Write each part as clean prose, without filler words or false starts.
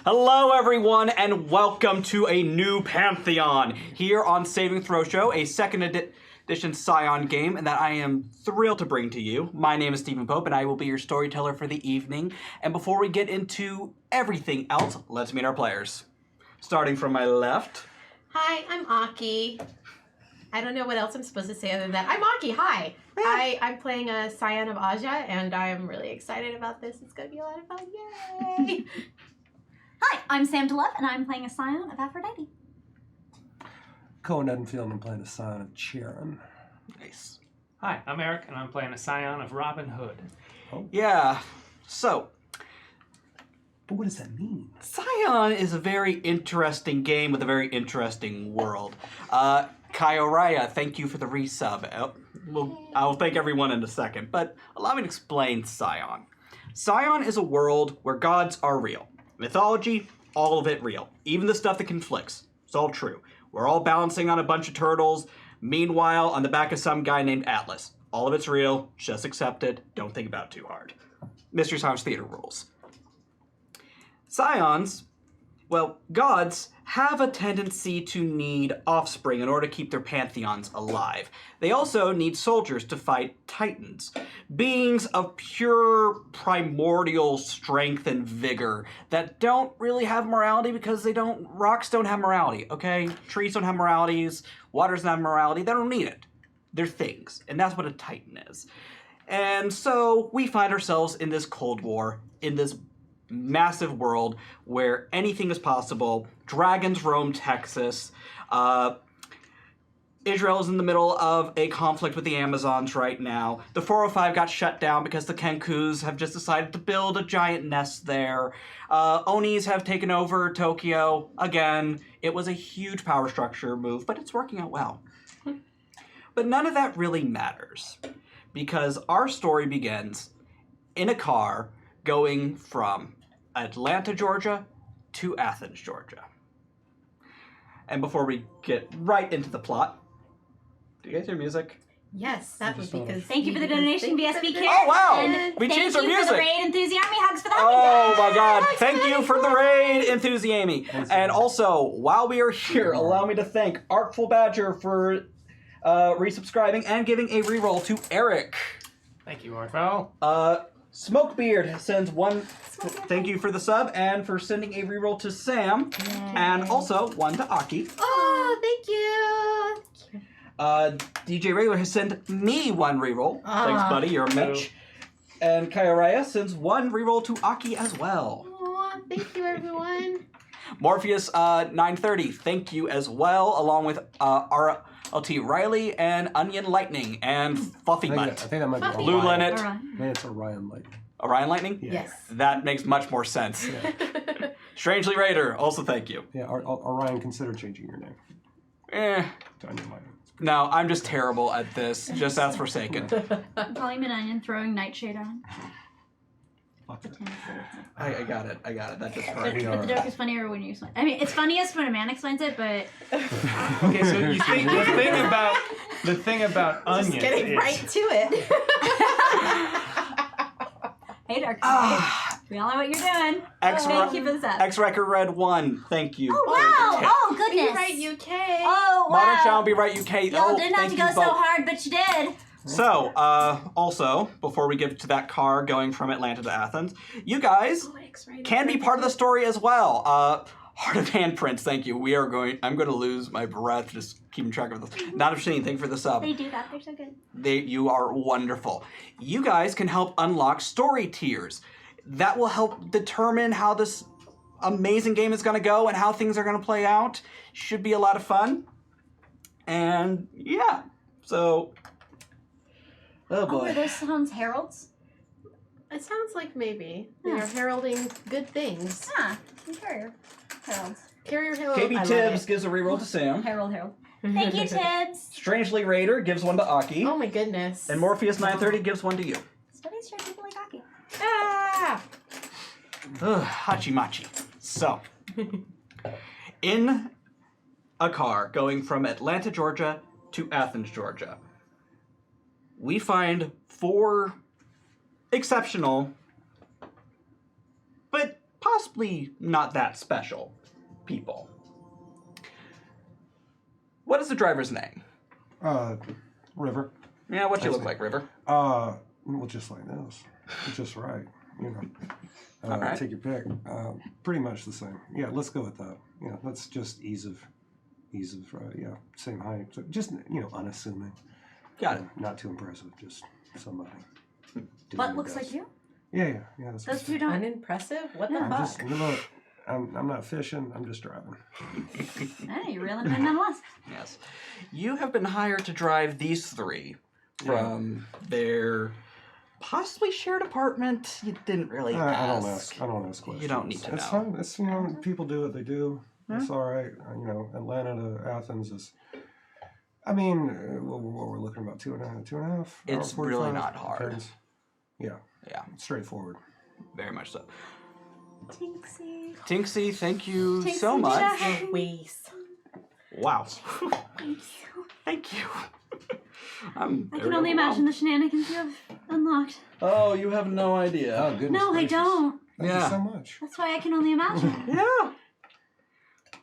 Hello, everyone, and welcome to a new Pantheon here on Saving Throw Show, a second edition Scion game that I am thrilled to bring to you. My name is Stephen Pope, and I will be your storyteller for the evening. And before we get into everything else, let's meet our players. Starting from my left. Hi, I'm Aki. I don't know what else I'm supposed to say other than that. I'm Aki, hi. I'm playing a Scion of Aja, and I'm really excited about this. It's going to be a lot of fun. Yay! Hi, I'm Sam DeLove, and I'm playing a Scion of Aphrodite. Cohen Edenfield, and I'm playing a Scion of Charon. Nice. Hi, I'm Eric, and I'm playing a Scion of Robin Hood. Oh. Yeah, so But what does that mean? Scion is a very interesting game with a very interesting world. Kyoraya, thank you for the resub. I'll thank everyone in a second, but allow me to explain Scion. Scion is a world where gods are real. Mythology, all of it real. Even the stuff that conflicts. It's all true. We're all balancing on a bunch of turtles. Meanwhile, on the back of some guy named Atlas. All of it's real. Just accept it. Don't think about it too hard. Mystery Science Theater rules. Scions, well, gods have a tendency to need offspring in order to keep their pantheons alive. They also need soldiers to fight titans, beings of pure primordial strength and vigor that don't really have morality because rocks don't have morality, okay? Trees don't have moralities, water doesn't have morality, they don't need it. They're things, and that's what a titan is. And so we find ourselves in this Cold War, in this massive world where anything is possible. Dragons roam Texas. Israel is in the middle of a conflict with the Amazons right now. The 405 got shut down because the Kenkus have just decided to build a giant nest there. Onis have taken over Tokyo. Again, it was a huge power structure move, but it's working out well. But none of that really matters because our story begins in a car going from Atlanta, Georgia to Athens, Georgia. And before we get right into the plot, do you guys hear music? Yes, that was because... Thank you for the donation, BSB Care. Oh, wow! And We changed our Thank you music! for the raid, Enthusiami. Hugs for that. Oh my god, thank you for the raid, Enthusiami. And also, while we are here, allow me to thank Artful Badger for resubscribing and giving a reroll to Eric. Thank you, Ortho. Smokebeard sends one, thank you for the sub, and for sending a reroll to Sam, and also one to Aki. Oh, thank you! DJ Regular has sent me one reroll. Thanks, buddy, you're a Mitch. And Kyoraya sends one reroll to Aki as well. Oh, thank you, everyone. Morpheus 930, thank you as well, along with RLT Riley and Onion Lightning and Fluffy I Butt. think that might be Blue Orion. Linnet. I think it's Orion Lightning. Orion Lightning? Yeah. Yes. That makes much more sense. Yeah, Strangely Raider, also thank you. yeah Orion, consider changing your name to Onion Lightning. No, I'm just terrible at this. Just as Forsaken. Calling him an onion, throwing nightshade on. I got it. That just But hurt. the joke is funnier when you explain. I mean, it's funniest when a man explains it, but Okay, so you think the thing about onions Just getting is right to it. hey, Dark. We all know what you're doing. Thank you for the sub. X-Record Red 1, thank you. Oh, wow. Oh, Be goodness. right, UK. Oh, wow. Modern Channel Be Right UK. Y'all didn't have to go so hard, but you did. So, also, before we get to that car going from Atlanta to Athens, you guys can be part of the story as well. Heart of Handprints, thank you. I'm going to lose my breath just keeping track of this. Not Obscene, thank you for the sub. They do that. They're so good. You are wonderful. You guys can help unlock story tiers. That will help determine how this amazing game is going to go and how things are going to play out. Should be a lot of fun. And, yeah. So... Oh boy. Oh, are those sounds heralds? It sounds like maybe. They are heralding good things. Ah, carrier heralds. Carrier herald. KB Tibbs gives a reroll to Sam. Herald. Thank you, Tibbs. Strangely Raider gives one to Aki. Oh my goodness. And Morpheus 930 gives one to you. Studies show people like Aki. Ah! Ugh, Hachimachi. So, in a car going from Atlanta, Georgia to Athens, Georgia, we find 4 exceptional, but possibly not that special people. What is the driver's name? River. Yeah, what you look like, River? Well, just like this. Just right. All right. Take your pick. Pretty much the same. Yeah, let's go with that. Yeah, that's just ease of, same height. So just, unassuming. Got it. Not too impressive, just somebody. What looks like you? Yeah. That's Those what two don't. Unimpressive? What the Yeah. fuck? just, look, I'm not fishing, I'm just driving. Hey, you're reeling them in nonetheless. Yes. You have been hired to drive these three from their possibly shared apartment. You didn't really ask. I don't ask questions. You don't need to It's know. fine. It's, people do what they do. It's all right. Atlanta to Athens is, what we're looking about 2.5. It's hour, really 45, not hard. depends. Yeah. Yeah, Straightforward. very much so. Tinksy. Tinksy, thank you Tinksy so much. Jack. Louise. Wow. Thank you. Thank you. I can only imagine the shenanigans you have unlocked. Oh, you have no idea. Oh, goodness No, I gracious. don't. Thank Yeah. you so much. That's why I can only imagine. Yeah.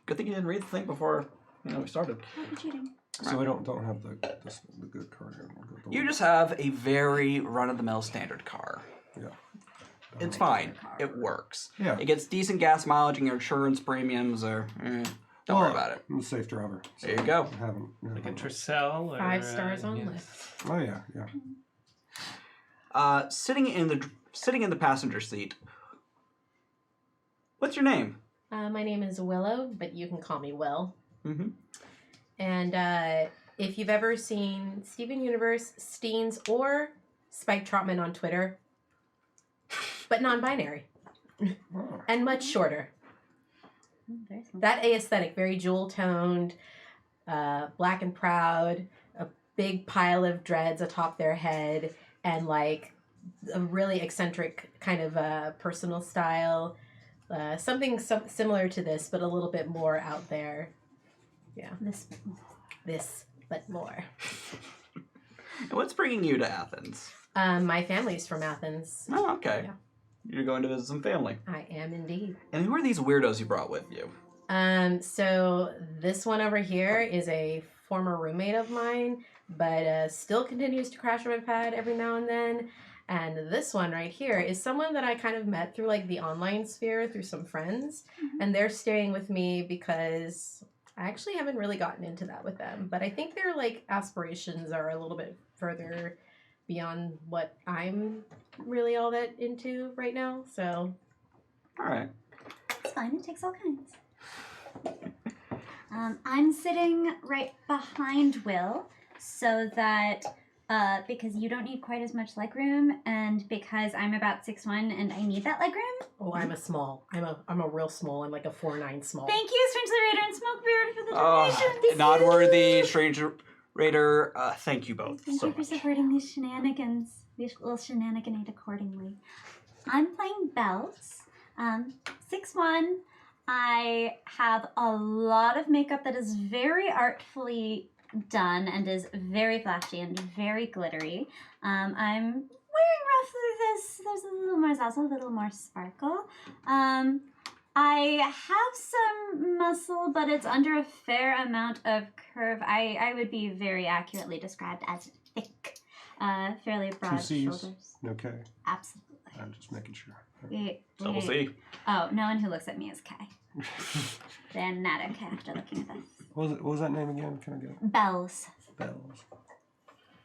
Good thing you didn't read the thing before we started. What are cheating? So I don't have the good card here. You just have a very run-of-the-mill standard car. Yeah. It's fine. It works. Yeah. It gets decent gas mileage, and your insurance premiums are. Don't worry about it. I'm a safe driver. So There you go. I haven't. Like a Tercel or 5 stars on yeah. Lyft. Oh yeah. Sitting in the passenger seat. What's your name? My name is Willow, but you can call me Will. Mm-hmm. And if you've ever seen Steven Universe, Steens, or Spike Trotman on Twitter, but non-binary Oh. and much shorter. Very smart. That aesthetic, very jewel-toned, black and proud, a big pile of dreads atop their head, and like a really eccentric kind of personal style. Something similar to this, but a little bit more out there. Yeah. This, but more. And what's bringing you to Athens? My family's from Athens. Oh, okay. Yeah. You're going to visit some family. I am indeed. And who are these weirdos you brought with you? So this one over here is a former roommate of mine, but still continues to crash on my pad every now and then. And this one right here is someone that I kind of met through like the online sphere through some friends. Mm-hmm. And they're staying with me because I actually haven't really gotten into that with them. But I think their like aspirations are a little bit further beyond what I'm really all that into right now. So All right. It's fine. It takes all kinds. I'm sitting right behind Will so that because you don't need quite as much legroom, and because I'm about 6'1" and I need that legroom. oh, I'm a small. I'm a real small. I'm like a 4'9" small. Thank you, Strangely Raider and Smokebeard, for the donation. Not worthy, Stranger Raider. Thank you both Thank so you for much. supporting these shenanigans. We will shenaniganate accordingly. I'm playing Bells. 6'1". I have a lot of makeup that is very artfully done and is very flashy and very glittery. I'm wearing roughly this. There's a little more salsa, a little more sparkle. I have some muscle, but it's under a fair amount of curve. I would be very accurately described as thick. Fairly broad 2 C's. shoulders. Okay. Absolutely. I'm just making sure. So we'll see. Oh, no one who looks at me is Kai. They're not okay after looking at this. What was that name again? Can I get it? Bells. Bells.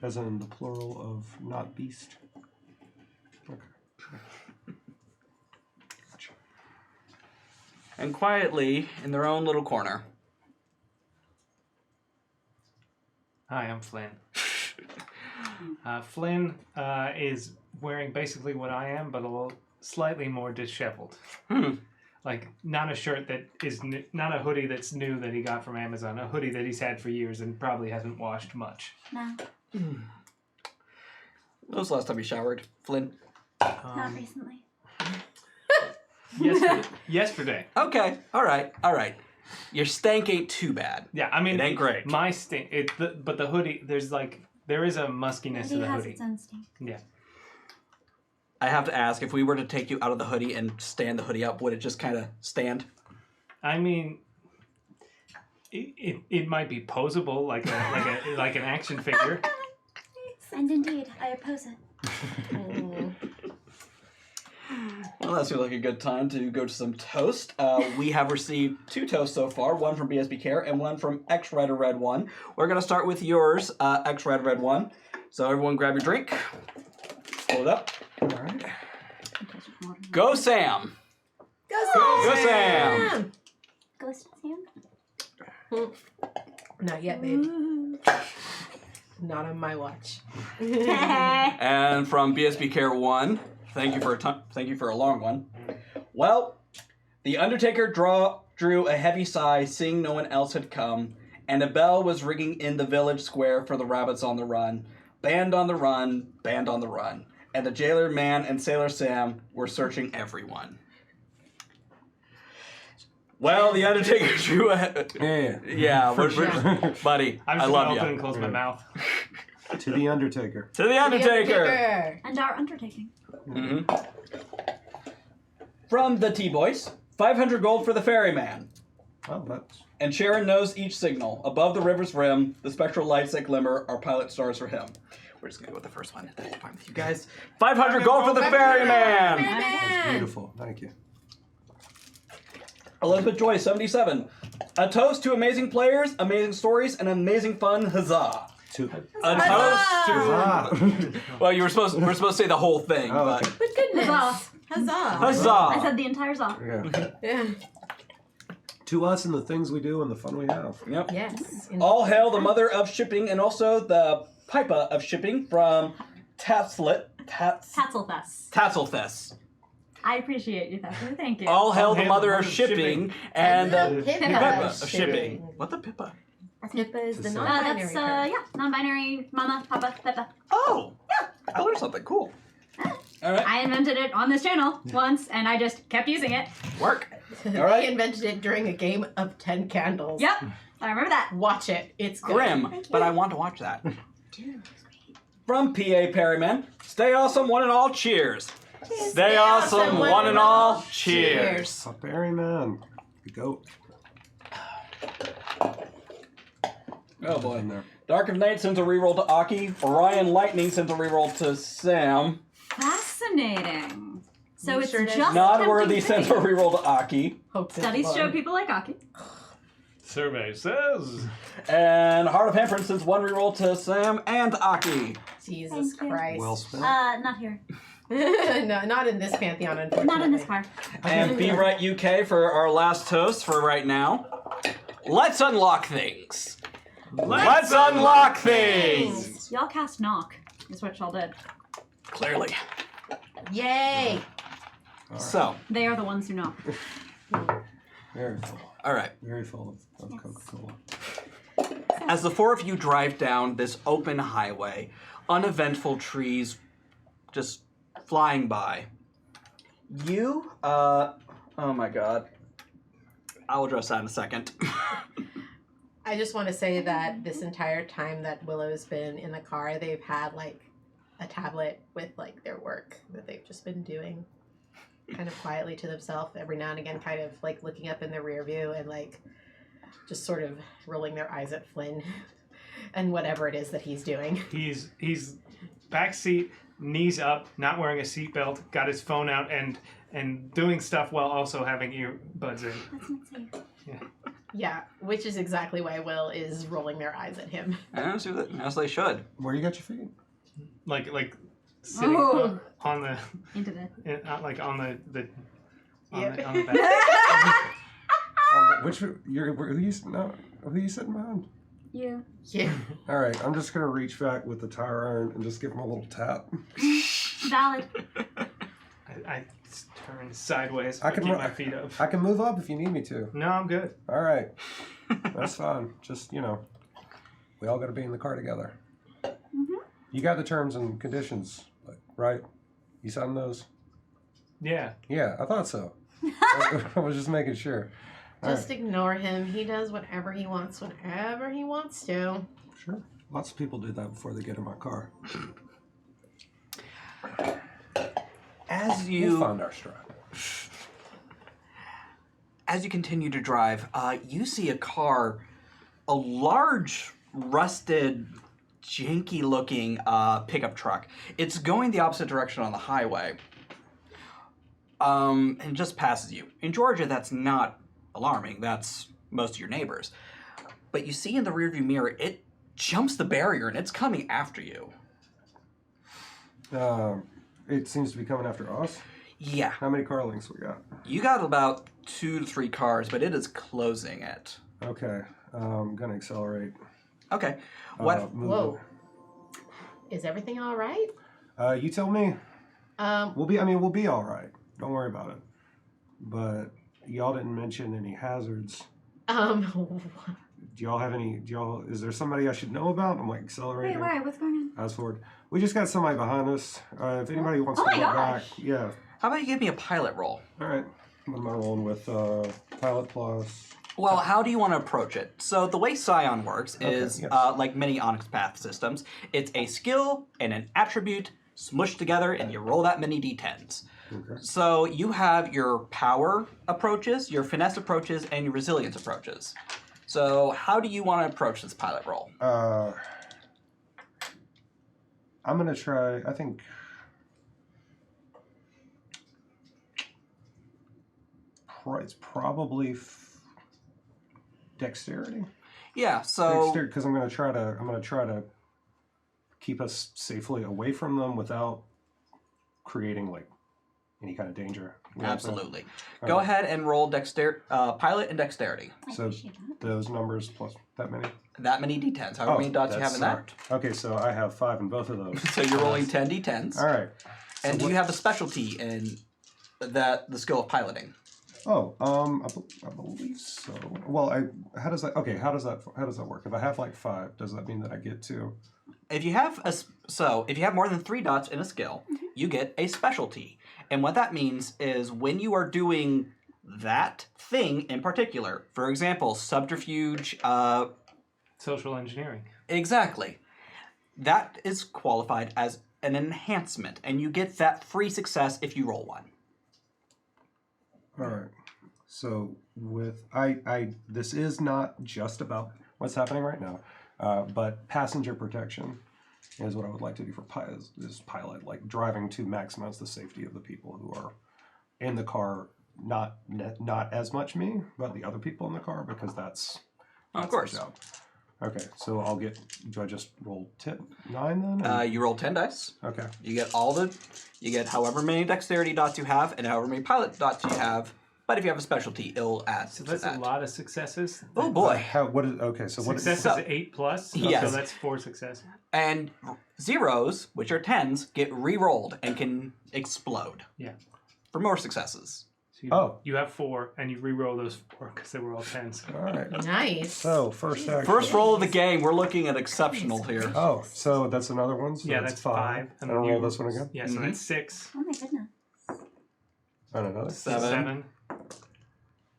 As in the plural of not beast. Okay. Gotcha. And quietly, in their own little corner. Hi, I'm Flynn. Flynn is wearing basically what I am, but a little slightly more disheveled. Like, not a shirt that is not a hoodie that's new that he got from Amazon, a hoodie that he's had for years and probably hasn't washed much. No, When was the last time you showered, Flynn? not recently. Yesterday. Okay, all right. Your stank ain't too bad. Yeah, I mean, It ain't great. My stink, but the hoodie, there is a muskiness to It the has hoodie. its own stink. Yeah. I have to ask, if we were to take you out of the hoodie and stand the hoodie up, would it just kind of stand? I mean, it might be posable like an action figure. And indeed, I oppose it. Well, that seems like a good time to go to some toast. We have received 2 toasts so far, one from BSB Care and one from X Rider Red 1. We're going to start with yours, X Rider Red 1. So everyone grab your drink. Hold it up. All right. Go Sam! Go Sam! Go Sam! Ghost Sam? Not yet, babe. Not on my watch. And from BSB Care 1, thank you for a long one. Well, the Undertaker drew a heavy sigh, seeing no one else had come, and a bell was ringing in the village square for the rabbits on the run. Band on the run, band on the run. And the jailer man and Sailor Sam were searching everyone. Well, the Undertaker drew a... Yeah, buddy, I'm I just love gonna open you. and close my mouth. To the Undertaker. To the Undertaker! And our undertaking. Mm-hmm. From the T-Boys, 500 gold for the ferryman. Oh, that's... And Charon knows each signal. Above the river's rim, the spectral lights that glimmer are pilot stars for him. We're just going to go with the first one. That's fine with you guys. 500 gold for the ferryman! That's beautiful. Thank you. Elizabeth Joy, 77. A toast to amazing players, amazing stories, and amazing fun. Huzzah! A toast to... Well, we're supposed to say the whole thing, Oh, but... okay. But goodness. Huzzah. Huzzah! I said the entire song. Yeah. Yeah. To us and the things we do and the fun we have. Yep. Yes. All hail the mother of shipping and also the pipa of shipping from Tatzelfest. I appreciate you, Thatcher. Thank you. All hail the mother of shipping and the pipa of shipping. What the pipa? Pippa is the That's, non-binary term. non-binary, mama, papa, pippa. Oh! Yeah. I learned something cool. All right. I invented it on this channel once, and I just kept using it. Work. All right. He invented it during a game of 10 candles. Yep, I remember that. Watch it. It's good. Grim, but I want to watch that. From PA Perryman, stay awesome, one and all, cheers. Stay awesome, one and all, cheers. Berryman. The goat. Oh boy. In there. Dark of Night sends a reroll to Aki. Orion Lightning sends a reroll to Sam. Fascinating. So You it's sure did. just Nodworthy tempting sends a fate. reroll to Aki. Hope this Studies one. show people like Aki. Survey says. And Heart of Hamperin sends one reroll to Sam and Aki. Jesus Thank you. Christ. Well spent. Not here. No, not in this Pantheon, unfortunately. Not in this car. And Be Right UK for our last toast for right now. Let's unlock things. Let's unlock things. Y'all cast knock, is what y'all did. Clearly. Yay! So, They are the ones who knock. Very full. all right. Very full of Coca-Cola. As the four of you drive down this open highway, uneventful trees just flying by, you, oh my god. I'll address that in a second. I just want to say that this entire time that Willow's been in the car, they've had like a tablet with like their work that they've just been doing kind of quietly to themselves every now and again, kind of like looking up in the rear view and like just sort of rolling their eyes at Flynn and whatever it is that he's doing. He's back seat, knees up, not wearing a seatbelt, got his phone out and doing stuff while also having earbuds in. That's not safe. Yeah, which is exactly why Will is rolling their eyes at him. As they should. Where you got your feet? Like sitting Oh. on the Into the... like on the Yep. on the back. Who you sitting behind? You. Yeah. All right, I'm just gonna reach back with the tire iron and just give him a little tap. Valid. I turn sideways. I can keep ru- my feet up. I can move up if you need me to. No, I'm good. All right, that's fine. Just we all got to be in the car together. Mm-hmm. You got the terms and conditions, right? You signed those? Yeah. Yeah, I thought so. I was just making sure. All Just ignore him. He does whatever he wants whenever he wants to. right. Sure. Lots of people do that before they get in my car. As We'll you find our stride. as you continue to drive, you see a car, a large, rusted, janky-looking pickup truck. It's going the opposite direction on the highway, and it just passes you. In Georgia, that's not alarming. That's most of your neighbors. But you see in the rearview mirror, it jumps the barrier, and it's coming after you. It seems to be coming after us. Yeah. How many car lengths we got? You got about 2 to 3 cars, but it is closing it. Okay. I'm gonna accelerate. Okay. What? Whoa. Is everything all right? You tell me. Um, We'll be all right. Don't worry about it. But y'all didn't mention any hazards. Do y'all have any? Is there somebody I should know about? I'm like accelerating. Wait, why? What's going on? Fast forward. We just got somebody behind us. If anybody wants to my look back, gosh. yeah. How about you give me a pilot roll? All right. What am I rolling with? Pilot plus. Well, how do you want to approach it? So the way Scion works is, yes. like many Onyx Path systems, it's a skill and an attribute smushed together, and you roll that many d10s. Okay. So you have your power approaches, your finesse approaches, and your resilience approaches. So how do you want to approach this pilot roll? I'm gonna try. I think. It's probably dexterity. Yeah. So Dexterity, because I'm gonna try to keep us safely away from them without creating like any kind of danger. You know what I'm saying? absolutely. Go ahead and roll pilot and dexterity. I So appreciate that. those numbers plus that many. That many d10s. However many dots you have in that. Okay, so I have 5 in both of those. So you're rolling 10 d10s. All right. And do you have a specialty in the skill of piloting? Oh, I believe so. Well, how does that work? If I have like 5, does that mean that I get to? If you have more than 3 dots in a skill, you get a specialty. And what that means is when you are doing that thing in particular, for example, subterfuge, Social engineering. exactly, that is qualified as an enhancement, and you get that free success if you roll 1. All right. So with this is not just about what's happening right now, but passenger protection is what I would like to do for pilot, like driving to maximize the safety of the people who are in the car. Not as much me, but the other people in the car, because that's Of course. the job. Okay, so I'll get. Do I just roll 9 then? You roll 10 dice. Okay. You get however many dexterity dots you have, and however many pilot dots you have. But if you have a specialty, it'll add So to that's that. a lot of successes. Oh boy! So what is Success so- is 8 plus. Yes. So that's 4 successes. And zeros, which are 10s, get re-rolled and can explode. Yeah. For more successes. So you have 4, and you re-roll those 4 because they were all 10s. All right. nice. So first action. First roll of the game, we're looking at exceptional here. Oh, so that's another one. So Yeah, that's that's 5. 5. And I'll roll this one again. Yeah, so that's 6, Oh my goodness. And another. 7,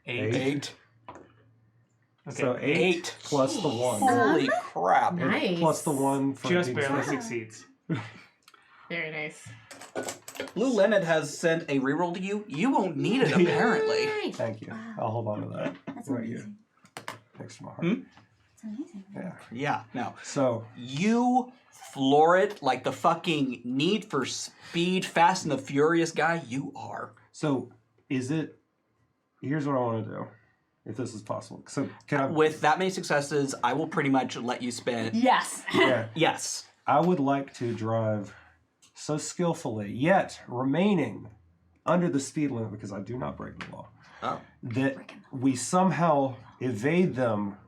8. 8. Okay. So 8 plus the 1. Holy crap. Nice. Plus the 1 for Just being barely safe. succeeds. Very nice. Blue Leonard has sent a reroll to you. You won't need it, apparently. Nice. Thank you. I'll hold on to that. That's Right here. amazing. Next to my heart. That's amazing. Yeah. Yeah, no. So, You floor it like the fucking Need for Speed, Fast and the Furious guy you are. is it... Here's what I want to do, if this is possible. So, can I... With that many successes, I will pretty much let you spend. Yes. Yeah. Yes. I would like to drive so skillfully, yet remaining under the speed limit, because I do not break the law, Oh. that we somehow evade them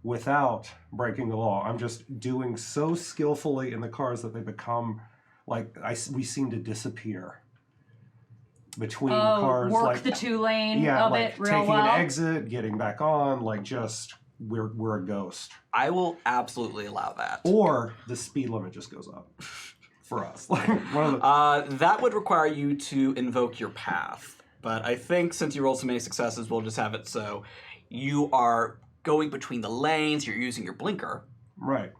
without breaking the law. I'm just doing so skillfully in the cars that they become like we seem to disappear between cars. Work like the 2-lane yeah, of like it real taking well. an exit, getting back on, like just we're a ghost. I will absolutely allow that. Or the speed limit just goes up for us. Like one of the That would require you to invoke your path. But I think since you rolled so many successes, we'll just have it so you are going between the lanes, you're using your blinker. right.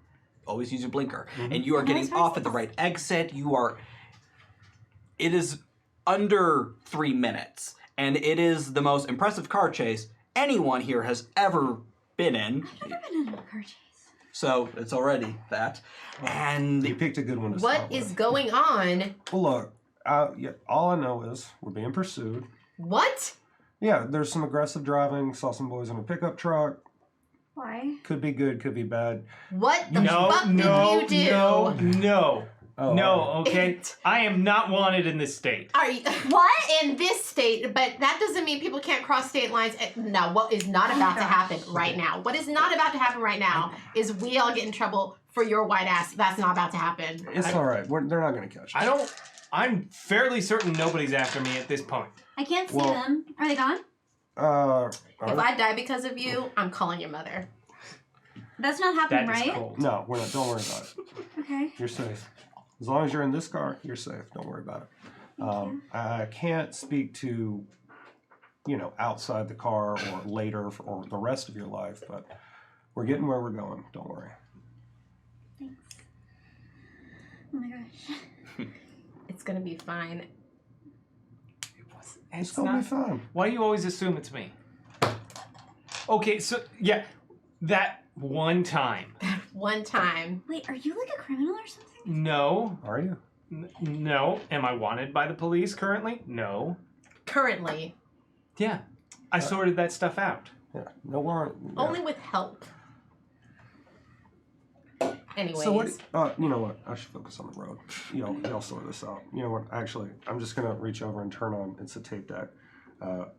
Always use your blinker. And you are And getting that's very off at the right exit. It is under 3 minutes, and it is the most impressive car chase anyone here has ever been in. I've never been in a car chase. So it's already that. And You picked a good one to What start is with. going on? Well, look, yeah, all I know is we're being pursued. What? Yeah, there's some aggressive driving. Saw some boys in a pickup truck. Why? Could be good, could be bad. What the No, fuck no, did you do? no. Oh, No, all okay? I am not wanted in this state. Are you, What? in this state, but that doesn't mean people can't cross state lines. No, what is not about to happen right now? What is not about to happen right now is we all get in trouble for your white ass. That's not about to happen. It's all right. They're not going to catch us. I'm fairly certain nobody's after me at this point. I can't see Well- them. Are they gone? If I die because of you, I'm calling your mother. That's not happening, That is right? cold. No, we're not. Don't worry about it. Okay. You're safe. As long as you're in this car, you're safe. Don't worry about it. I can't speak to, outside the car or later or the rest of your life, but we're getting where we're going. Don't worry. Thanks. Oh my gosh. It's gonna be fine. It's going to be fine. Why do you always assume it's me? Okay, so, yeah, that one time. One time. Wait, are you like a criminal or something? No. Are you? No. Am I wanted by the police currently? No. Currently. Yeah. I sorted that stuff out. Yeah. No warrant. Yeah. Only with help. Anyways. So what? You know what? I should focus on the road. Y'all sort this out. You know what? Actually, I'm just gonna reach over and turn on. It's a tape deck.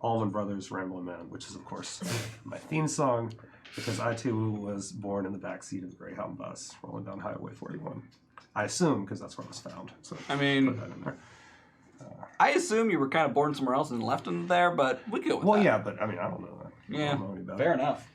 Allman Brothers' "Ramblin' Man," which is of course my theme song, because I too was born in the backseat of the Greyhound bus rolling down Highway 41. I assume because that's where I was found. So I mean, put that in there. I assume you were kind of born somewhere else and left in there, but we go with that. Well, yeah, but I mean, I don't know that. I Yeah, don't know any better. fair enough.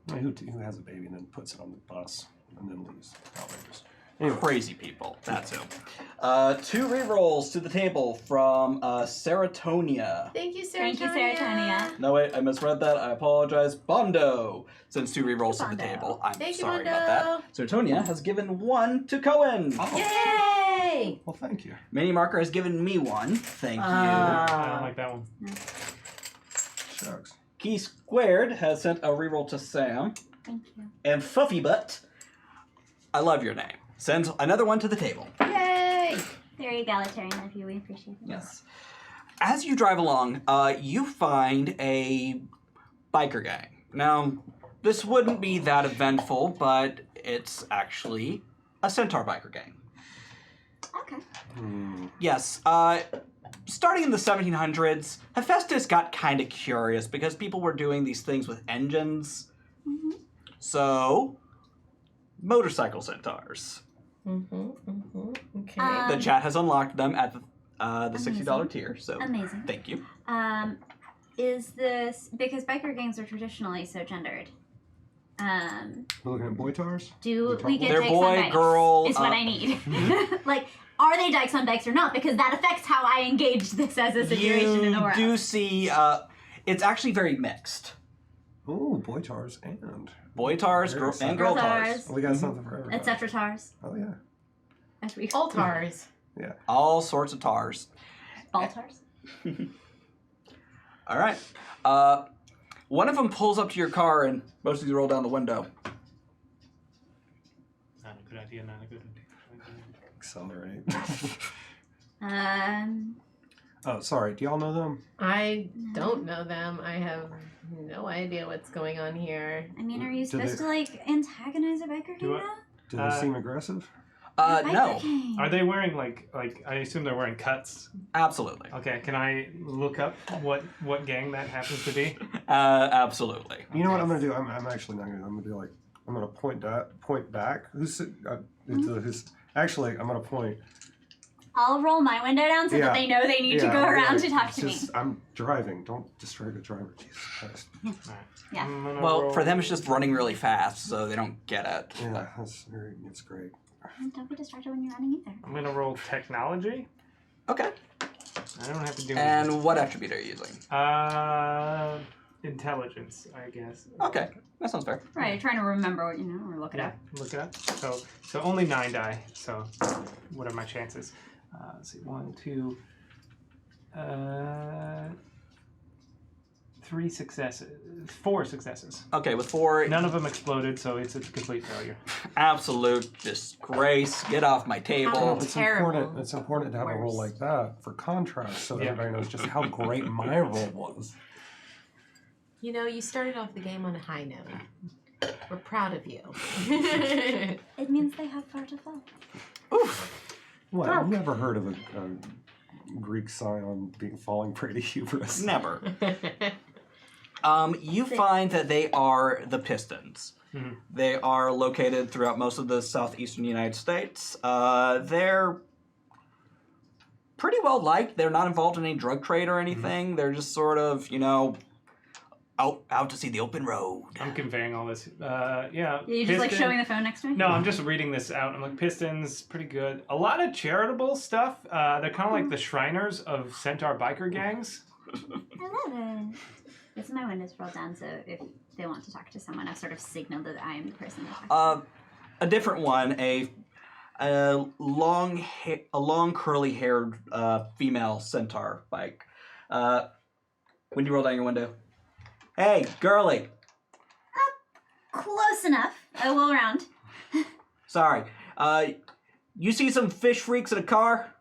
I mean, who has a baby and then puts it on the bus and then leaves? Outrageous. Anyway, Crazy people. That's who. 2 rerolls to the table from Serotonia. Thank you, Serotonia. Thank you, Serotonia. No, wait, I misread that. I apologize. Bondo sends 2 rerolls to the Bondo. table. I'm Thank you, sorry Bondo. about that. Serotonia has given 1 to Cohen. oh, Yay! well, thank you. Mini Marker has given me 1. Thank I don't like that one. Shucks. you. Key Squared has sent a reroll to Sam. Thank you. And Fluffy Butt, I love your name, sends another 1 to the table. Yay! Very egalitarian of you. We appreciate it. Yes. As you drive along, you find a biker gang. Now, this wouldn't be that eventful, but it's actually a centaur biker gang. Okay. Yes, starting in the 1700s, Hephaestus got kind of curious because people were doing these things with engines. Mm-hmm. So, motorcycle centaurs. Okay. The chat has unlocked them at the $60 Amazing. tier, so Amazing. thank you. Is this because biker gangs are traditionally so gendered? We're looking at boy tars? Do we get They're dykes boy, on bikes? girl, Is what I need. Like, are they dykes on bikes or not? Because that affects how I engage this as a situation in the You world. do see, it's actually very mixed. Ooh, boy tars and. Boy tars Very and girl Girl tars. tars. We got something for everybody. Etc. tars. Oh, yeah. As we Altars. Yeah. All sorts of tars. Baltars. All right. One of them pulls up to your car and most of you roll down the window. Not a good idea, not a good idea. Accelerate. Um, Oh, sorry. Do y'all know them? I don't know them. I have no idea what's going on here. I mean, are you Do supposed to like antagonize a biker Do gang I- now? Do they seem aggressive? Biker No, gang. Are they wearing like I assume they're wearing cuts? absolutely. Okay, can I look up what gang that happens to be? Absolutely. You know what I'm gonna do? I'm actually not gonna. I'm gonna do like I'm gonna point back. Actually I'm gonna point. I'll roll my window down so that they know they need to go around to talk to me. I'm driving. Don't distract the driver. Jesus Christ. Yeah. I'm gonna Well, roll- for them it's just running really fast, so they don't get it. Yeah, it's great. Don't be distracted when you're running either. I'm gonna roll technology. Okay. I don't have to do And what attribute are you using? intelligence, I guess. Okay, that sounds fair. Right, you're trying to remember what you know or look it up. Look it up. So only 9 die. So what are my chances? Let's see, 1, 2, 4 successes. Okay, with 4, None of them exploded, so it's a complete failure. absolute disgrace. Get off my table. Oh, It's terrible. important. It's important to have a roll Worse. like that for contrast, so that Yeah. everybody knows just how great my roll was. You know, you started off the game on a high note. We're proud of you. It means they have far to fall. Oof. What? Dark. You ever heard of a Greek scion falling prey to hubris? Never. You find that they are the Pistons. Mhm. They are located throughout most of the southeastern United States. They're pretty well liked. They're not involved in any drug trade or anything. They're just sort of, out to see the open road. I'm conveying all this. Yeah. You're just like Piston- showing the phone next to me? No, I'm just reading this out. I'm like, Pistons, pretty good. A lot of charitable stuff. They're kind of like the Shriners of centaur biker gangs. I love it. It's my windows rolled down, so if they want to talk to someone, I've sort of signaled that I am the person to talk to. A different one, a long curly-haired female centaur bike. When you roll down your window. Hey, girly. Close enough. I will round. Sorry. You see some fish freaks in a car?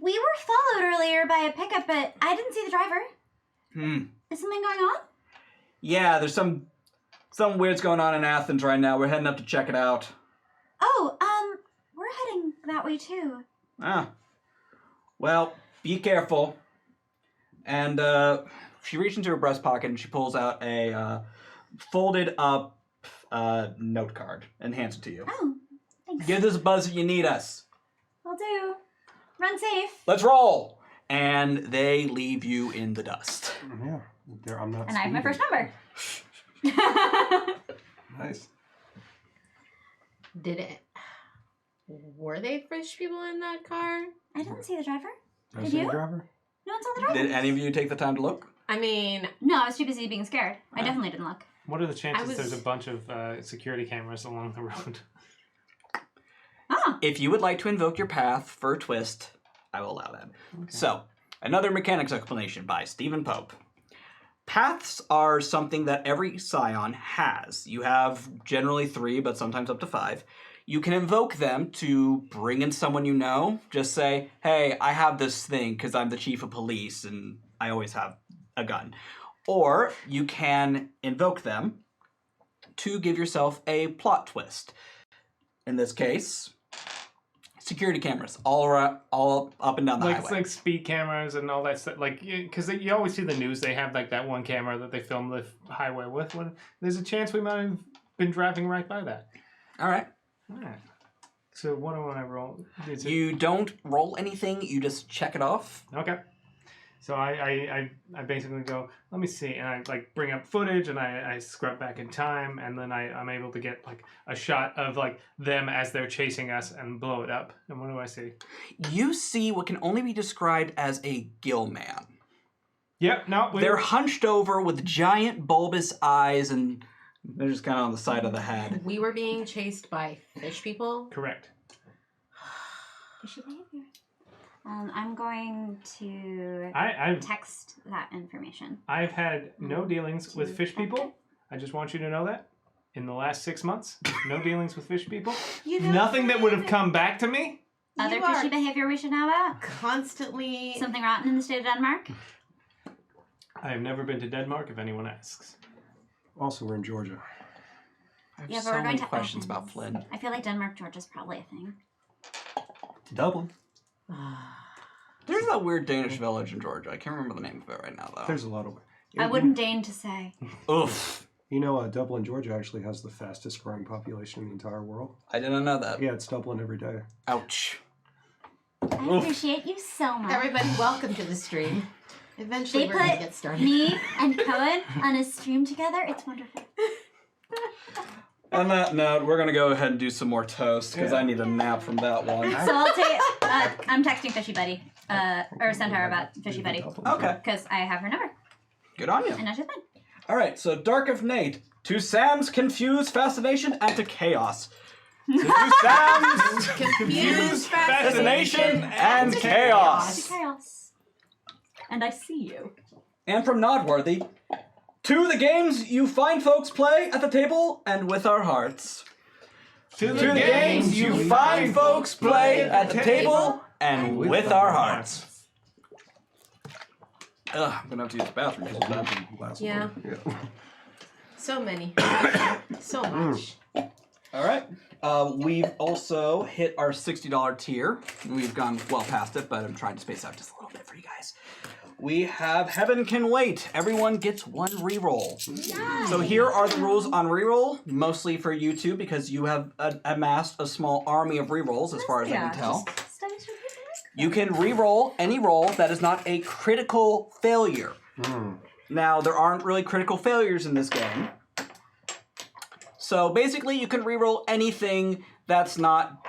We were followed earlier by a pickup, but I didn't see the driver. Is something going on? Yeah, there's some weird's going on in Athens right now. We're heading up to check it out. Oh, we're heading that way too. Ah. Well, be careful. And she reaches into her breast pocket and she pulls out a folded up note card and hands it to you. Oh, thanks. Give us a buzz if you need us. Will do. Run safe. Let's roll. And they leave you in the dust. Yeah, I'm not. And I have my speeding. first number. Nice. Were they fish people in that car? I didn't see the driver. Did I Did see the you? driver? No one saw the driver. Did any of you take the time to look? I mean, No, I was too busy being scared. I definitely didn't look. What are the chances was- there's a bunch of security cameras along the road? Ah, If you would like to invoke your path for a twist, I will allow that. So, another mechanics explanation by Stephen Pope. Paths are something that every Scion has. You have generally 3, but sometimes up to 5. You can invoke them to bring in someone you know. Just say, hey, I have this thing because I'm the chief of police and I always have a gun. Or you can invoke them to give yourself a plot twist. In this case, security cameras all up and down the highway. Like speed cameras and all that stuff. Like, because you always see the news. They have like that one camera that they film the highway with. There's a chance we might have been driving right by that. All right. All right. So what do I roll? Is it- You don't roll anything. You just check it off. Okay. So I basically go, let me see, and I like bring up footage and I scrub back in time, and then I'm able to get like a shot of like them as they're chasing us and blow it up. And what do I see? You see what can only be described as a gill man. Yep, no, They're hunched over with giant bulbous eyes, and they're just kind of on the side of the head. we were being chased by fish people. correct. fishy behavior. I'm going to I've text that information. had no dealings with fish people. I just want you to know that. In the last 6 months, no dealings with fish people. You know, Nothing that would have come back to me. Other you are fishy behavior we should know about? constantly. Something rotten in the state of Denmark? I have never been to Denmark, if anyone asks. Also, we're in Georgia. I have Yeah, but so we're many going to questions Athens. about Flynn. I feel like Denmark, Georgia's probably a thing. Dublin. There's that weird Danish village in Georgia. I can't remember the name of it right now, though. There's a lot of. I wouldn't deign to say. Oof. You know, Dublin, Georgia actually has the fastest growing population in the entire world. I didn't know that. Yeah, it's doubling every day. Ouch. I Oof. appreciate you so much. Everybody, welcome to the stream. Eventually, They we're gonna put get started. me and Cohen on a stream together. It's wonderful. On that note, we're going to go ahead and do some more toast, because Yeah. I need a nap from that one. So I'll take. I'm texting Fishy Buddy, or Centaur about Fishy Buddy, Okay. because I have her number, Good on you. and now she's mine. All right, so Dark of Nate, to Sam's confused fascination and to chaos. Seduce sounds, Confused fascination, and To chaos. chaos. And I see you. And from Nodworthy, to the games you find folks play at the table and with our hearts. To To the games you find folks play at the table and with our hearts. Ugh, I'm gonna have to use the bathroom because of that. Last Yeah. one. So many. So much. All right. We've also hit our $60 tier. We've gone well past it, but I'm trying to space out just a little bit for you guys. We have Heaven Can Wait. Everyone gets one reroll. So here are the rules on reroll, mostly for you two, because you have amassed a small army of rerolls, as far as I can tell. You can reroll any roll that is not a critical failure. Now, there aren't really critical failures in this game. So basically, you can reroll anything that's not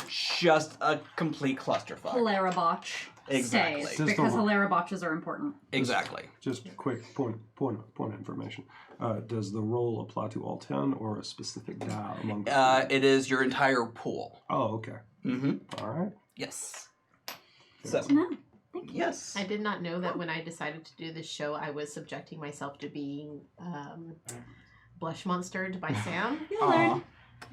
just a complete clusterfuck. Hilara botch Exactly. stays, Just because over. Hilara botches are important. Exactly. Just quick point of information. Does the roll apply to all 10 or a specific die among the It is your entire pool. Oh, okay. Mm-hmm. All right. Yes. So, No. yes. I did not know that when I decided to do this show, I was subjecting myself to being blush monstered by Sam. You'll learn.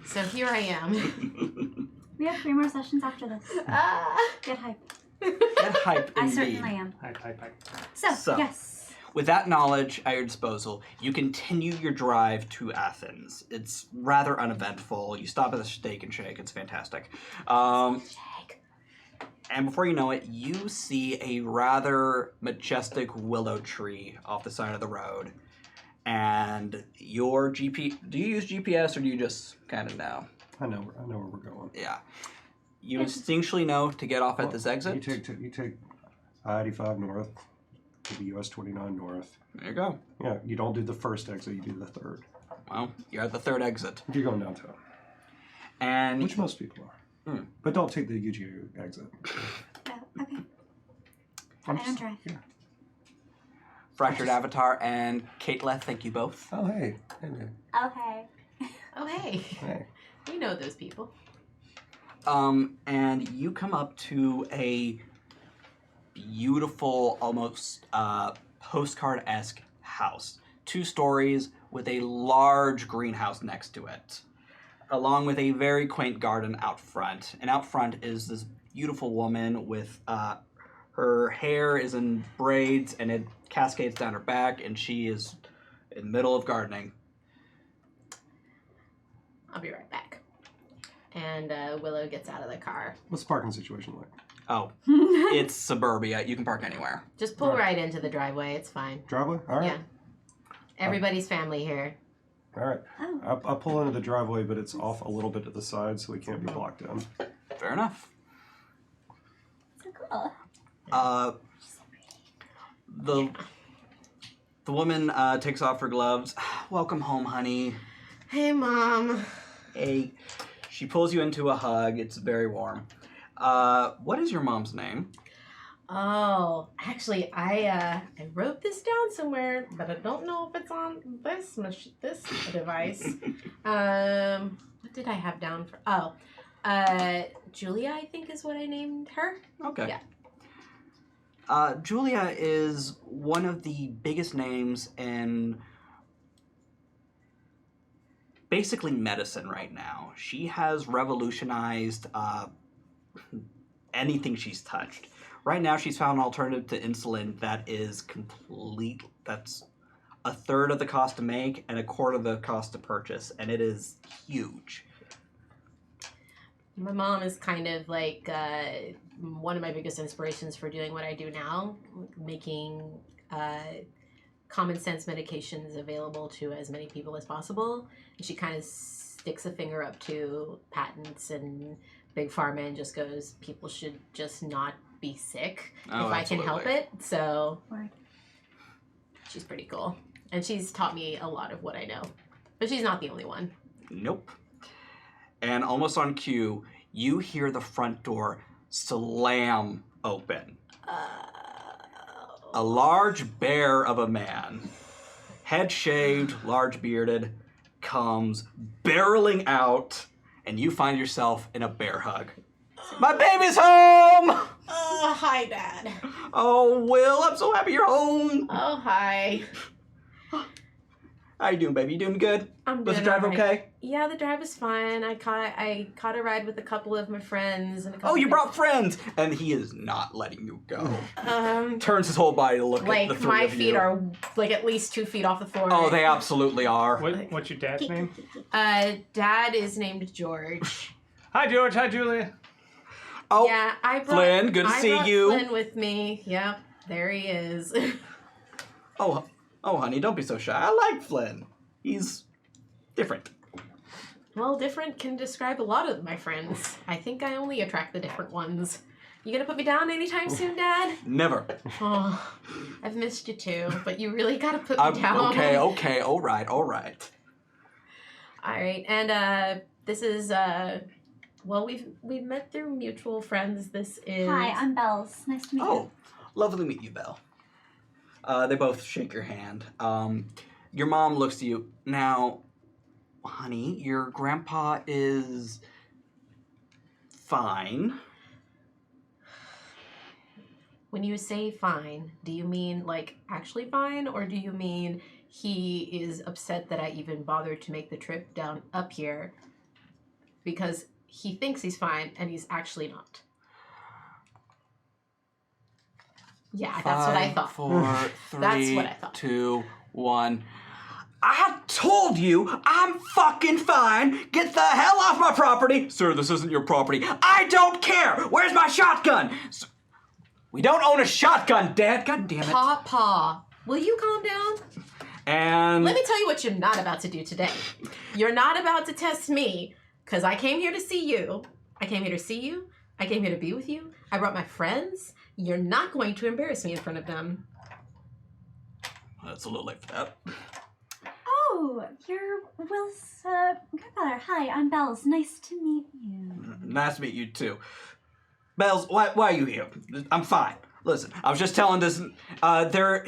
So here I am. We have 3 more sessions after this. Ah. Get hype. Get hype I indeed. certainly am. Hype. So, yes. With that knowledge at your disposal, you continue your drive to Athens. It's rather uneventful. You stop at the Steak and Shake. It's fantastic. And before you know it, you see a rather majestic willow tree off the side of the road. And your GP... Do you use GPS or do you just kind of know? I know where we're going. Yeah. You instinctually know to get off at this You exit. take I-85 north to the US 29 north. There you go. Yeah, you don't do the first exit, you do the third. Well, you're at the third exit. If you're going downtown, And which most people are. But don't take the UGA exit. Oh, okay. I'm I don't drive. Yeah. Fractured Avatar and Caitlin, thank you both. Oh, hey. Hey, man. Okay. Oh, hey. Hey. We know those people. And you come up to a beautiful, almost postcard-esque house. 2 stories with a large greenhouse next to it, along with a very quaint garden out front. And out front is this beautiful woman with her hair is in braids and it cascades down her back, and she is in the middle of gardening. I'll be right back. And Willow gets out of the car. What's the parking situation like? Oh, it's suburbia. You can park anywhere. Just pull right into the driveway. It's fine. Driveway? All right. Yeah. Everybody's family here. All right. Oh. I'll pull into the driveway, but it's off a little bit to the side, so we can't be blocked in. Fair enough. So cool. The woman takes off her gloves. Welcome home, honey. Hey, Mom. Hey. She pulls you into a hug. It's very warm. What is your mom's name? Oh, actually, I wrote this down somewhere, but I don't know if it's on this device. What did I have down for? Oh, Julia, I think is what I named her. Okay. Yeah. Julia is one of the biggest names in basically medicine right now. She has revolutionized anything she's touched. Right now, she's found an alternative to insulin that is that's a third of the cost to make and a quarter of the cost to purchase, and it is huge. My mom is kind of like one of my biggest inspirations for doing what I do now, making common sense medications available to as many people as possible. And she kind of sticks a finger up to patents and big pharma and just goes, people should just not be sick if I can help it. So Word. she's pretty cool. And she's taught me a lot of what I know. But she's not the only one. Nope. And almost on cue, you hear the front door slam open. A large bear of a man, head shaved, large bearded, comes barreling out and you find yourself in a bear hug. My baby's home! Hi, Dad. Oh, Will, I'm so happy you're home. Oh, hi. How you doing, baby? You doing good? I'm Was the doing drive alright. okay? Yeah, the drive was fine. I caught a ride with a couple of my friends and a couple Oh, you of brought friends! And he is not letting you go. my- Turns his whole body to look at the like three my of you. feet are like at least 2 feet off the floor. Oh, they absolutely are. What's your dad's name? Dad is named George. Hi, George. Hi, Julia. Oh, Yeah, I brought Flynn, good to I see brought you. Flynn with me. Yep, there he is. oh, honey, don't be so shy. I like Flynn. He's different. Well, different can describe a lot of my friends. I think I only attract the different ones. You gonna put me down anytime soon, Dad? Never. Oh, I've missed you too, but you really gotta put me down. Okay, all right. All right, and this is well, we've met through mutual friends. This is Hi, I'm Bells. Nice to meet Oh, you. lovely to meet you, Belle. They both shake your hand. Your mom looks to you. Now, honey, your grandpa is fine. When you say fine, do you mean like actually fine, or do you mean he is upset that I even bothered to make the trip down up here because he thinks he's fine and he's actually not? Yeah, that's what I 5, thought. 4, 3, That's what I thought. 2, 1. I told you I'm fucking fine. Get the hell off my property. Sir, this isn't your property. I don't care. Where's my shotgun? We don't own a shotgun, Dad. God damn it. Paw, will you calm down? And Let me tell you what you're not about to do today. You're not about to test me, because I came here to see you. I came here to see you. I came here to be with you. I brought my friends. You're not going to embarrass me in front of them. That's a little late for that. Oh, you're Will's grandfather. Hi, I'm Bells. Nice to meet you. Nice to meet you too. Bells, why are you here? I'm fine. Listen, I was just telling this.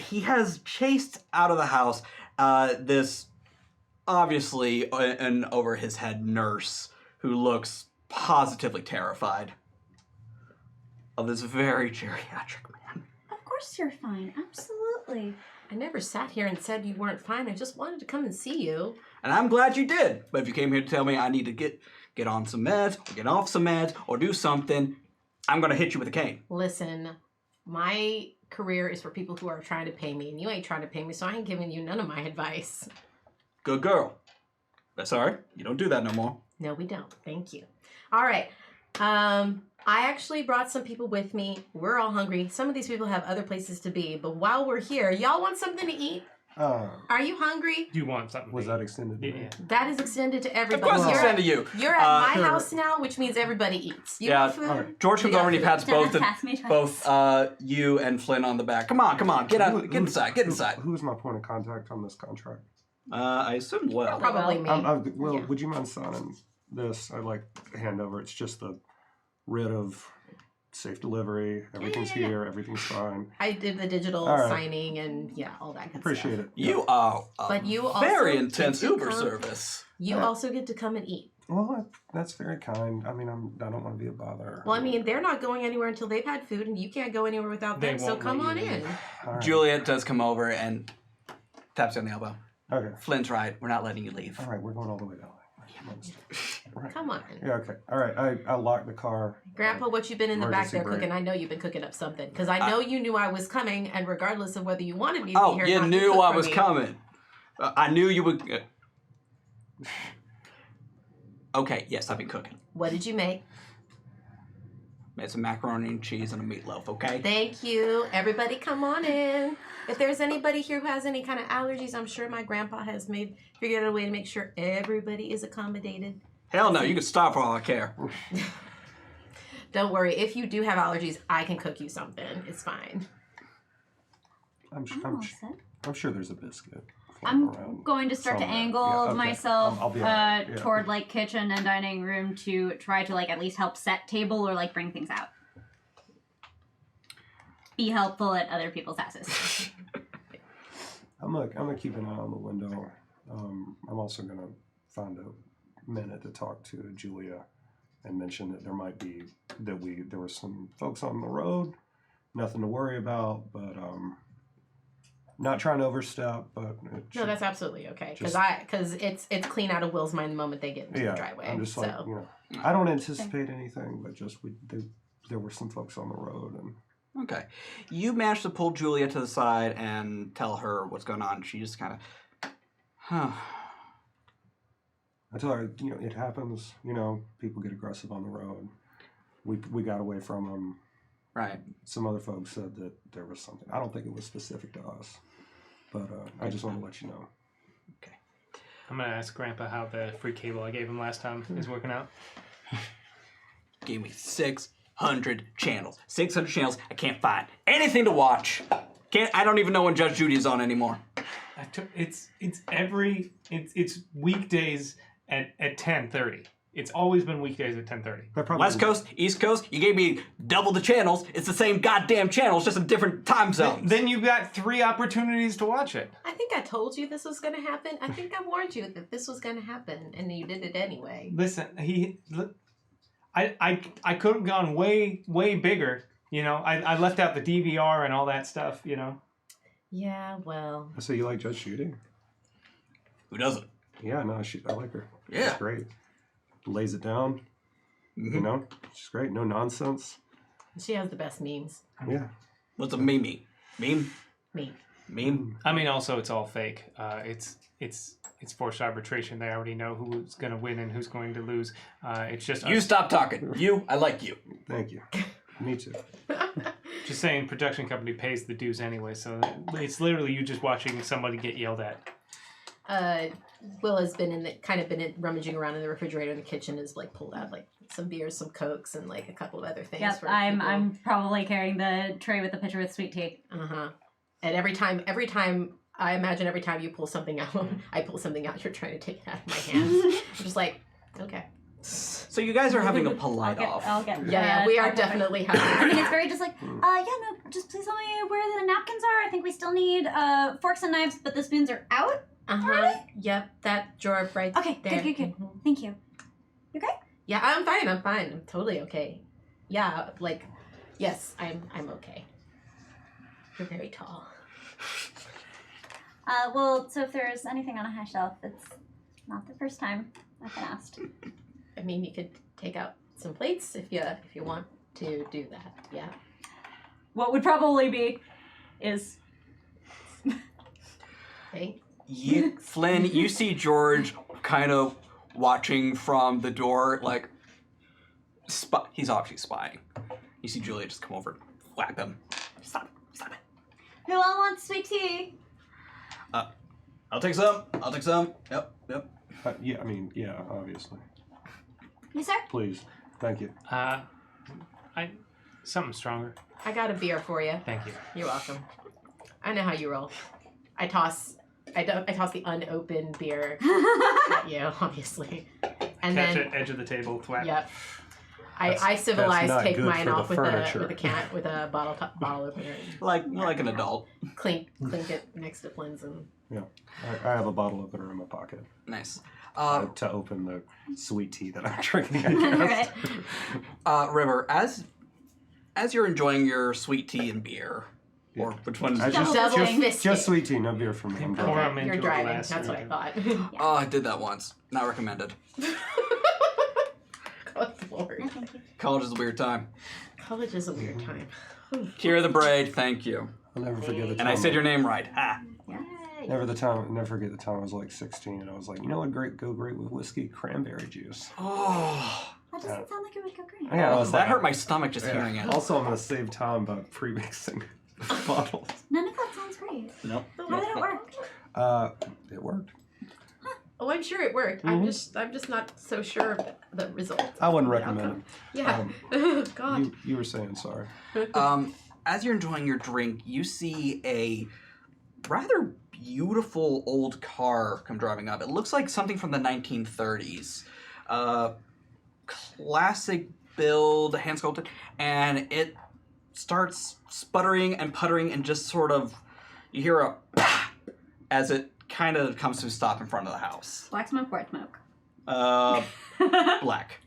He has chased out of the house this obviously an over his head nurse who looks positively terrified of this very geriatric man. Of course you're fine. Absolutely. I never sat here and said you weren't fine. I just wanted to come and see you. And I'm glad you did. But if you came here to tell me I need to get on some meds, or get off some meds, or do something, I'm gonna hit you with a cane. Listen, my career is for people who are trying to pay me, and you ain't trying to pay me, so I ain't giving you none of my advice. Good girl. Sorry, you don't do that no more. No, we don't. Thank you. All right. I actually brought some people with me. We're all hungry. Some of these people have other places to be, but while we're here, y'all want something to eat? Are you hungry? You want something? Was to that eat. extended to me? Yeah. That is extended to Of everybody. course, it's sent to you. You're at my Sure. house now, which means everybody eats. You Yeah, want food? alright. George comes You got over and he food. pats both Pass me twice. you and Flynn on the back. Come on, get inside, get inside. Who's my point of contact on this contract? I assume well. Probably me. Well, Yeah. would you mind signing this? I'd like to hand over. It's just the writ of safe delivery. Everything's yeah. here. Everything's fine. I did the digital All right. signing and all that good Appreciate stuff. it. You are a But you also very get intense to Uber come- service. You also get to come and eat. Well, that's very kind. I mean, I don't want to be a bother. Well, I mean, they're not going anywhere until they've had food, and you can't go anywhere without They them. So won't come let on you in. in. All right. Juliet does come over and taps you on the elbow. Okay. Flynn's right. We're not letting you leave. All right, we're going all the way down. Right. Come on. Yeah. Okay. All right. I locked the car. Grandpa, what you been in the back Emergency there brake. cooking? I know you've been cooking up something because I know you knew I was coming, and regardless of whether you wanted me to be Oh, here, or you not, you knew cooked I for was me. coming. I knew you would. Okay, yes, I've been cooking. What did you make? Made some macaroni and cheese and a meatloaf, okay? Thank you. Everybody, come on in. If there's anybody here who has any kind of allergies, I'm sure my grandpa has figured out a way to make sure everybody is accommodated. Hell no, you can stop for all I care. Don't worry. If you do have allergies, I can cook you something. It's fine. I'm I'm all set. I'm sure there's a biscuit. I'm floating around going to start to somewhere. angle Yeah, okay. myself I'll be all right. Yeah. toward like kitchen and dining room to try to like at least help set table or like bring things out. Be helpful at other people's houses. I'm gonna keep an eye on the window. I'm also gonna find a minute to talk to Julia and mention that there were some folks on the road, nothing to worry about, but not trying to overstep, but No, that's absolutely okay. Just- Because it's clean out of Will's mind the moment they get into the driveway. I'm just so. like, I don't anticipate anything, but just there were some folks on the road, and Okay. You managed to pull Julia to the side and tell her what's going on. She just kind of, I tell her, it happens. People get aggressive on the road. We got away from them. Right. Some other folks said that there was something. I don't think it was specific to us, but I just want to let you know. Okay. I'm gonna ask Grandpa how the free cable I gave him last time is working out. Gave me 600 channels. 600 channels. I can't find anything to watch. I don't even know when Judge Judy's on anymore. It's weekdays at 10:30. It's always been weekdays at 10:30. West Coast, East Coast, you gave me double the channels. It's the same goddamn channels, just in different time zones. Then you got 3 opportunities to watch it. I think I told you this was going to happen. I think I warned you that this was going to happen, and you did it anyway. Listen, I could have gone way bigger. I left out the DVR and all that stuff. Yeah, well. So you like Judge Judy? Who doesn't? Yeah, no, I like her. Yeah. She's great. Lays it down. Mm-hmm. She's great. No nonsense. She has the best memes. Yeah. What's a meme? Meme? Meme. I mean, also it's all fake. It's forced arbitration. They already know who's going to win and who's going to lose. It's just You stop talking. I like you. Thank you. Me too. just saying. Production company pays the dues anyway, so it's literally you just watching somebody get yelled at. Will has been rummaging around in the refrigerator in the kitchen, has pulled out some beers, some Cokes, and a couple of other things. Yep, for I'm people. I'm probably carrying the tray with the pitcher with sweet tea. And every time I imagine every time you pull something out, I pull something out, you're trying to take it out of my hands. I'm just like, okay. So you guys are having a polite off. I'll get Yeah, we are talk definitely I having. mean, it's very just just please tell me where the napkins are. I think we still need forks and knives, but the spoons are out. Yep, that drawer right Okay, there. good. Thank you. You okay? Yeah, I'm fine. I'm totally okay. Yeah, yes, I'm okay. You're very tall. Well, so if there's anything on a high shelf, it's not the first time I've been asked. I mean, you could take out some plates if you want to do that. Yeah. What would probably be is Okay. Flynn, you see George kind of watching from the door, he's obviously spying. You see Julia just come over and whack him. Stop it. Who all wants sweet tea? I'll take some. Yep. Yeah, obviously. You, sir? Please. Thank you. Something stronger. I got a beer for you. Thank you. You're welcome. I know how you roll. I toss the unopened beer at you, obviously. And Catch then it, edge of the table, thwap. Yep. I That's civilized not take good mine for the off with furniture. a bottle opener and Like an adult. clink it next to Flynn's and Yeah. I have a bottle opener in my pocket Nice. to open the sweet tea that I'm drinking, I guess. River, as you're enjoying your sweet tea and beer, or which one? I Double fisted. just sweet tea, no beer for me. I'm Pour drunk. 'em into You're a driving. glass That's what I and- thought. Oh, I did that once. Not recommended. Good Lord. Thank you. College is a weird time. College is a weird time. Kira the Braid, thank you. I'll never forget the time. And I said your name right. Ha. Never forget the time I was 16 and I was like, you know what go great with whiskey? Cranberry juice. Oh. That doesn't sound like it would go great. Yeah, I was That like, hurt my stomach just hearing it. Also, I'm going to save time by pre-mixing bottles. None of that sounds great. Nope. How did it work? It worked. Oh, I'm sure it worked. I'm just not so sure of the result. I wouldn't The recommend outcome. it. Yeah. God. You were saying, sorry. As you're enjoying your drink, you see a rather beautiful old car come driving up. It looks like something from the 1930s. Classic build, hand sculpted, and it starts sputtering and puttering and just sort of, you hear a as it kind of comes to a stop in front of the house. black smoke, white smoke. Black.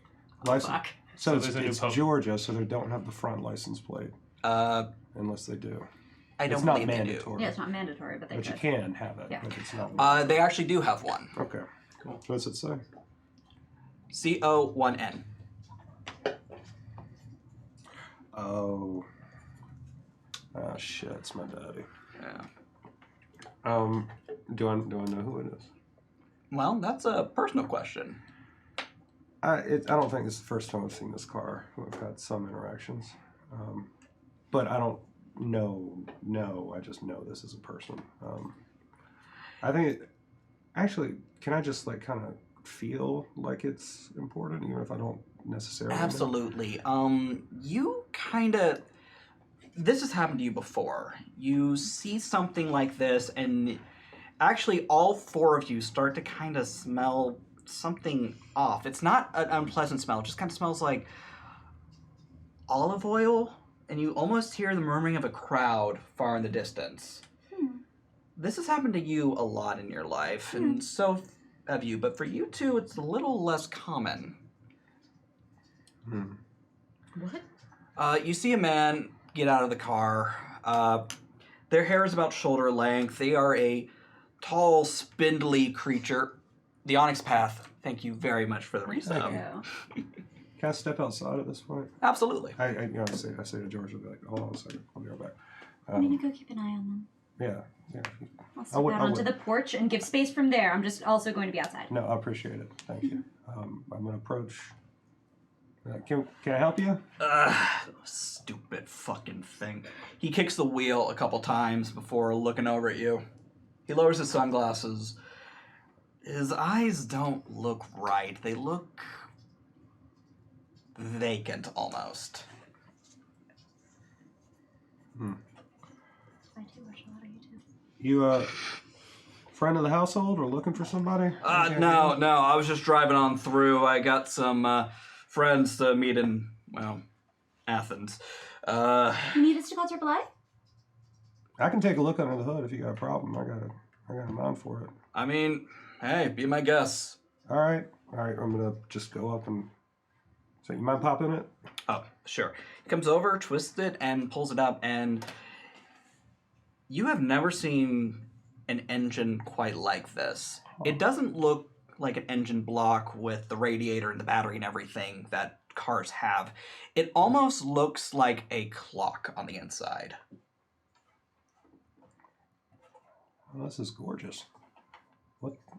License. Fuck. So, So there's a new it's Pope. Georgia, so they don't have the front license plate I unless they do. don't It's not believe they do. mandatory. Yeah, it's not mandatory, but they But you could. can have it. Yeah. But it's not. They actually do have one. Okay. Cool. What's it say? CO1N. Oh. Ah, shit! It's my daddy. Yeah. Do I know who it is? Well, that's a personal question. I don't think this is the first time I've seen this car. We've had some interactions, but I don't know. No, I just know this is a person. I think actually, can I just like kind of feel like it's important, even if I don't necessarily? know? Absolutely. You kind of. This has happened to you before. You see something like this, and actually, all four of you start to kind of smell something off. It's not an unpleasant smell. It just kind of smells like olive oil, and you almost hear the murmuring of a crowd far in the distance. This has happened to you a lot in your life, and so have you. But for you two, it's a little less common. What? You see a man get out of the car. Their hair is about shoulder length. They are a tall, spindly creature. The Onyx Path, thank you very much for the reason. Can I step outside at this point? Absolutely. I say to George, I'll be like, hold on a second, I'll be right back. I'm gonna go keep an eye on them. Yeah. I'll step out onto the porch and give space from there. I'm just also going to be outside. No, I appreciate it. Thank you. I'm gonna approach. Can I help you? Stupid fucking thing. He kicks the wheel a couple times before looking over at you. He lowers his sunglasses. His eyes don't look right. They look vacant almost. I too watch a lot of YouTube. You friend of the household or looking for somebody? No, I was just driving on through. I got some friends to meet in, well, Athens. You need us to call AAA? I can take a look under the hood if you got a problem. I got a mind for it. I mean, hey, be my guest. All right. I'm gonna just go up and. So you mind popping it? Oh, sure. He comes over, twists it, and pulls it up, and you have never seen an engine quite like this. It doesn't look like an engine block with the radiator and the battery and everything that cars have. It almost looks like a clock on the inside. Oh, this is gorgeous.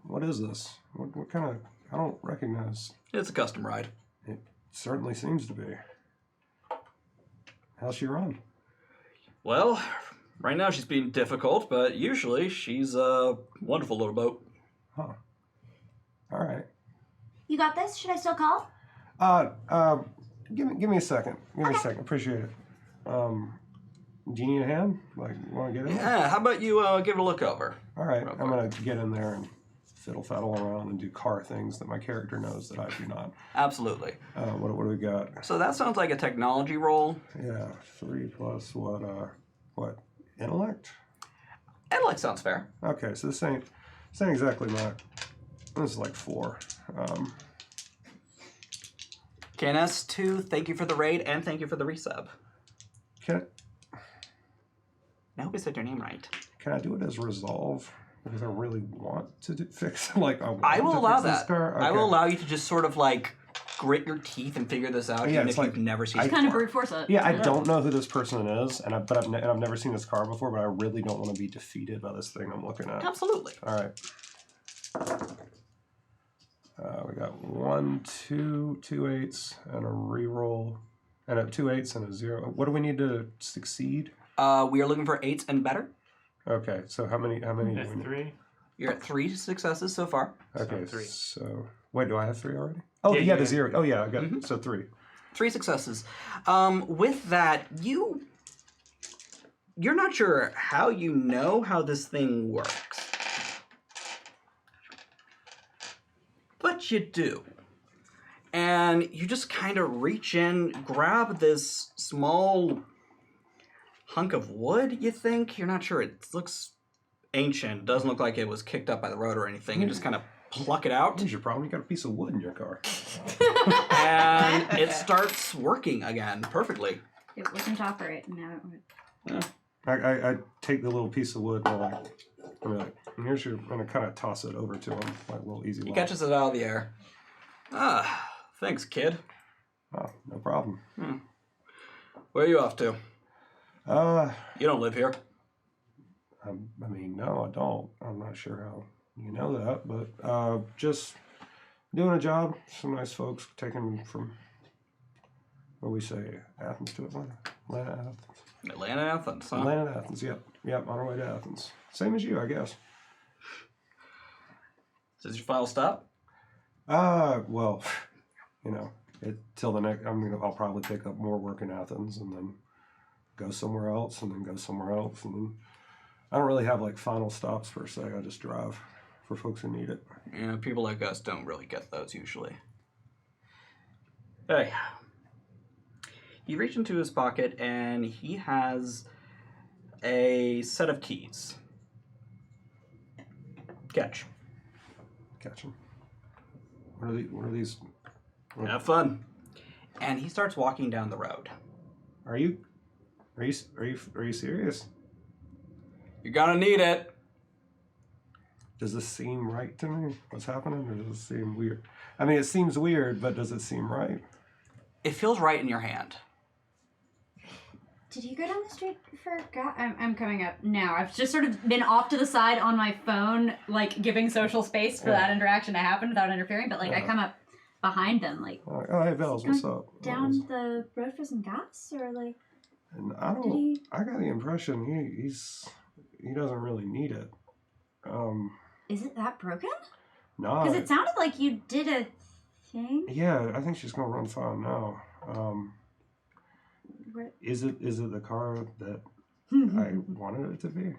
What is this? What kind of? I don't recognize. It's a custom ride. It certainly seems to be. How's she run? Well, right now she's being difficult, but usually she's a wonderful little boat. Huh. All right. You got this? Should I still call? Give me a second. Give me a second. Appreciate it. Do you need a hand? Like, you want to get in there? Yeah, how about you give it a look over? All right. Real I'm going to get in there and fiddle-faddle around and do car things that my character knows that I do not. Absolutely. What do we got? So that sounds like a technology roll. Yeah, 3 plus what? Intellect? Intellect sounds fair. Okay, so this ain't exactly my... This is like 4. KNS2, thank you for the raid, and thank you for the resub. I hope I said your name right. Can I do it as resolve? Because I really want to fix like I will allow this that. car. Okay. I will allow you to just sort of like grit your teeth and figure this out, Yeah, even it's if like- you've never seen I it Kind of before. brute force it. Yeah, I don't know who this person is, and I've never seen this car before, but I really don't want to be defeated by this thing I'm looking at. Absolutely. All right. We got 1, 2 8s, and a reroll, and a 2 8s and a 0. What do we need to succeed? We are looking for 8s and better. Okay, so how many do we need? 3. You're at 3 successes so far. Okay, So 3. so wait, do I have 3 already? Oh, Yeah, yeah, you the got- 0. Oh, yeah, I got so 3. 3 successes. With that, you're not sure how you know how this thing works. But you do. And you just kind of reach in, grab this small hunk of wood, you think? You're not sure. It looks ancient. Doesn't look like it was kicked up by the road or anything. You just kind of pluck it out, Here's your problem. You got a piece of wood in your car. and it starts working again perfectly. It wasn't operate. Now it would. I take the little piece of wood and I'm like, here's your. I'm gonna kind of toss it over to him, like a little easy. He lob. catches it out of the air. Ah, thanks, kid. Oh, no problem. Where are you off to? Uh, You don't live here. I mean, no, I don't. I'm not sure how you know that, but just doing a job. Some nice folks taking from, what do we say, Athens to Atlanta? Atlanta, Athens. Atlanta, Athens, huh? Atlanta, Athens, yep. Yep, on our way to Athens. Same as you, I guess. Is this your final stop? Well, you know, till the next, I'll probably pick up more work in Athens and then go somewhere else and then go somewhere else. And then I don't really have like final stops per se. I just drive for folks who need it. Yeah, people like us don't really get those usually. Hey. You reach into his pocket and he has a set of keys. Catch. Catch them. What are these? Have fun. And he starts walking down the road. Are you serious? You're gonna need it. Does this seem right to me? What's happening? Or does it seem weird? I mean, it seems weird, but does it seem right? It feels right in your hand. Did you go down the street for I'm coming up now. I've just sort of been off to the side on my phone, like giving social space for that interaction to happen without interfering. But like I come up behind them, like. Oh, hey, Bells, what's up? Down the road for some gas, or like. And I got the impression he doesn't really need it. Is it that broken? No. Because it sounded like you did a thing. Yeah, I think she's gonna run fine now. Is it the car that I wanted it to be?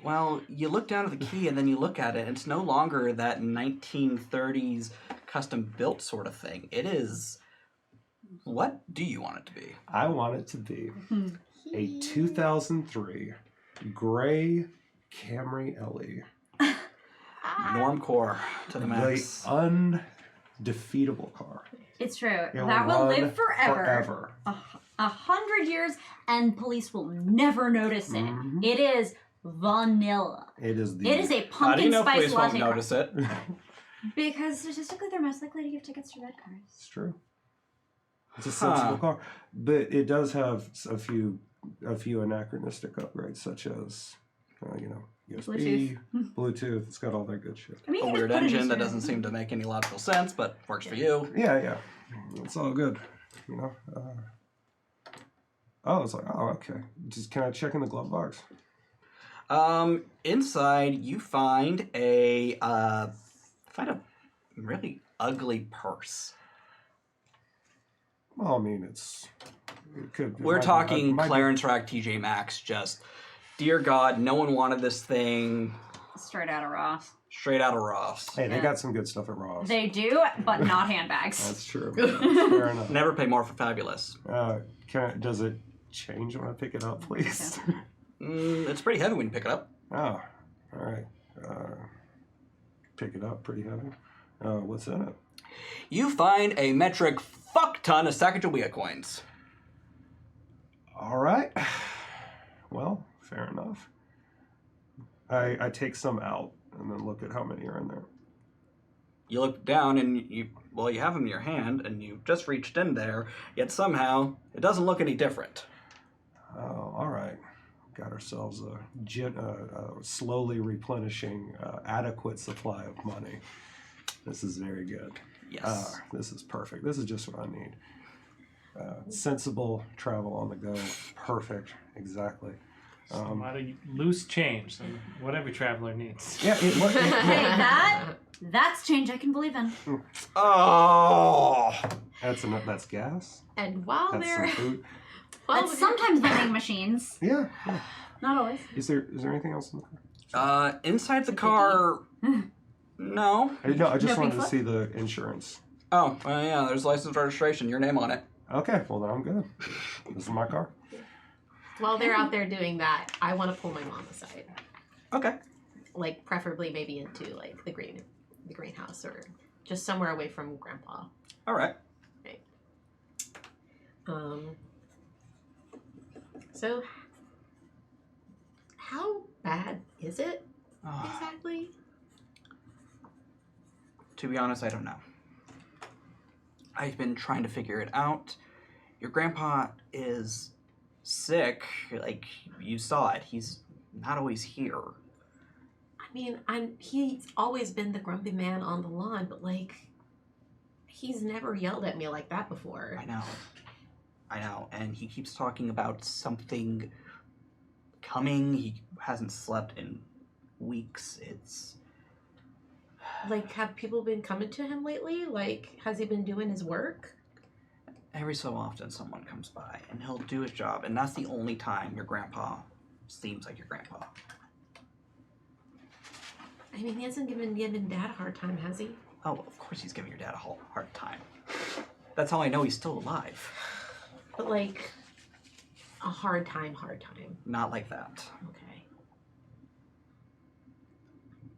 Well, you look down at the key and then you look at it, and it's no longer that 1930s custom-built sort of thing. It is... What do you want it to be? I want it to be a 2003 gray Camry LE. Normcore to the max. The undefeatable car. It's true. It'll That will run live forever. 100 years, and police will never notice it. Mm-hmm. It is vanilla. It is a How do pumpkin you know spice police won't latte. notice it? Because statistically, they're most likely to give tickets to red cars. It's true. It's a sensible car, but it does have a few anachronistic upgrades, such as USB, Bluetooth. It's got all that good shit. I mean, A you weird just put it engine in that your- doesn't seem to make any logical sense, but works for you. Yeah, it's all good. You know. It's like, okay. Just can I check in the glove box? Inside you find a really ugly purse. Well, I mean, it could. We're talking Clarence Rack TJ Maxx, just, dear God, no one wanted this thing. Straight out of Ross. Straight out of Ross. Hey, they got some good stuff at Ross. They do, but not handbags. That's true. Fair enough. Never pay more for fabulous. Does it change when I pick it up, please? It's pretty heavy when you pick it up. Oh, all right. Pick it up, pretty heavy. What's in it? You find a metric fuck ton of Sacagawea coins. All right. Well, fair enough. I take some out and then look at how many are in there. You look down and you have them in your hand and you just reached in there, yet somehow it doesn't look any different. Oh, all right. Got ourselves a slowly replenishing, adequate supply of money. This is very good. Yes. This is perfect. This is just what I need. Sensible travel on the go. Perfect. Exactly. A lot of loose change, so what every traveler needs. Yeah. Hey, that's change I can believe in. Oh! That's gas. And while That's they're some food. That's sometimes vending machines. Yeah. Not always. Is there anything else in the car? Inside the car, no. No, I just No wanted pink to see the insurance. Oh, yeah, there's license registration, your name on it. Okay, well then I'm good. This is my car. while they're out there doing that, I want to pull my mom aside, Okay. like preferably maybe into like the green the greenhouse or just somewhere away from Grandpa. All right. So how bad is it Oh, exactly? to be honest, I don't know. I've been trying to figure it out. Your grandpa is sick. Like, you saw it. He's not always here. I mean, he's always been the grumpy man on the lawn, but like, he's never yelled at me like that before. I know. And he keeps talking about something coming. He hasn't slept in weeks. It's... Like, have people been coming to him lately? Like, has he been doing his work? Every so often someone comes by and he'll do his job, and that's the only time your grandpa seems like your grandpa. I mean, he hasn't given Dad a hard time, has he? Oh, of course he's giving your dad a hard time. That's how I know he's still alive. But like, a hard time. Not like that. Okay.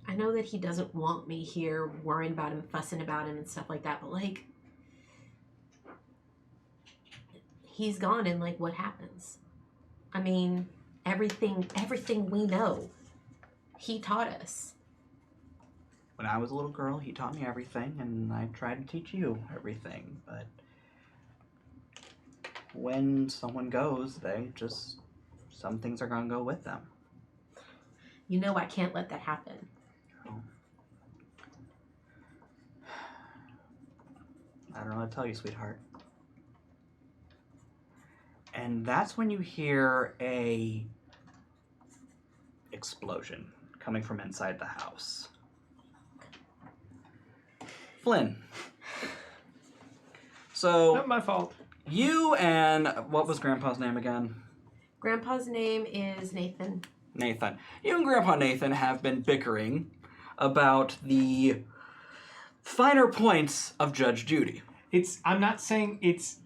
I know that he doesn't want me here worrying about him, fussing about him and stuff like that, but like, he's gone and like, what happens? I mean, everything we know, he taught us. When I was a little girl, he taught me everything, and I tried to teach you everything, but when someone goes, some things are gonna go with them. You know I can't let that happen. I don't know what to tell you, sweetheart. And that's when you hear a explosion coming from inside the house. Flynn. So, Not my fault. you and, what was Grandpa's name again? Grandpa's name is Nathan. Nathan. You and Grandpa Nathan have been bickering about the finer points of Judge Judy. I'm not saying it's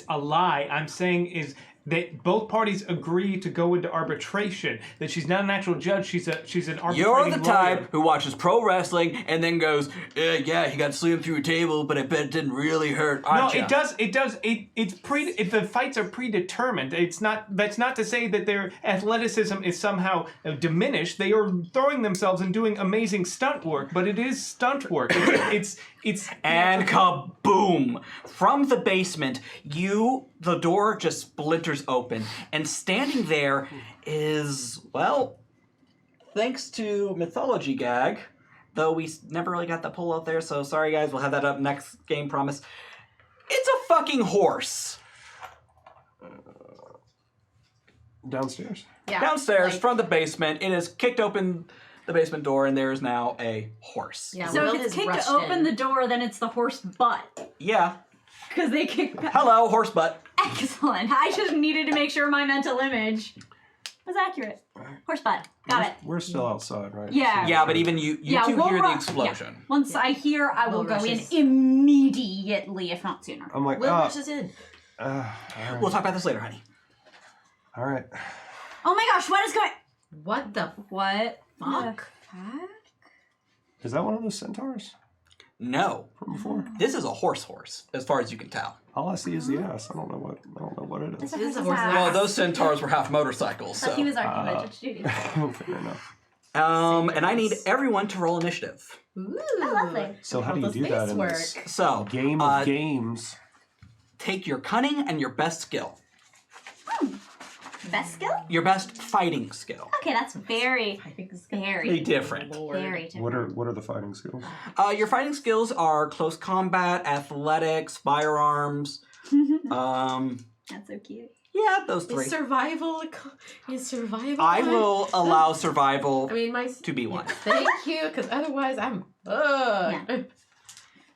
a lie. I'm saying is that both parties agree to go into arbitration. That she's not an actual judge. She's an arbitrating You're the lawyer. type who watches pro wrestling and then goes, yeah, he got slammed through a table, but I bet it didn't really hurt. No, Aren't ya?" it does. The fights are predetermined. That's not to say that their athleticism is somehow diminished. They are throwing themselves and doing amazing stunt work, but it is stunt work. It's And kaboom! From the basement, the door just splinters open, and standing there is, well, thanks to Mythology Gag, though we never really got the pull out there, so sorry guys, we'll have that up next game, promise. It's a fucking horse! Downstairs. Yeah. Downstairs, like- from the basement, it has kicked open the basement door, and there is now a horse. Yeah, So Will if it's has kicked rushed open in. the door, then it's the horse butt. Yeah. Because they kicked... Hello, horse butt. Excellent. I just needed to make sure my mental image was accurate. Horse butt. Got it. We're still outside, right? Yeah. Yeah, but even you two we'll hear the run- explosion. yeah. Once I hear, I will Will go in rushes. immediately, if not sooner. I'm like, Will ah. rushes in. All right. We'll talk about this later, honey. All right. Oh my gosh, what is going... What the What? fuck? Is that one of those centaurs No. from before? This is a horse, as far as you can tell. All I see is the ass. I don't know what it is. This is a horse. Well, those centaurs were half motorcycles, But he was so. arguing with Judge Judy. Fair enough. And I need everyone to roll initiative. Ooh. Oh, lovely. So how All do you the do that space in work. this So, game of games? take your cunning and your best skill. Best skill? Your best fighting skill. Okay, that's very, Very very, different. very different. What are the fighting skills? Your fighting skills are close combat, athletics, firearms. That's so cute. Yeah, those three. Is survival? I will allow survival I mean, to be one. Thank you, because otherwise I'm. Ugh.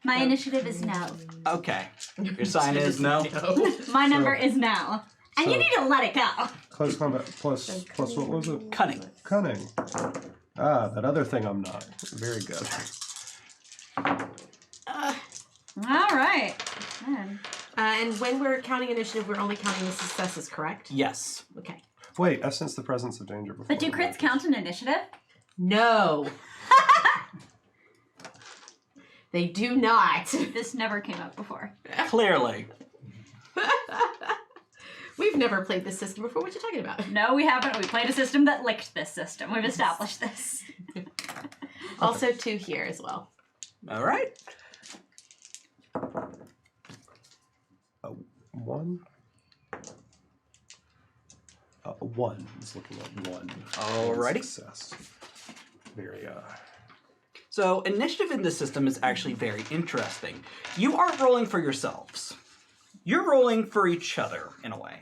My initiative is no. Okay. Your sign is no. My number is now. And you So- need to let it go. Close combat plus what was it? Cunning. Cunning. Ah, that other thing I'm not. Very good. All right. Man. And when we're counting initiative, we're only counting the successes, correct? Yes. Okay. Wait, I sense the presence of danger before. But do crits count in initiative? No. They do not. This never came up before. Clearly. We've never played this system before. What are you talking about? No, we haven't. We played a system that licked this system. We've established this. Also 2 here as well. All right. 1. 1 is looking at 1. Alrighty. Success. Very So initiative in this system is actually very interesting. You aren't rolling for yourselves. You're rolling for each other, in a way.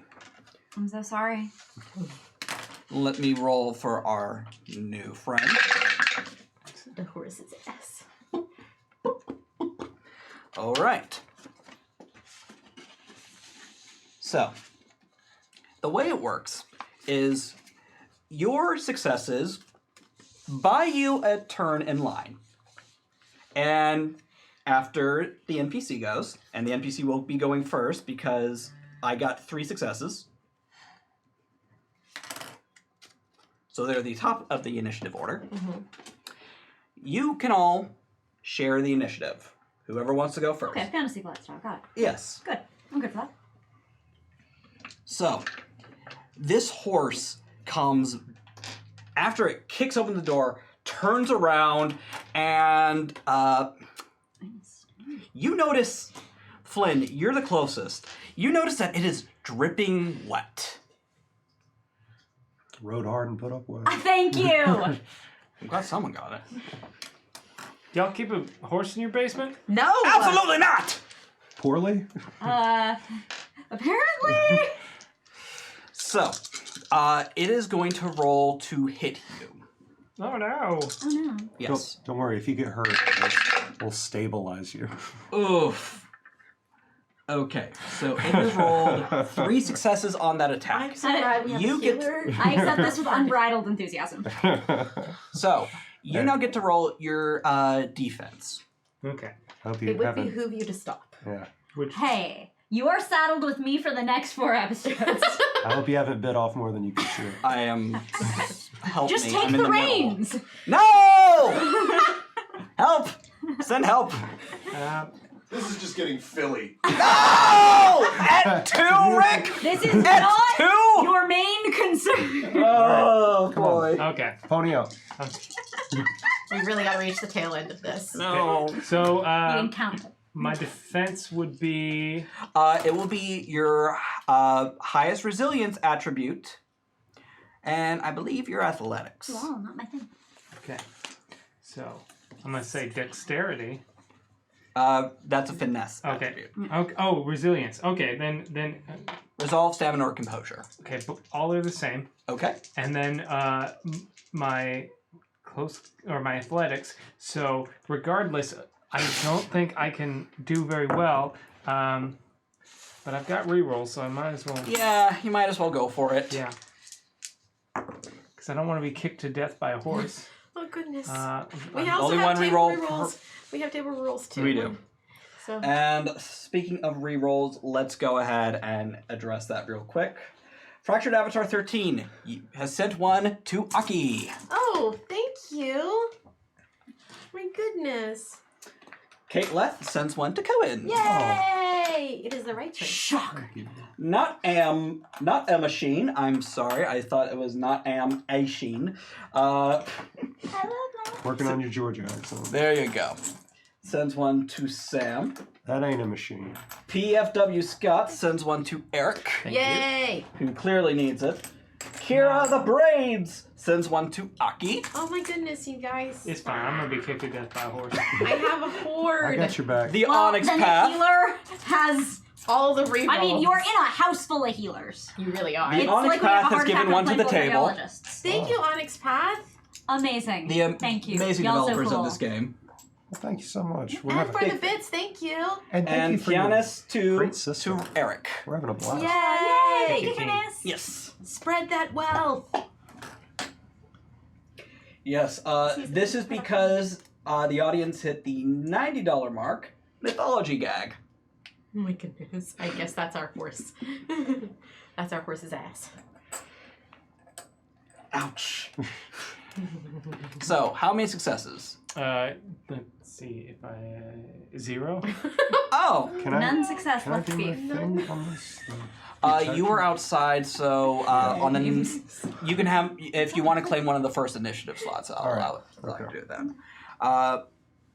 I'm so sorry. Let me roll for our new friend. The horse's ass. All right. So, the way it works is your successes buy you a turn in line. And after the NPC goes, and the NPC will be going first because I got 3 successes. So they're the top of the initiative order. Mm-hmm. You can all share the initiative. Whoever wants to go first. Okay, fantasy flat style. Got it. Yes. Good. I'm good for that. So, this horse comes after it kicks open the door, turns around, and you notice, Flynn, you're the closest. You notice that it is dripping wet. rode hard and put up with. Thank you. I'm glad someone got it. Y'all keep a horse in your basement? No! Absolutely not! Poorly? Apparently. So, it is going to roll to hit you. Oh no. Oh no. Yes. Don't worry, if you get hurt, we'll stabilize you. Oof. Okay, so it has rolled 3 successes on that attack. I'm so glad we have You a get- healer. I accept this with unbridled enthusiasm. So, you now get to roll your defense. Okay. Hope you It would haven't. behoove you to stop. Yeah. Which Hey, you are saddled with me for the next 4 episodes. I hope you haven't bit off more than you can chew. I am. Help Just me. take I'm in the middle. reins. No! Help! Send help! This is just getting Philly. No! At 2, Rick! This is At not 2! your main concern. Oh, Come on. boy. okay. Pony up. We really got to reach the tail end of this. No. So You didn't count it. my defense would be It will be your highest resilience attribute, and I believe your athletics. Wow, not my thing. okay. So I'm gonna say dexterity. That's a finesse Okay. attribute. Okay. Oh, resilience. Okay, then Resolve, stamina, or composure. okay, but all are the same. Okay. And then my my athletics. So regardless, I don't think I can do very well. But I've got rerolls, so I might as well. Yeah, you might as well go for it. Yeah. Because I don't want to be kicked to death by a horse. Oh, goodness. I'm- we I'm- also only have one table reroll rerolls. We have table rerolls too. We do. So And speaking of rerolls, let's go ahead and address that real quick. Fractured Avatar 13 has sent one to Aki. oh, thank you. My goodness. Kate Leth sends one to Cohen. Yay! It is the right choice. Shock. Not a machine. I'm sorry. I thought it was not a sheen. I love that. Working on your Georgia accent. There you go. Sends one to Sam. That ain't a machine. PFW Scott sends one to Eric, Yay! who clearly needs it. Kira the Braids sends one to Aki. Oh my goodness, you guys. It's fine. I'm gonna be kicked to death by a horse. I have a horde. I got your back. The Well, Onyx then Path. the healer has. All the rerolls. I mean, you're in a house full of healers. You really are. The It's Onyx like we have a Path has hard given time one to the playing table. biologists. Thank you, Onyx Path. Amazing. The Thank you. amazing Y'all so developers cool. of this game. Well, thank you so much. We're And having, for the bits, thank you. and thank And you for your- Kianis great to system. Eric. We're having a blast. Yay! Thank you, Goodness. Yes. Spread that wealth. Yes. This is because the audience hit the $90 mark. Mythology gag. Oh my goodness. I guess that's our horse. That's our horse's ass. Ouch. So, how many successes? Let's see if I 0. Oh, Can I? None success, Can I left do my beef. thing on this? you were outside, so on the you can have if you want to claim one of the first initiative slots. I'll All right. allow it. Allow you Okay. to do that.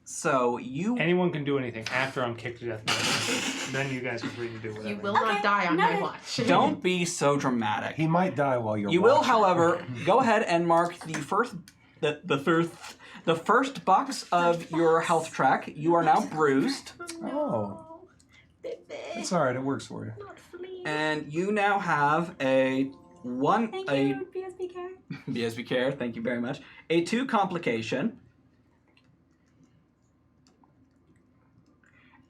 So you Anyone can do anything after I'm kicked to death. Then you guys are free to do whatever. You will not die on my noted. watch. don't be so dramatic. He might die while you're You will, watching. however, go ahead and mark the first box of your health track. You are now bruised, Oh, it's all right. It works for you. and you now have a Thank you, BSB Care. BSB care. Thank you very much. A 2 complication.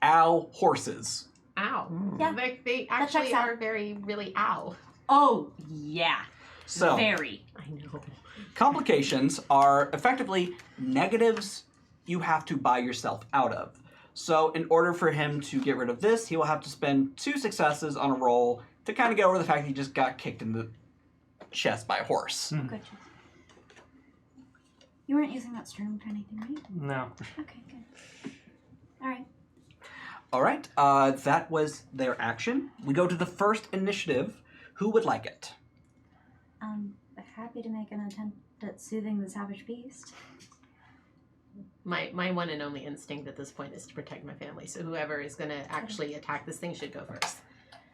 Ow horses. Ow. Yeah, They that actually checks out. are very, really ow. Oh, yeah. So Very. I know. complications are effectively negatives you have to buy yourself out of. So in order for him to get rid of this, he will have to spend 2 successes on a roll to kind of get over the fact that he just got kicked in the chest by a horse. Good. You weren't using that string for anything, right? No. Okay, good. All right. All right, that was their action. We go to the first initiative. Who would like it? Happy to make an attempt at soothing the savage beast. My one and only instinct at this point is to protect my family. So whoever is going to actually attack this thing should go first.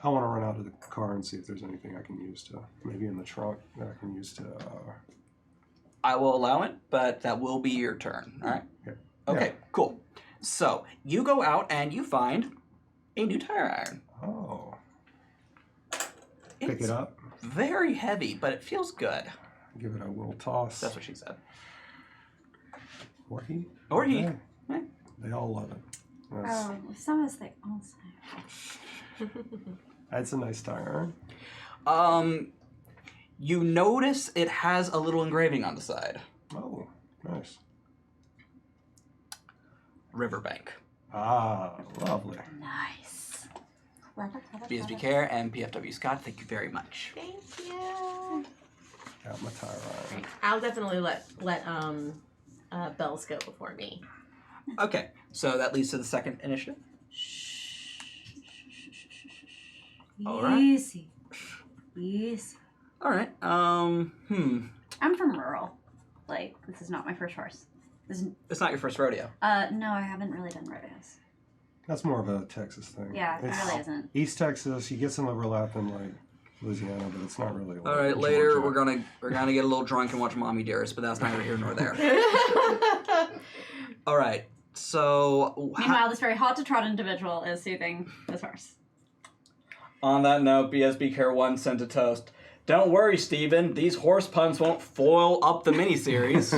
I want to run out to the car and see if there's anything I can use to, maybe in the trunk that I can use to. I will allow it, but that will be your turn. All right. Yeah. Okay. Cool. So you go out and you find a new tire iron. Oh. Pick It's it up. very heavy, but it feels good. Give it a little toss. That's what she said. Or he. Or he. Okay. Yeah. They all love it. That's, Oh, some of us they also. that's a nice tire. You notice it has a little engraving on the side. Oh, nice. Riverbank. Ah, lovely. Nice. Love it, love it, love BSB it. Care and PFW Scott, thank you very much. Thank you. Got my tire iron. I'll definitely let Bells go before me. Okay, so that leads to the second initiative. All right. Easy. Easy. All right. I'm from rural. Like, this is not my first horse. This is, It's not your first rodeo. no, I haven't really done rodeos. That's more of a Texas thing. Yeah, it It's really isn't. East Texas, you get some overlap in like Louisiana, but it's not really. Like All right, later Georgia. we're gonna get a little drunk and watch Mommy Dearest, but that's neither here nor there. All right. So Meanwhile, this very hot to trot individual is soothing this horse. on that note, BSB Care 1 sent a toast. Don't worry, Steven. These horse puns won't foil up the miniseries.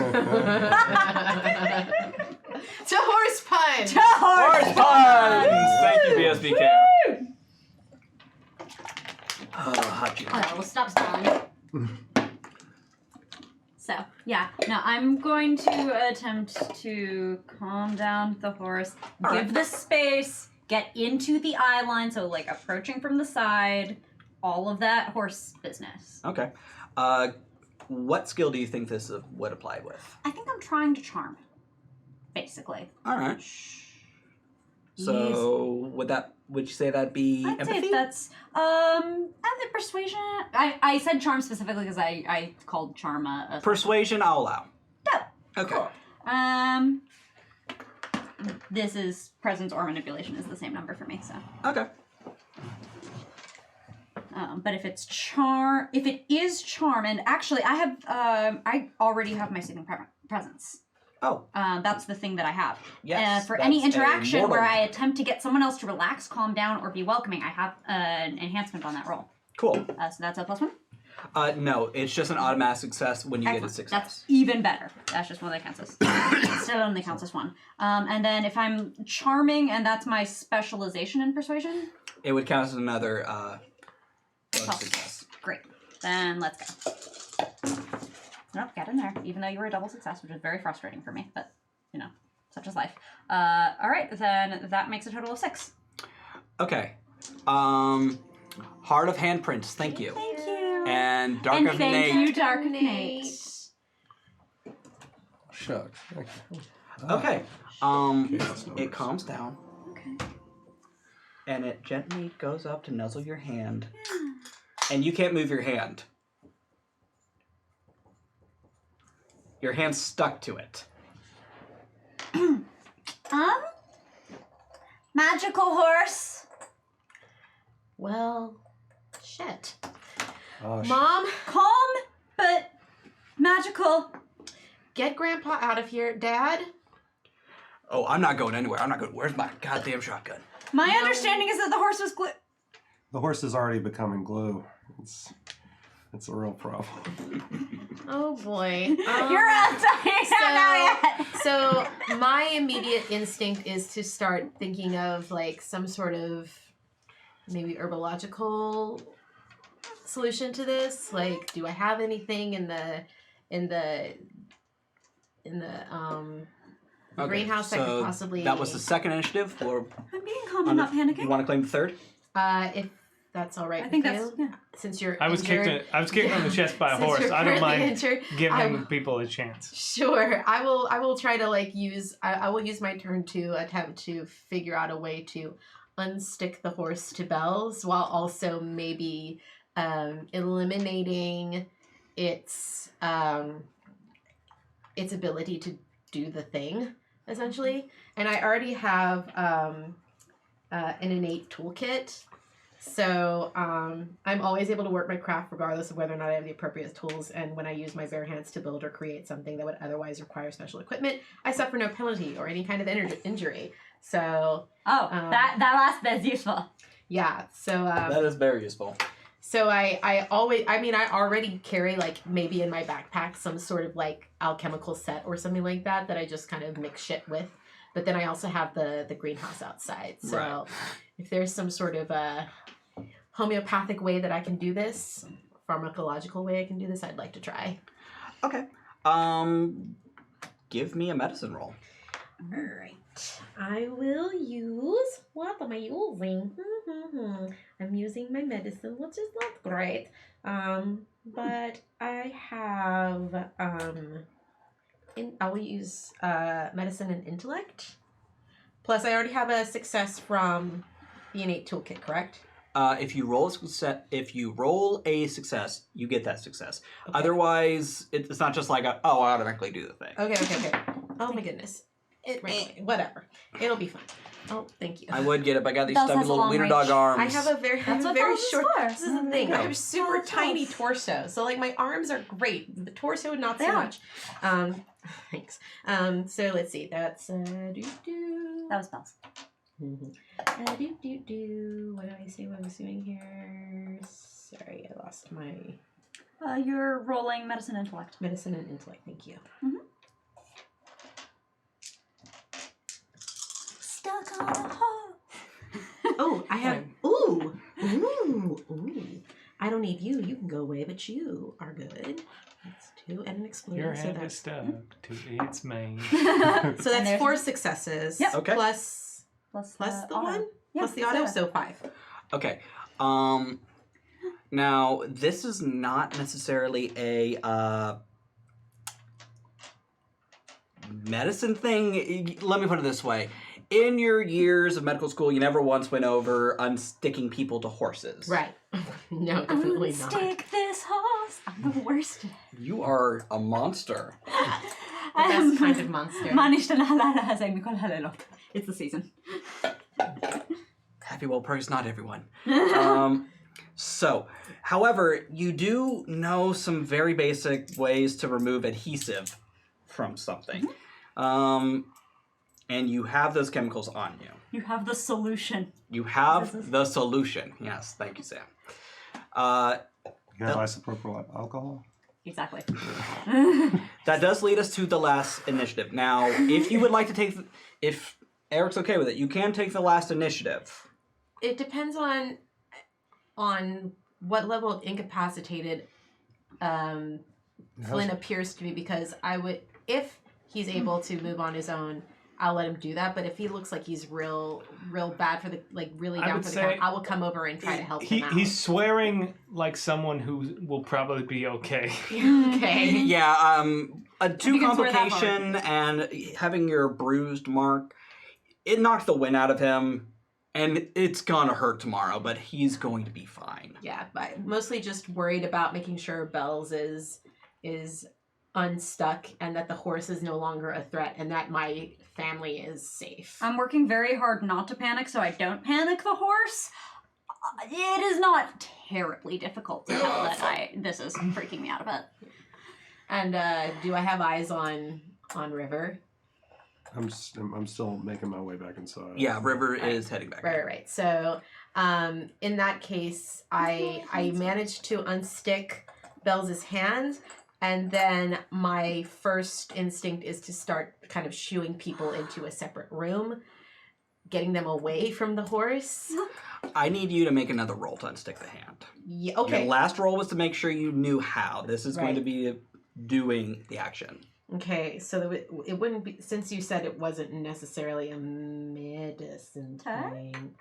To horse punch! Horse puns! Thank you, BSB Care. Oh, hot juice. Oh, well, stop stalling. So, yeah. No, I'm going to attempt to calm down the horse, All give right. the space, get into the eye line, so, like, approaching from the side, all of that horse business. Okay. What skill do you think this would apply with? I think I'm trying to charm, basically. All right. So would you say that'd be I'd empathy? say that's I think persuasion. I said charm specifically because I called charm a Persuasion, I'll allow. Yeah. Okay. Cool. This is presence or manipulation is the same number for me. So, Okay. but if it's charm, if it is charm, and actually I have I already have my soothing presence. Oh, That's the thing that I have. yes. For any that's a interaction mortal where one. I attempt to get someone else to relax, calm down, or be welcoming, I have an enhancement on that roll. Cool. So that's a +1. No, it's just an automatic success when you get a Excellent. success. That's even better. That's just one that counts as. Still only counts as one. And then if I'm charming, and that's my specialization in persuasion. It would count as another bonus Oh. success. Great. Then let's go. Nope, get in there. Even though you were a double success, which is very frustrating for me, but you know, such is life. All right, then that makes a total of 6. Okay. Heart of Handprints, thank you. Thank you. And Dark And of thank Nate. you, Dark of Nate. Shucks. Thank you. Okay. Chaos numbers. It calms down. Okay. And it gently goes up to nuzzle your hand. And you can't move your hand. Your hand's stuck to it. Magical horse. Well, shit. Oh, Mom, Calm, but magical. get Grandpa out of here. Dad? Oh, I'm not going anywhere. I'm not going. Where's my goddamn shotgun? My understanding is that the horse was the horse is already becoming glue. It's a real problem. Oh boy. You're outside now yet. So my immediate instinct is to start thinking of like some sort of maybe herbological solution to this. Like, do I have anything in the Okay, greenhouse that could so possibly? That was the second initiative. Or I'm being calm and not panicking. you want to claim the third? If that's all right. I think with that's you, yeah. since you're I was injured, kicked on the chest by a since horse. you're I don't currently mind injured, giving people a chance. Sure, I will try to like use. I will use my turn to attempt to figure out a way to unstick the horse to Bells while also maybe eliminating its ability to do the thing essentially. And I already have an innate toolkit. So I'm always able to work my craft regardless of whether or not I have the appropriate tools, and when I use my bare hands to build or create something that would otherwise require special equipment, I suffer no penalty or any kind of injury. So that last bit's useful. yeah, so That is very useful. so I already carry like maybe in my backpack some sort of like alchemical set or something like that I just kind of mix shit with. But then I also have the greenhouse outside. So Right. if there's some sort of homeopathic way that I can do this, pharmacological way I can do this, I'd like to try. Okay. Give me a medicine roll. Alright. I will use... What am I using? I'm using my medicine, which is not great. But I have... I will use medicine and intellect. Plus, I already have a success from the innate toolkit, correct? If you roll a success, you get that success. Okay. Otherwise, it's not just like I automatically do the thing. Okay. Oh my goodness. Whatever. It'll be fine. Oh, thank you. I would get it, but I got these Bells stubby has a little long wiener reach. dog arms. I have a very, That's what very Bells is short. for. This is the thing. I have a super Bells. tiny torso, so like my arms are great. The torso, not so They are. much. Thanks. So let's see. That's doo-doo. That was Bells. Doo-doo-doo. What did I say? What I was doing here? Sorry, I lost my You're rolling medicine intellect. medicine and intellect. Thank you. Stuck on a hole. Oh, I have. Ooh. I don't need you. You can go away, but you are good. That's 2 and an explosion. Your so hand is that's stuck to its mane. so And that's there's- 4 successes. Yep. Okay. Plus Plus the auto. one. Yeah, Plus the plus auto, so 5. Okay. Now this is not necessarily a medicine thing. Let me put it this way. In your years of medical school, you never once went over unsticking people to horses. Right. No, definitely not. Unstick this horse. I'm the worst. You are a monster. The best kind of monster. It's the season. Happy well praise not everyone. So, however, you do know some very basic ways to remove adhesive from something. And you have those chemicals on you. You have the solution. You have the solution. Yes, thank you, Sam. You have isopropyl alcohol? Exactly. That does lead us to the last initiative. Now, if you would like to take... If Eric's okay with it, you can take the last initiative. It depends on what level of incapacitated Flynn appears to be, because I would, if he's able to move on his own, I'll let him do that. But if he looks like he's real bad for the, like really I down would for the say count, I will come over and try to help him out. He's swearing like someone who will probably be okay. Okay. Yeah, a If 2 you can swear that complication and having your bruised mark, it knocked the wind out of him, and it's gonna hurt tomorrow, but he's going to be fine. Yeah, but mostly just worried about making sure Bells is unstuck and that the horse is no longer a threat and that my family is safe. I'm working very hard not to panic so I don't panic the horse. It is not terribly difficult to tell that this is freaking me out a bit. And do I have eyes on River? I'm still making my way back inside. Yeah, River is heading back. Right. So, in that case, I managed to unstick Bells' hands, and then my first instinct is to start kind of shooing people into a separate room, getting them away from the horse. I need you to make another roll to unstick the hand. Yeah. Okay. Your last roll was to make sure you knew how. This is going Right. to be doing the action. Okay, so it wouldn't be, since you said it wasn't necessarily a medicine thing.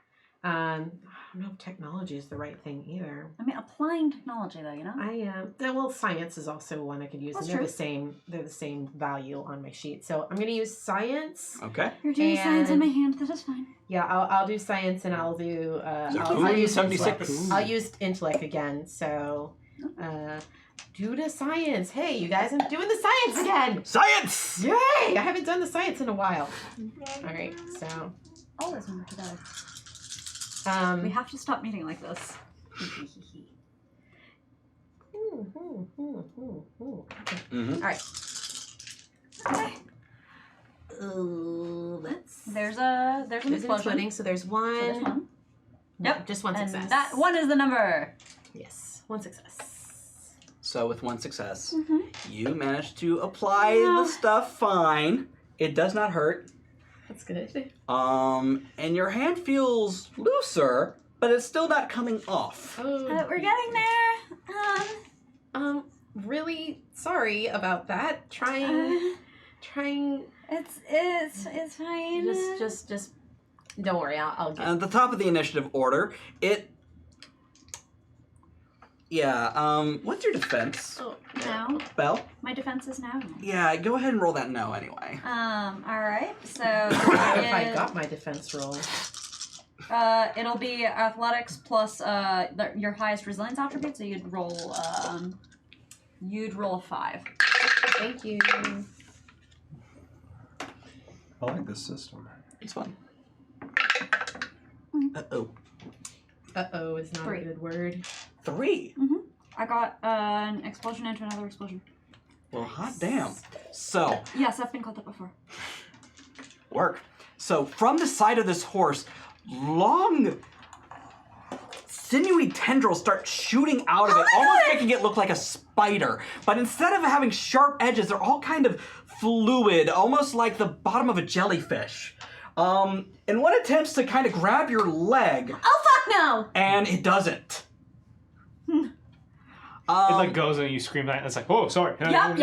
I don't know if technology is the right thing either. I mean, applying technology, though, you know? Well, science is also one I could use. That's And true. they're the same value on my sheet. So I'm going to use science. Okay. You're doing science in And- my hand, that is fine. Yeah, I'll do science and I'll do Cool, use 76. intellect. I'll use intellect again. So due to science. Hey, you guys, I'm doing the science again. Science! Yay! I haven't done the science in a while. All right, so Always remember together. We have to stop meeting like this. Mm-hmm. All right. Okay. Let's. There's an There's an explosion. exploding, so there's So one. there's one. No, Yep. just one And success. that one is the number. Yes, one success. So with one success, Mm-hmm. you managed to apply the stuff fine. It does not hurt. That's good. And your hand feels looser, but it's still not coming off. Oh, We're getting there. really sorry about that. Trying. It's fine. Just. Don't worry. I'll get. At the top of the initiative order, what's your defense? Oh No. Belle? My defense is now. Yeah, go ahead and roll that no anyway. Alright, so If I got my defense roll. it'll be athletics plus your highest resilience attribute, so you'd roll a 5. Thank you. I like this system. It's fun. Uh-oh. Uh-oh is not 3. a good word. 3? I got an explosion into another explosion. Well, hot damn. So, Yes, I've been called that before. work. So, from the side of this horse, long, sinewy tendrils start shooting out of it, almost making it look like a spider. But instead of having sharp edges, they're all kind of fluid, almost like the bottom of a jellyfish. And one attempts to kind of grab your leg, Oh, fuck no! and it doesn't. It goes and you scream that and it's like, oh, sorry. Yep.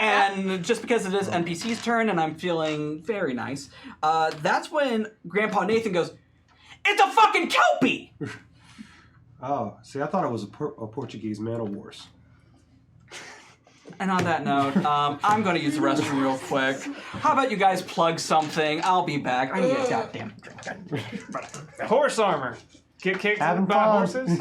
And just because it is NPC's turn and I'm feeling very nice, that's when Grandpa Nathan goes, "It's a fucking kelpie!" Oh, see, I thought it was a Portuguese man of wars. And on that note, I'm going to use the restroom real quick. How about you guys plug something? I'll be back. I need a goddamn drink. Horse armor. Get kicked Having by fun. horses?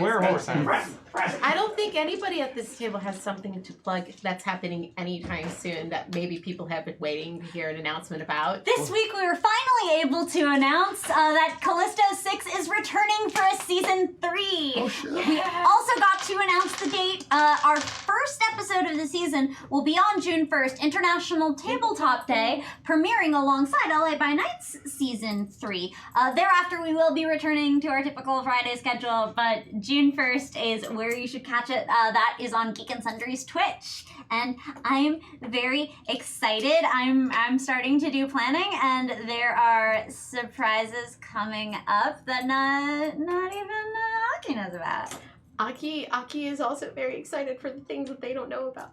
Wear horse armor. I don't think anybody at this table has something to plug that's happening anytime soon that maybe people have been waiting to hear an announcement about. This week we were finally able to announce that Callisto 6 is returning for a season 3. Oh, sure. We also got to announce the date. Our first episode of the season will be on June 1st, International Tabletop Day, premiering alongside LA by Night's season 3. Thereafter, we will be returning to our typical Friday schedule, but June 1st is where you should catch it. That is on Geek and Sundry's Twitch. And I'm very excited. I'm starting to do planning, and there are surprises coming up that not even Aki knows about. Aki is also very excited for the things that they don't know about.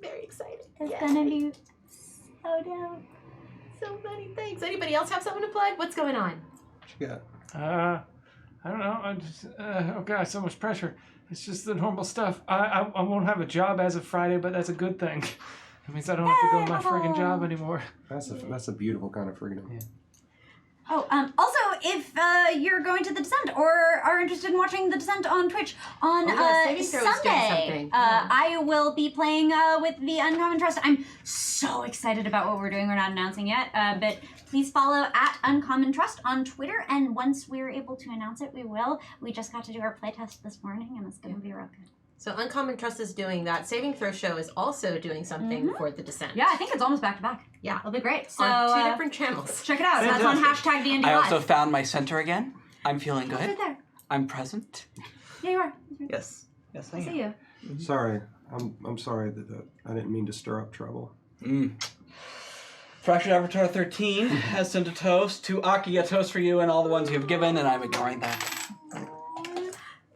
Very excited. It's Yay. gonna be so dope. So many things. Anybody else have something to plug? What's going on? What you got? I don't know. I just, oh god, so much pressure. It's just the normal stuff. I won't have a job as of Friday, but that's a good thing. It means I don't have to go to my friggin' job anymore. That's a beautiful kind of freedom. Yeah. Oh, also, if you're going to the Descent or are interested in watching the Descent on Twitch on Saving Throw is doing Sunday, something. I will be playing with the Uncommon Trust. I'm so excited about what we're doing. We're not announcing yet, but please follow at Uncommon Trust on Twitter. And once we're able to announce it, we will. We just got to do our playtest this morning, and it's going to be real good. So Uncommon Trust is doing that. Saving Throw Show is also doing something for the Descent. Yeah, I think it's almost back to back. Yeah. It'll be great. So On 2 different channels. check it out. That's on Fantastic. #DND I Live. also found my center again. I'm feeling Right good. there. I'm present. Yeah, you are. Yes. Yes, I I am. see you. Sorry, I'm sorry that I didn't mean to stir up trouble. Fractured Avatar 13 has sent a toast to Aki, a toast for you and all the ones you have given, and I'm ignoring that.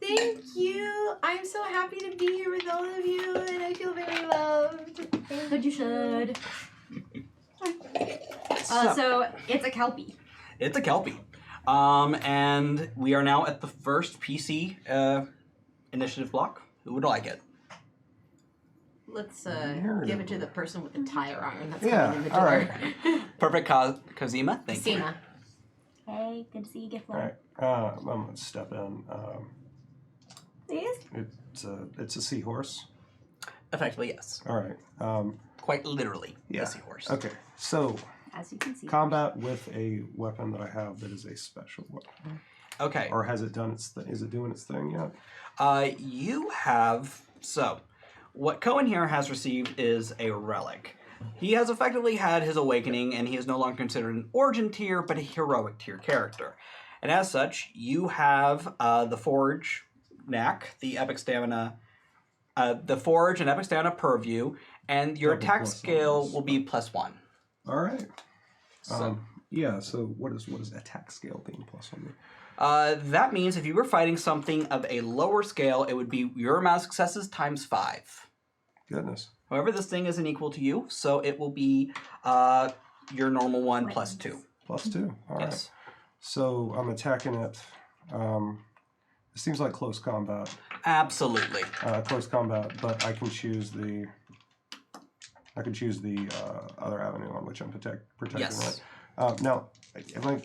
Thank you. I'm so happy to be here with all of you, and I feel very loved. But you should. So it's a kelpie. It's a kelpie. And we are now at the first PC initiative block. Who would like it? Let's give it to the person with the tire iron that's Yeah, coming in the all door. right. Perfect, Kazima. Thank you. Seema. Hey, good to see you, Gift All Lord. right, I'm gonna step in. Please? It's a seahorse. Effectively, yes. All right. Quite literally, Yeah. a seahorse. Okay. So As you can see. combat with a weapon that I have that is a special weapon, Okay. or has it done its thing? Is it doing its thing yet? You have... So, what Cohen here has received is a relic. He has effectively had his awakening, and he is no longer considered an origin tier, but a heroic tier character. And as such, you have the Forge knack, the Epic Stamina, the Forge and Epic Stamina purview, and your Double attack plus scale bonus. will be +1. All right. So, Yeah. So what is attack scale being +1? that means if you were fighting something of a lower scale, it would be your amount of successes times 5. Goodness. However, this thing isn't equal to you, so it will be your normal one plus 2. +2. All right. Yes. So I'm attacking it. It seems like close combat. Absolutely. Close combat, but I can choose the. Other avenue on which I'm protecting. Yes. Right? Now,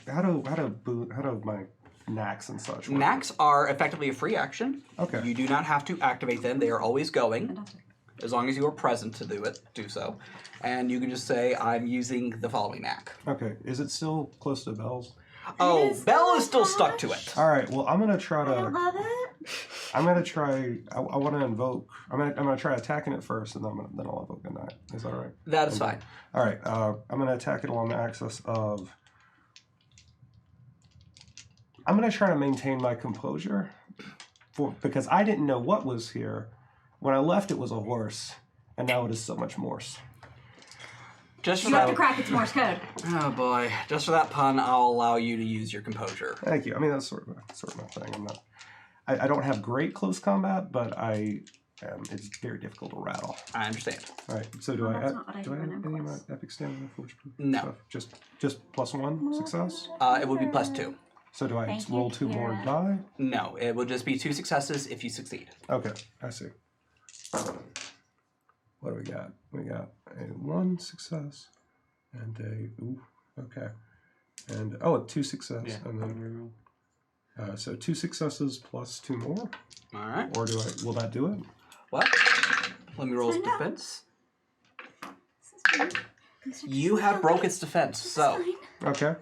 how do my knacks and such work? Knacks are effectively a free action. Okay. You do not have to activate them. They are always going, Fantastic. as long as you are present to do so. And you can just say, I'm using the following knack. Okay. Is it still close to bells? Oh, is Belle so is still stuck to it. All right. Well, I'm gonna try I don't to. love it. I'm gonna try. I want to invoke. I'm gonna try attacking it first, and then I'll invoke a knight. Is that all right? That is fine. All right. I'm gonna attack it along the axis of. I'm gonna try to maintain my composure, because I didn't know what was here. When I left, it was a horse, and now it is so much Morse. Just for You have to that. crack its Morse code. Oh boy! Just for that pun, I'll allow you to use your composure. Thank you. I mean, that's sort of my thing. I'm not. I don't have great close combat, but it's very difficult to rattle. I understand. All right. So do Oh, I that's add, not what I do do I when add I'm any of my close. epic stamina forge No. stuff? Just +1 success. It would be +2. So do I Thank roll you, 2 more Kira. die? No, it will just be 2 successes if you succeed. Okay, I see. What do we got? We got a 1 success and a 2 success, Yeah. and then so 2 successes plus 2 more, All right. or will that do it? What? Let me roll its Find out. defense. This is fine. These are You just have my broke building. its defense. This is So, fine. Okay.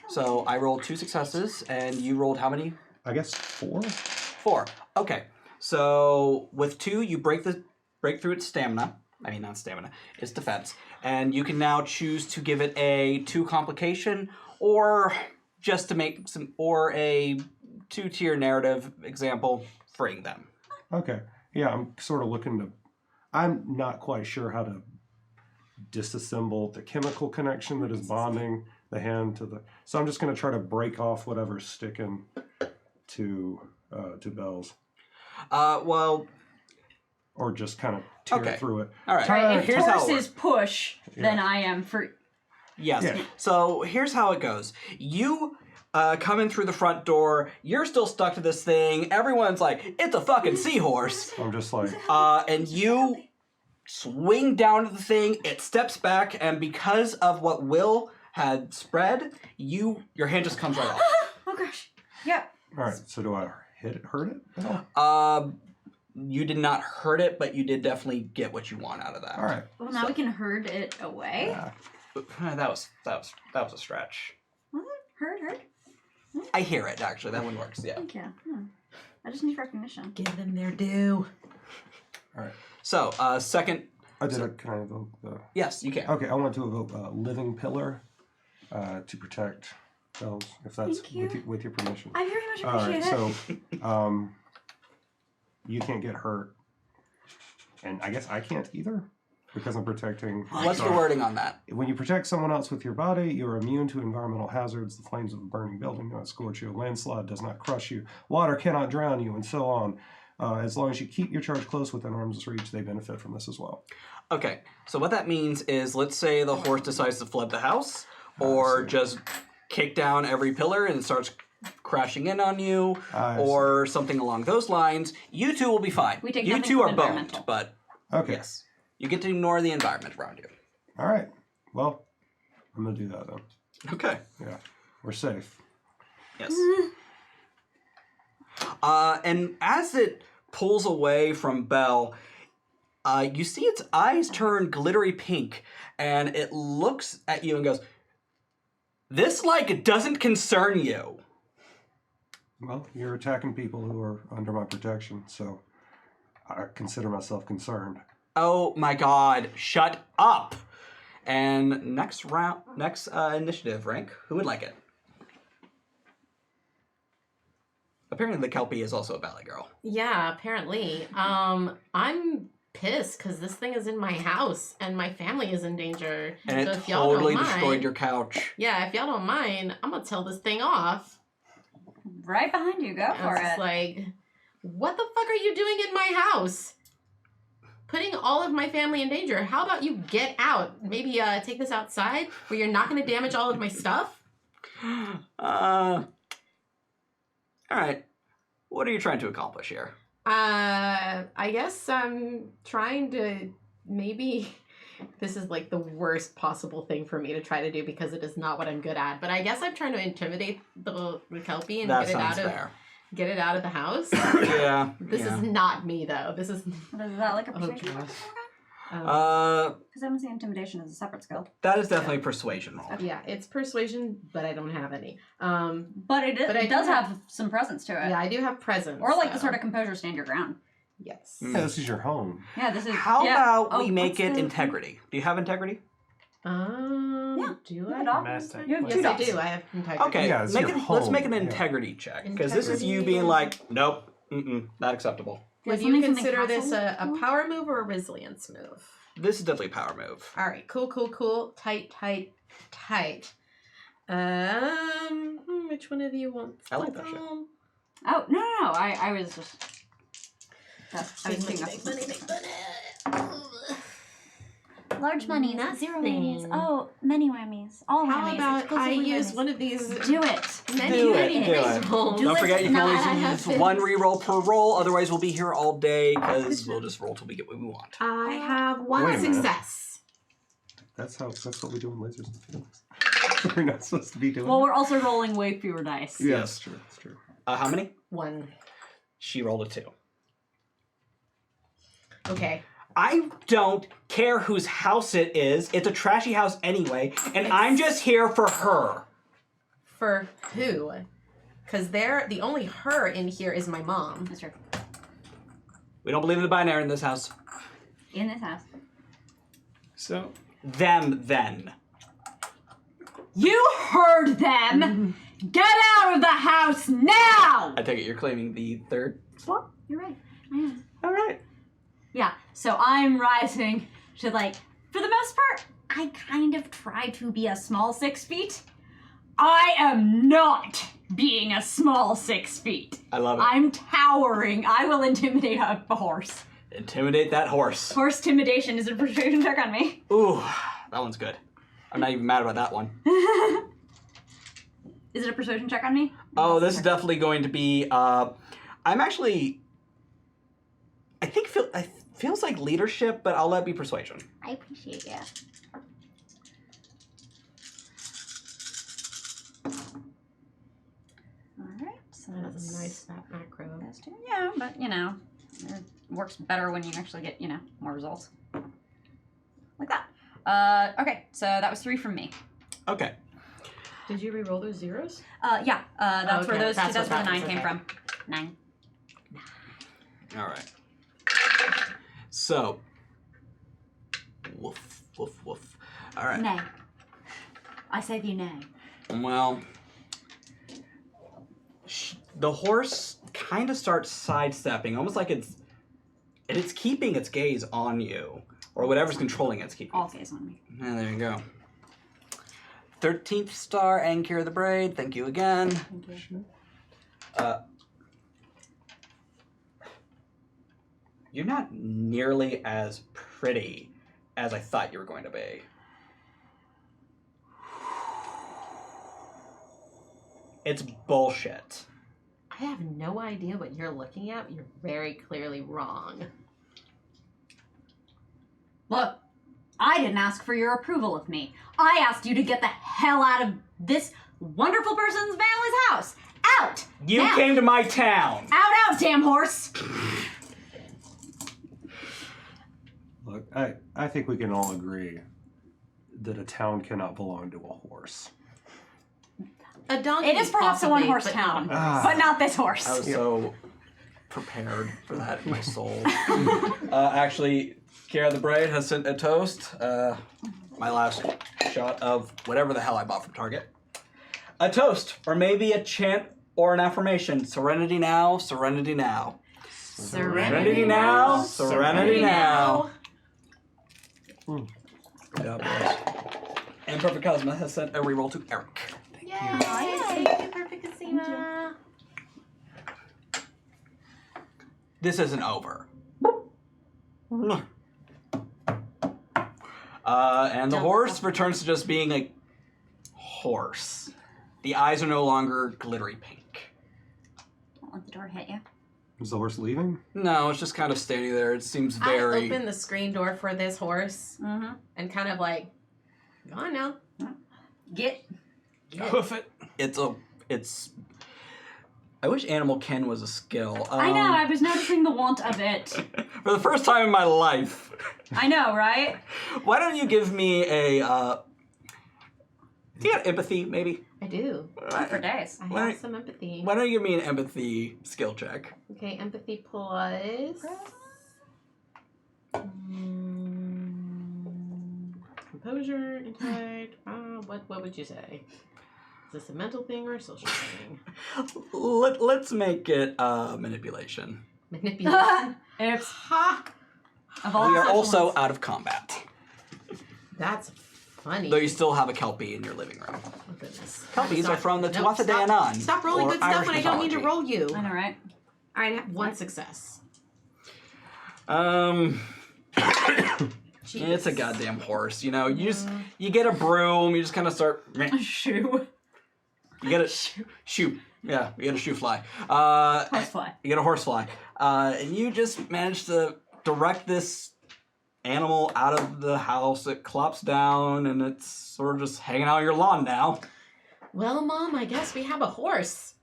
so I rolled 2 successes, and you rolled how many? I guess 4. 4. Okay. So with 2, you break through its stamina. I mean, not stamina. Its defense, and you can now choose to give it a 2 complication, or just to make or a 2-tier narrative example, freeing them. Okay. Yeah, I'm sort of looking to. I'm not quite sure how to disassemble the chemical connection that is bonding the hand to the. So I'm just going to try to break off whatever's sticking to Bells, Well, or just kind of tear Okay. through it. all right. Right, if Here's how it horses works. push, then I am free. Yes. Yeah. So here's how it goes. You come in through the front door. You're still stuck to this thing. Everyone's like, "It's a fucking seahorse," I'm just like, and you swing down to the thing. It steps back, and because of what Will had spread, your hand just comes right off. Oh gosh. Yep. All right. So do I hurt it at all? You did not hurt it, but you did definitely get what you want out of that. All right. Well, now we can herd it away. Yeah. That was a stretch. Was it? Herd? I hear it actually. That one works. Yeah. Thank you. I just need recognition. Give them their due. All right. So, second. Can I evoke the? Yes, you can. Okay, I want to evoke a living pillar to protect Bells, if that's Thank you. with your permission. I very much All right, appreciate it. so you can't get hurt, and I guess I can't either because I'm protecting. What's the wording on that? When you protect someone else with your body, you are immune to environmental hazards. The flames of a burning building do not scorch you. A landslide does not crush you. Water cannot drown you, and so on. As long as you keep your charge close within arm's reach, they benefit from this as well. Okay, so what that means is, let's say the horse decides to flood the house, or just kick down every pillar and starts crashing in on you, or something along those lines. You two will be fine. We take you nothing two from are boned, environmental. but Okay. yes, you get to ignore the environment around you. All right. Well, I'm gonna do that then. Okay. Yeah, we're safe. Yes. And as it pulls away from Belle, you see its eyes turn glittery pink, and it looks at you and goes, "This, doesn't concern you." Well, you're attacking people who are under my protection, so I consider myself concerned. Oh my god, shut up! And next initiative rank, who would like it? Apparently the kelpie is also a ballet girl. Yeah, apparently. I'm pissed because this thing is in my house and my family is in danger. And so it if y'all totally don't mind, destroyed your couch. Yeah, if y'all don't mind, I'm gonna tell this thing off. Right behind you. Go I for was it. just like, what the fuck are you doing in my house? Putting all of my family in danger. How about you get out? Maybe take this outside where you're not going to damage all of my stuff? All right. What are you trying to accomplish here? I guess I'm trying to maybe... This is like the worst possible thing for me to try to do because it is not what I'm good at. But I guess I'm trying to intimidate the kelpie and That get it out sounds of fair. get it out of the house. Yeah. This yeah. is not me though. This is Is that like a Oh, persuasion? gosh. Because I don't see intimidation as a separate skill. That is definitely a persuasion roll. yeah, it's persuasion, but I don't have any. But it I does do have some presence to it. Yeah, I do have presence. Or like the so- sort of composure stand your ground. Yes. Yeah, this is your home. Yeah, this is. How yeah. about Oh, we make what's it the- integrity? Do you have integrity? Yeah. Do You I? have a dog? Master. You have Yes, two I dogs. do. I have integrity. Okay, Yeah, it's let's your make an home, yeah. integrity check. Because this is you Integrity. being like, nope, not acceptable. Would something you from the consider this castle? a power move or a resilience move? This is definitely a power move. All right, cool. Tight. Which one of you wants? I like that shit. Oh, no. I was just. I was Big thinking money, of big money. Large money, not zero whammies. Nothing. Oh, many whammies. All How whammies. about I exclusively use whammies. one of these do it. many Do it, many do it. rerolls? Don't forget you can Now only that I have use been- one reroll per roll, otherwise we'll be here all day because we'll just roll till we get what we want. I have Wait one a minute. success. That's what we do in lasers and fields. We're not supposed to be doing. Well, we're also rolling way fewer dice. yeah, that's true. That's true. How many? One. She rolled a 2. Okay. I don't care whose house it is. It's a trashy house anyway, and I'm just here for her. For who? Because the only her in here is my mom. That's true. We don't believe in the binary in this house. In this house. So, Them, then. You heard them! Get out of the house now! I take it you're claiming the third slot? You're right. I am. All right. Yeah, so I'm rising to for the most part, I kind of try to be a small 6 feet. I am not being a small 6 feet. I love it. I'm towering. I will intimidate a horse. Intimidate that horse. Horse intimidation is a persuasion check on me. Ooh, that one's good. I'm not even mad about that one. Is it a persuasion check on me? Oh, this is definitely going to be. I'm actually. I feels like leadership, but I'll let it be persuasion. I appreciate you. Alright, so That's a nice fat macro. That's two. Yeah, but you know, it works better when you actually get, you know, more results. Like that. Okay, so that was 3 from me. Okay. Did you re-roll those zeros? Yeah, that's where Okay, those, that's that's what where the that 9 was, came okay. from. 9. All right. So, woof, woof, woof. All right. Nay. I save you nay. Well, the horse kind of starts sidestepping, almost like it's keeping its gaze on you, or whatever's controlling its keeping. All gaze on me. And there you go. 13th star, Anchor the Braid. Thank you again. Thank you. You're not nearly as pretty as I thought you were going to be. It's bullshit. I have no idea what you're looking at. You're very clearly wrong. Look, I didn't ask for your approval of me. I asked you to get the hell out of this wonderful person's family's house. Out! You Now. came to my town. Out, damn horse! Look, I think we can all agree that a town cannot belong to a horse. A donkey. It is perhaps a possibly, one-horse but town, not- but not this horse. I was so prepared for that in my soul. Actually, Kara the Braid has sent a toast. My last shot of whatever the hell I bought from Target. A toast, or maybe a chant or an affirmation. Serenity now, serenity now. Serenity now, serenity now. Good job, boys. And Perfect Cosma has sent a reroll to Eric. Yay! Thank you, Perfect Casima. This isn't over. And the horse returns to just being a horse. The eyes are no longer glittery pink. Don't let the door hit you. Is the horse leaving? No, it's just kind of standing there. It seems very... I open the screen door for this horse Mm-hmm. and kind of like, go on now. Get. Hoof it. It's... I wish Animal Ken was a skill. I know, I was noticing the want of it. For the first time in my life. I know, right? Why don't you give me a... Do you got empathy, maybe? I do. For days. I Why- have some empathy. Why don't you give me an empathy skill check? Okay, empathy plus. Composure, intellect. What would you say? Is this a mental thing or a social thing? Let's make it manipulation. Manipulation. It's Ha! of all We are social also ones. out of combat. That's funny. Though you still have a kelpie in your living room. Oh, goodness. Kelpies Stop. are from the Nope, Tuatha De stop. Danann, Stop rolling or good stuff Irish when I don't need to mythology. roll you. I know, right? Alright, I have one success. It's a goddamn horse. You know, you get a broom, you just kind of start. A shoe. You get a shoe. Yeah, you get a shoe fly. Horsefly. You get a horsefly. And you just manage to direct this animal out of the house. It clops down and it's sort of just hanging out on your lawn now. Well, Mom, I guess we have a horse.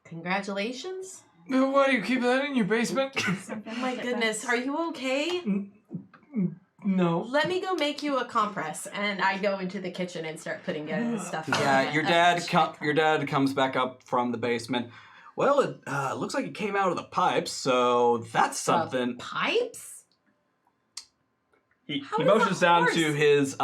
Congratulations. Why do you keep that in your basement? Oh my goodness, are you okay? No. Let me go make you a compress, and I go into the kitchen and start putting his stuff. Yeah, your dad comes back up from the basement. Well, it looks like it came out of the pipes, so that's something. Pipes? He How is motions a down horse- to his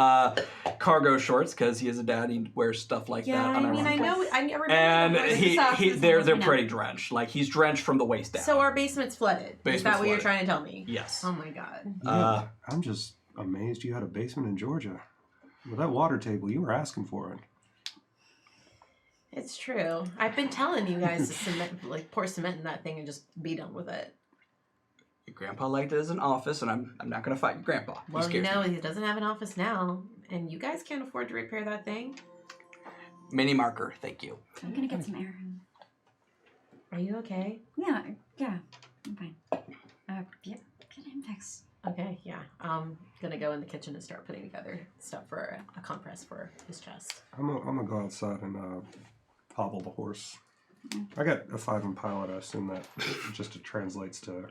cargo shorts because he is a dad. He wears stuff like Yeah, that. I mean, I unironically. know. I remember. And the horse. they're you know. pretty drenched. Like he's drenched from the waist down. So our basement's flooded. Is Basement's that what you're flooded. trying to tell me? Yes. Oh my god. I'm just amazed you had a basement in Georgia. With that water table, you were asking for it. It's true. I've been telling you guys to pour cement in that thing and just be done with it. Your grandpa liked it as an office, and I'm not going to fight your grandpa. He Well, you scares know, me. he doesn't have an office now, and you guys can't afford to repair that thing. Mini marker, thank you. I'm gonna get some air. Are you okay? Yeah, I'm fine. Yeah. Get name tags. Okay, yeah. I'm gonna go in the kitchen and start putting together stuff for a compress for his chest. I'm gonna go outside and hobble the horse. I got a 5 in pilot. I assume that just translates to.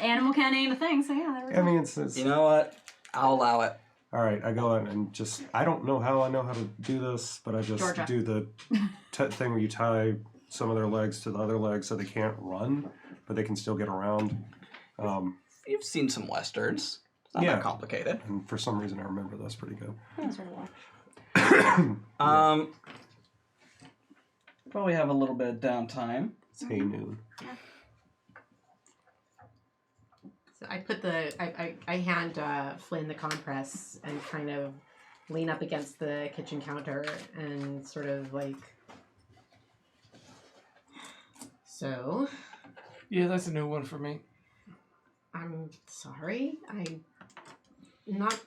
Animal can't name a thing, so yeah, there we go. I mean, it's You know what? I'll allow it. all right. I go in and just. I don't know how I know how to do this, but I just Georgia. do the thing where you tie some of their legs to the other leg so they can't run, but they can still get around. You've seen some westerns. It's not Yeah. that complicated. And for some reason, I remember this pretty good. Probably have a little bit of downtime. It's Hey Noon. So I put I hand Flynn the compress and kind of lean up against the kitchen counter and sort of like. So. Yeah, that's a new one for me. I'm sorry. I'm not.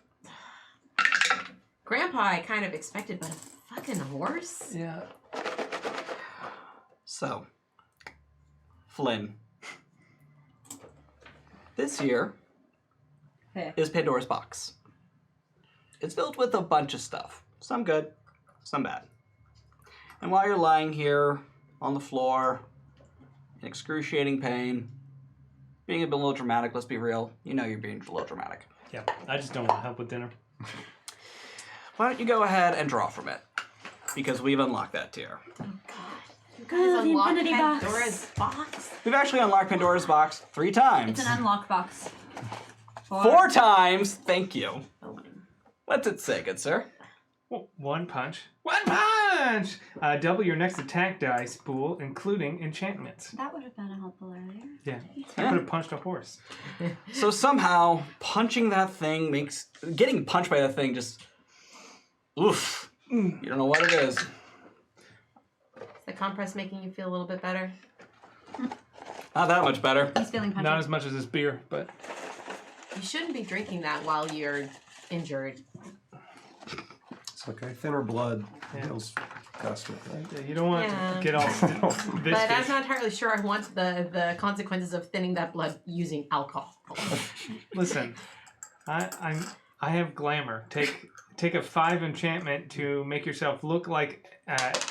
Grandpa, I kind of expected, but a fucking horse? Yeah. So, Flynn. This here is Pandora's box. It's filled with a bunch of stuff. Some good, some bad. And while you're lying here on the floor in excruciating pain, being a little dramatic, let's be real, you know you're being a little dramatic. Yeah, I just don't want help with dinner. Why don't you go ahead and draw from it? Because we've unlocked that tier. You guys the unlocked infinity box. Pandora's box? We've actually unlocked Pandora's box 3 times. It's an unlock box. 4 times! Thank you. Oh, What's it say, good sir? Well, one punch. One punch! Double your next attack dice pool, including enchantments. That would have been a helpful earlier. Yeah, I could have punched a horse. So somehow, punching that thing getting punched by that thing just, oof. You don't know what it is. Is the compress making you feel a little bit better? Not that much better. He's feeling punchy. Not as much as this beer, but You shouldn't be drinking that while you're injured. It's okay. Thinner blood Yeah. heals faster. Right? yeah, you don't want Yeah. to get all viscous. But I'm not entirely sure I want the consequences of thinning that blood using alcohol. Listen, I have glamour. Take a 5 enchantment to make yourself look like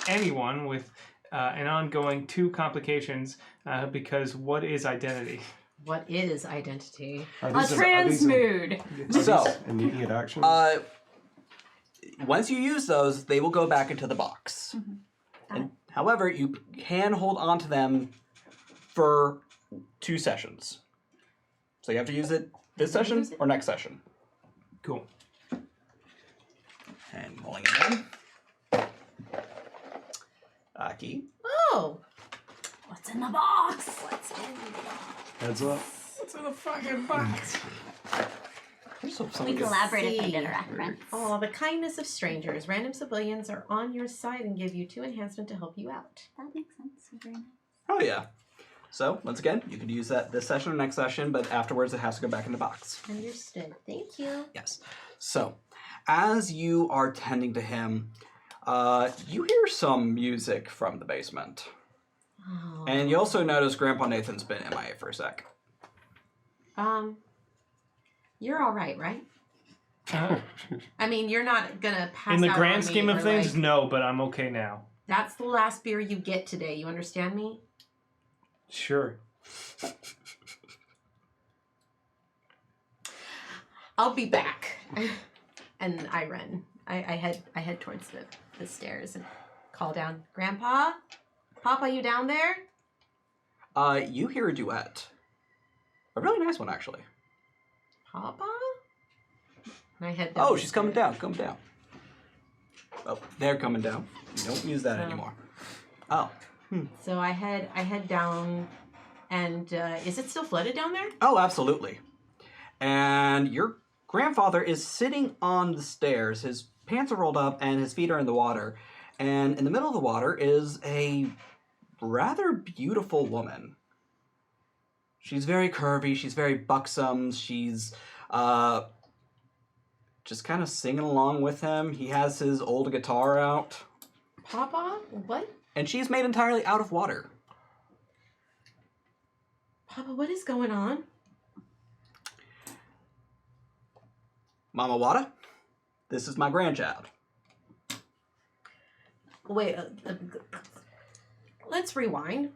anyone with an ongoing 2 complications. Because what is identity? What is identity? A transmood. So, immediate action. once you use those, they will go back into the box. And, however, you can hold on to them for 2 sessions. So you have to use it this session or next session. Cool. And rolling again. Aki. Oh! What's in the box? What's in the box? Heads up. What's in the fucking box? We collaborated see. and did a reference. Oh, the kindness of strangers. Random civilians are on your side and give you 2 enhancement to help you out. That makes sense. Very nice. Oh, yeah. So, once again, you could use that this session or next session, but afterwards it has to go back in the box. Understood. Thank you. Yes. So, as you are tending to him, you hear some music from the basement. Oh. And you also notice Grandpa Nathan's been MIA for a sec. You're all right, right? I mean, you're not gonna pass In the out grand on scheme me of or, things, like, no, but I'm okay now. That's the last beer you get today. You understand me? Sure. I'll be back. And I run. I head towards the stairs and call down, Grandpa? Papa, you down there? You hear a duet. A really nice one, actually. Papa? And I head down. Oh, she's coming down. Coming down. Oh, they're coming down. You don't use that anymore. Oh. So I head down, and is it still flooded down there? Oh, absolutely. And your grandfather is sitting on the stairs. His pants are rolled up and his feet are in the water. And in the middle of the water is a rather beautiful woman. She's very curvy. She's very buxom. She's just kind of singing along with him. He has his old guitar out. Papa? What? And she's made entirely out of water. Papa, what is going on? Mama Wada, this is my grandchild. Wait, let's rewind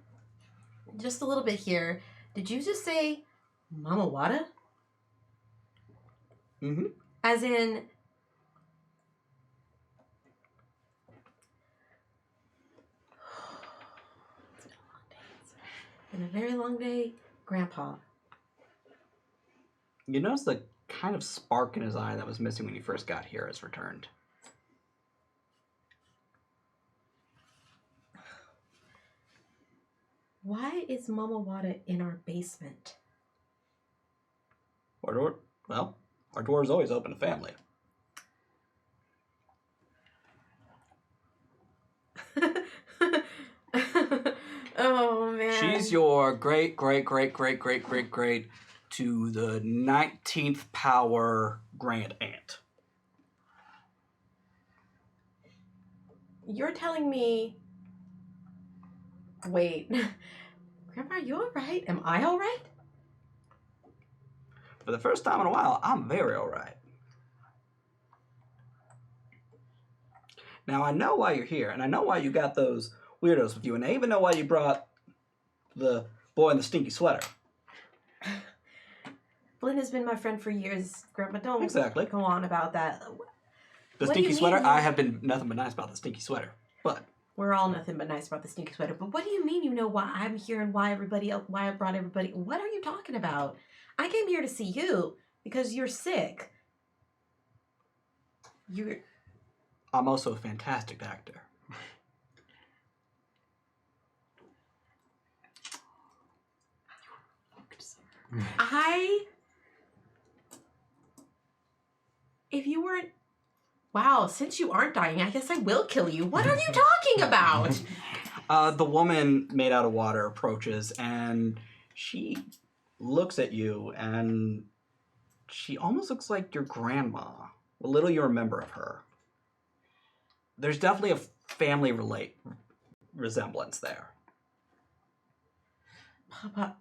just a little bit here. Did you just say Mama Wada? Mm-hmm. As in... It's been a very long day, Grandpa. You notice the kind of spark in his eye that was missing when you first got here has returned. Why is Mama Wada in our basement? Well, our door's always open to family. Oh, man. She's your great to the 19th power grand aunt. You're telling me... Wait. Grandpa, are you alright? Am I alright? For the first time in a while, I'm very alright. Now, I know why you're here, and I know why you got those weirdos with you, and I even know why you brought the boy in the stinky sweater. Flynn has been my friend for years. Grandpa, don't Exactly. go on about that. The What do stinky you sweater, mean? I have been nothing but nice about the stinky sweater. But We're all nothing but nice about the stinky sweater. But what do you mean you know why I'm here and why everybody else, why I brought everybody? What are you talking about? I came here to see you because you're sick. I'm also a fantastic actor. If you weren't... Wow, since you aren't dying, I guess I will kill you. What are you talking about? The woman made out of water approaches, and she looks at you, and she almost looks like your grandma. What little you remember of her. There's definitely a family resemblance there. Papa,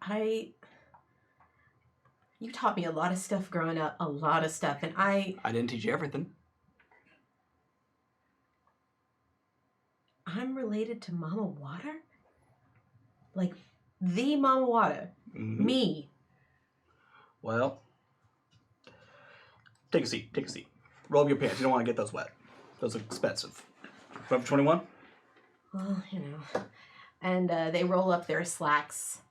you taught me a lot of stuff growing up, a lot of stuff, and I didn't teach you everything. I'm related to Mama Water? Like, the Mama Water. Mm-hmm. Me. Well, take a seat. Roll up your pants. You don't want to get those wet. Those are expensive. Forever 21? Well, you know. And they roll up their slacks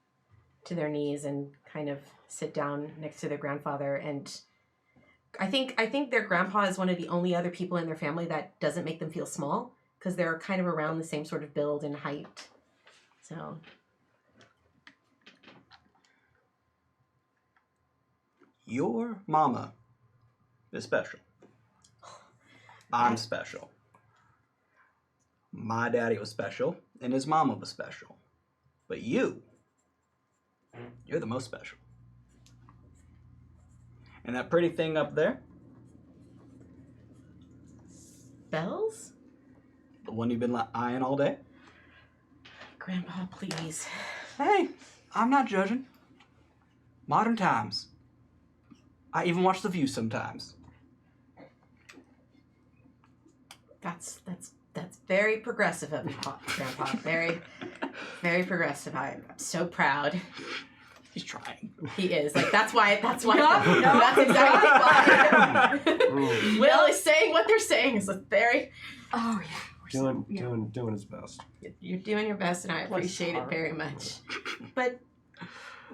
to their knees and kind of sit down next to their grandfather. And I think their grandpa is one of the only other people in their family that doesn't make them feel small, because they're kind of around the same sort of build and height. So... Your mama is special. I'm special. My daddy was special, and his mama was special. But you're the most special. And that pretty thing up there, Bells? the one you've been eyeing all day? Grandpa, please. Hey, I'm not judging. Modern times. I even watch The View sometimes. That's very progressive of you, Grandpa. Very, very progressive. I'm so proud. He's trying. He is. Like, that's why. That's exactly why. Will is saying what they're saying. Is very... Oh, yeah. Doing his best. You're doing your best, and I appreciate it very much. But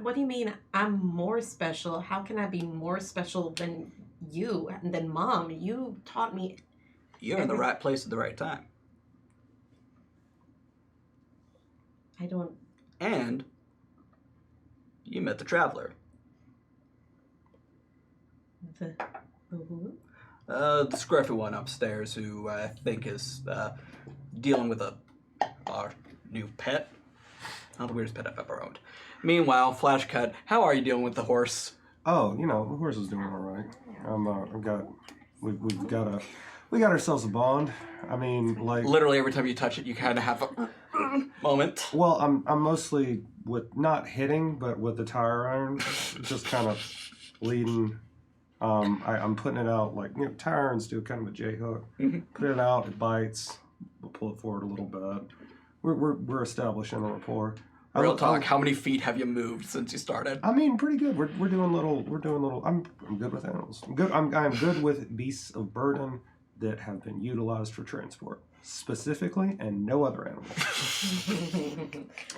what do you mean I'm more special? How can I be more special than you, than Mom? You taught me... You're in the right place at the right time. I don't... And you met the Traveler. The who? The scruffy one upstairs who I think is dealing with our new pet. Not the weirdest pet I've ever owned. Meanwhile, flash cut, how are you dealing with the horse? Oh, the horse is doing all right. We got ourselves a bond. I mean, like... Literally every time you touch it, you kind of have a moment. Well, I'm mostly with not hitting, but with the tire iron, just kind of leading I'm putting it out like tyrants do kind of a J hook. Put it out, it bites. We'll pull it forward a little bit. We're establishing a rapport. Real talk. How many feet have you moved since you started? I mean, pretty good. We're doing little. I'm good with animals. I'm good with beasts of burden that have been utilized for transport specifically, and no other animal.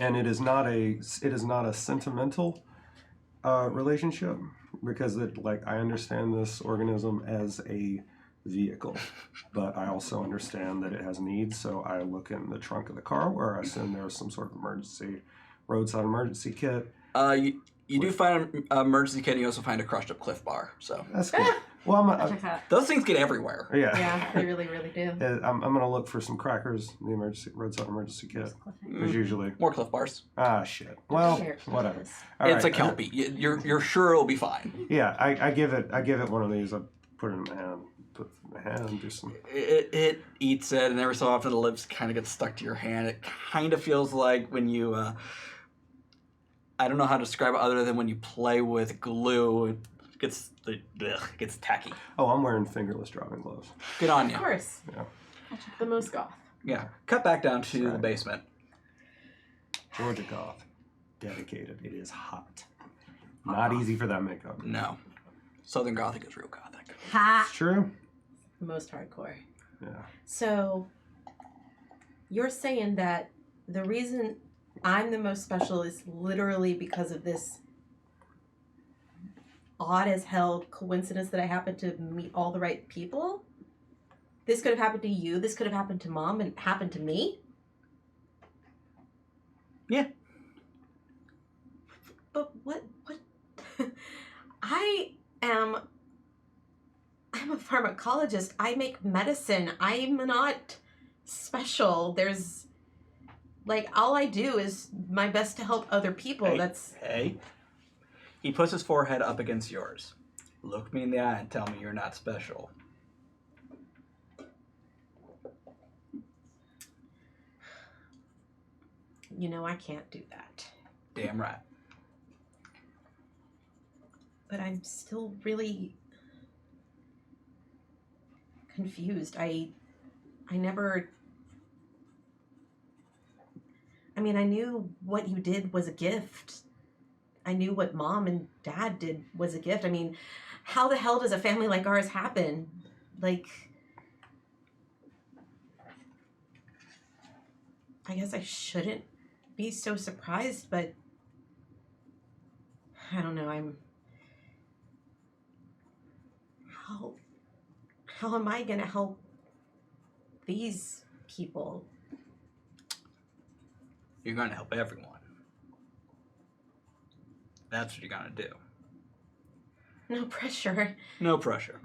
And it is not a sentimental relationship, because I understand this organism as a vehicle, but I also understand that it has needs. So I look in the trunk of the car where I assume there's some sort of roadside emergency kit. You do find an emergency kit, and you also find a crushed up Cliff Bar. So That's good. Well, those things get everywhere. Yeah. Yeah, they really, really do. I'm gonna look for some crackers in the roadside emergency kit. There's usually More Cliff Bars. shit. Well, whatever. All It's right. a kelpie. You're sure it'll be fine. Yeah, I give it one of these. I put it in my hand. Put it in my hand. Do some. It eats it, and every so often the lips kind of get stuck to your hand. It kind of feels like when you, I don't know how to describe it other than when you play with glue, it gets tacky. Oh, I'm wearing fingerless driving gloves. Good on Of you. course. Yeah. The most goth. Yeah. Cut back down to the basement. Georgia Goth. Dedicated. It is hot. Not easy for that makeup. No. Southern Gothic is real Gothic. Ha! It's true. The most hardcore. Yeah. So, you're saying that the reason I'm the most special is literally because of this odd as hell coincidence that I happened to meet all the right people? This could have happened to you, this could have happened to Mom, and happened to me? Yeah. But what? I'm a pharmacologist. I make medicine. I'm not special. There's, all I do is my best to help other people. Hey. He puts his forehead up against yours. Look me in the eye and tell me you're not special. I can't do that. Damn right. But I'm still really confused. I knew what you did was a gift. I knew what Mom and Dad did was a gift. How the hell does a family like ours happen? I guess I shouldn't be so surprised, but I don't know. How am I going to help these people? You're going to help everyone. That's what you're going to do. No pressure. No pressure.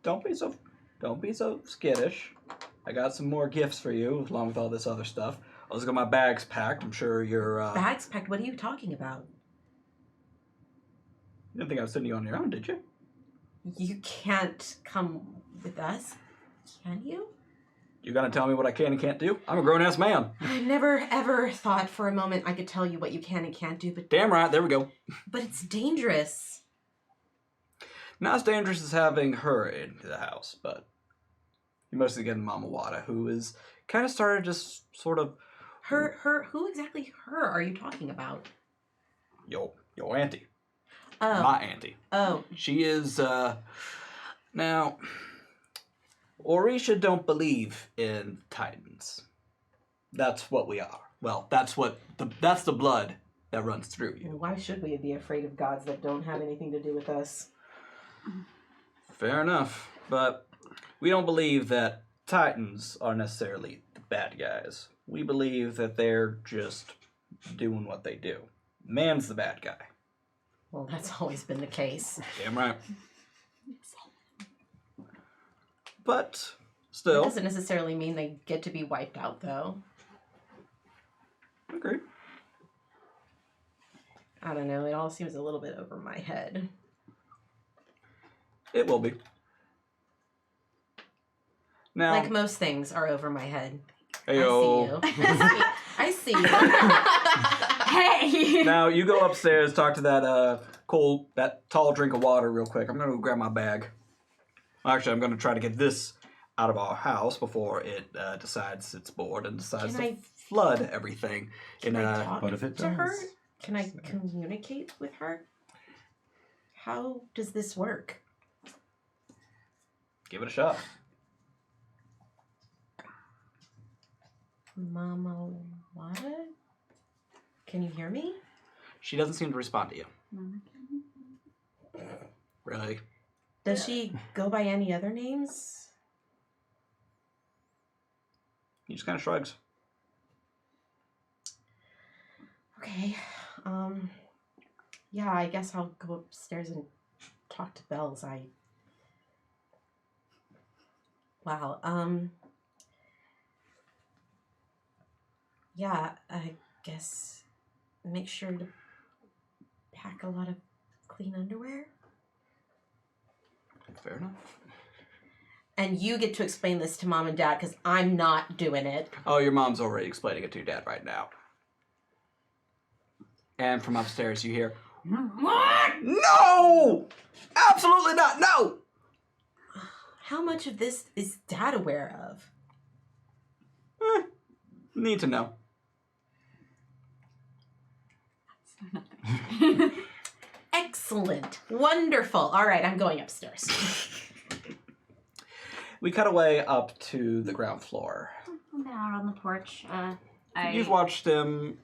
Don't be so skittish. I got some more gifts for you, along with all this other stuff. I also got my bags packed. I'm sure you're... Bags packed? What are you talking about? You didn't think I was sending you on your own, did you? You can't come with us, can you? You gonna tell me what I can and can't do? I'm a grown-ass man. I never, ever thought for a moment I could tell you what you can and can't do, but... Damn right, there we go. But it's dangerous. Not as dangerous as having her into the house, but... You mostly get Mama Wada, who is kind of started just sort of... Who exactly her are you talking about? Yo auntie. Oh. My auntie. Oh. She is, Now... Orisha don't believe in Titans. That's what we are. Well, that's the blood that runs through you. Why should we be afraid of gods that don't have anything to do with us? Fair enough, but we don't believe that Titans are necessarily the bad guys. We believe that they're just doing what they do. Man's the bad guy. Well, that's always been the case. Damn right. But That still, doesn't necessarily mean they get to be wiped out, though. agree. I don't know. It all seems a little bit over my head. It will be. Now, Like most things are over my head. Ayo. I see you. Hey! Now you go upstairs, talk to that cool, that tall drink of water real quick. I'm going to go grab my bag. Actually, I'm going to try to get this out of our house before it decides it's bored and decides Can to I- flood everything. Can I talk but if it to her? does- Can I communicate with her? How does this work? Give it a shot. Mama Wada? Can you hear me? She doesn't seem to respond to you. Really? Does she go by any other names? He just kind of shrugs. Okay. Yeah, I guess I'll go upstairs and talk to Bells. Wow. Yeah, I guess make sure to pack a lot of clean underwear. Fair enough. And you get to explain this to Mom and Dad because I'm not doing it. Oh, your mom's already explaining it to your dad right now. And from upstairs you hear, "What? No! Absolutely not! No!" How much of this is Dad aware of? Need to know. Excellent. Wonderful. All right, I'm going upstairs. We cut away up to the ground floor. I've been out on the porch. You've watched them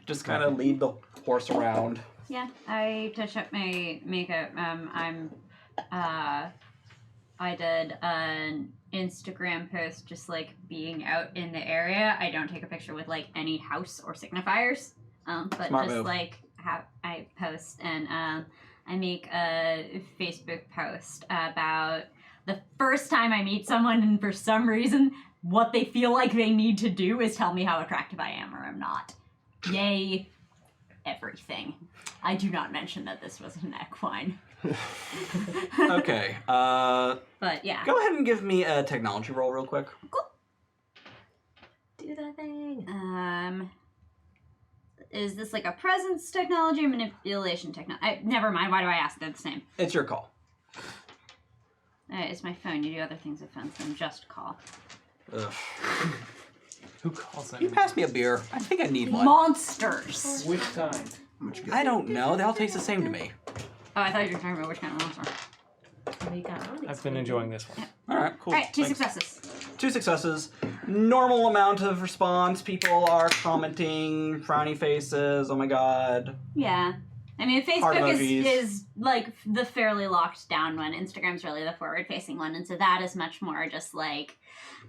just kind of lead the horse around. Yeah, I touch up my makeup. I did an Instagram post just like being out in the area. I don't take a picture with like any house or signifiers, but Smart just move. like I post and I make a Facebook post about the first time I meet someone and for some reason what they feel like they need to do is tell me how attractive I am or I'm not. Yay, everything. I do not mention that this was an equine. Okay, But yeah. go ahead and give me a technology roll real quick. Do that thing. Is this like a presence technology or manipulation technology? Never mind. Why do I ask? They're the same. It's your call. It's my phone. You do other things with phones than just call. Ugh. Who calls that? You pass me a beer. I think I need one. Monsters! Which kind? I don't know. They all taste the same to me. Oh, I thought you were talking about which kind of monster. We got Onyx I've been Path. enjoying this one. All right, cool. Alright, 2 Thanks. successes. 2 successes. Normal amount of response. People are commenting, frowny faces. Oh my god. Yeah. I mean, Heart Facebook emojis. is like the fairly locked down one. Instagram's really the forward facing one. And so that is much more just like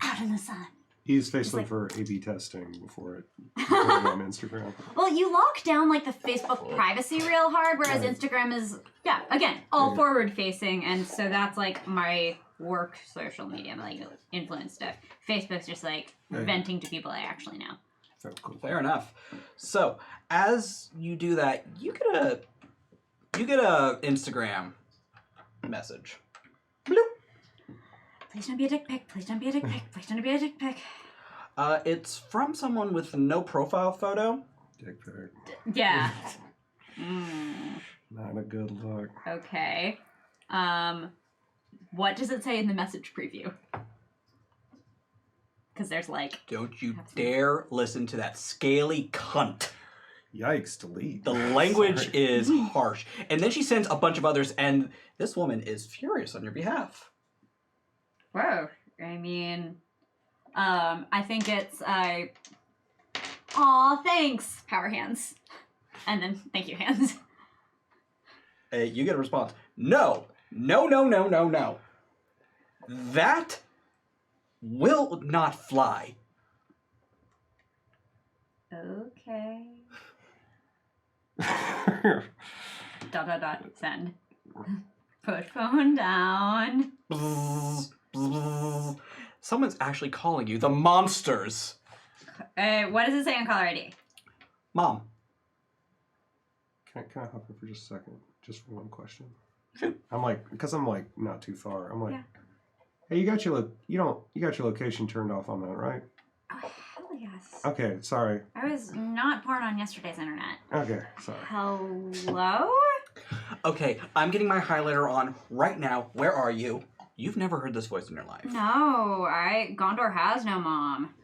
out in the sun. He's Facebook like- for A/B testing before it going on Instagram. Well, you lock down like the Facebook privacy real hard, whereas Right. Instagram is, yeah, again, all Yeah. forward facing, and so that's like my work social media, my like influence stuff. Facebook's just like Yeah. venting to people I actually know. So cool. Fair enough. So as you do that, you get a Instagram message. Bloop. Please don't be a dick pic. Please don't be a dick pic. Please don't be a dick pic. It's from someone with no profile photo. Dick pic. Yeah. Not a good look. Okay. What does it say in the message preview? Because there's like, Don't you dare listen to that scaly cunt. Yikes, delete. The language Sorry. is harsh. And then she sends a bunch of others, and this woman is furious on your behalf. whoa. I mean, I think it's aw, thanks, power hands, and then thank you hands. You get a response. No. No, no, no, no, no. That will not fly. Okay. Send. Put phone down. Bzzz, bzzz. Someone's actually calling you. The monsters. What does it say on caller ID? Mom. Can I hop in for just a second? Just for one question. Shoot. I'm like, because I'm like not too far. I'm like, Yeah. hey, you got your location turned off on that, right? Oh, hell yes. Okay, sorry. I was not born on yesterday's internet. Okay, sorry. Hello? Okay, I'm getting my highlighter on right now. Where are you? You've never heard this voice in your life. No, Gondor has no mom.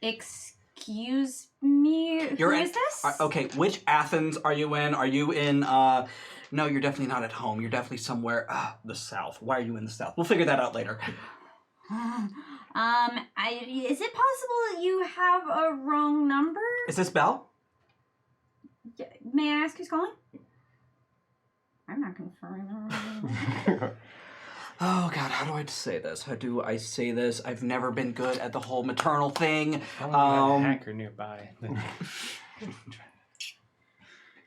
Excuse me. Who is this? Okay, which Athens are you in? Are you in, no, you're definitely not at home. You're definitely somewhere, the south. Why are you in the south? We'll figure that out later. Is it possible that you have a wrong number? Is this Belle? Yeah, may I ask who's calling? I'm not confirming that. Oh God, how do I say this? How do I say this? I've never been good at the whole maternal thing. I want a hacker nearby.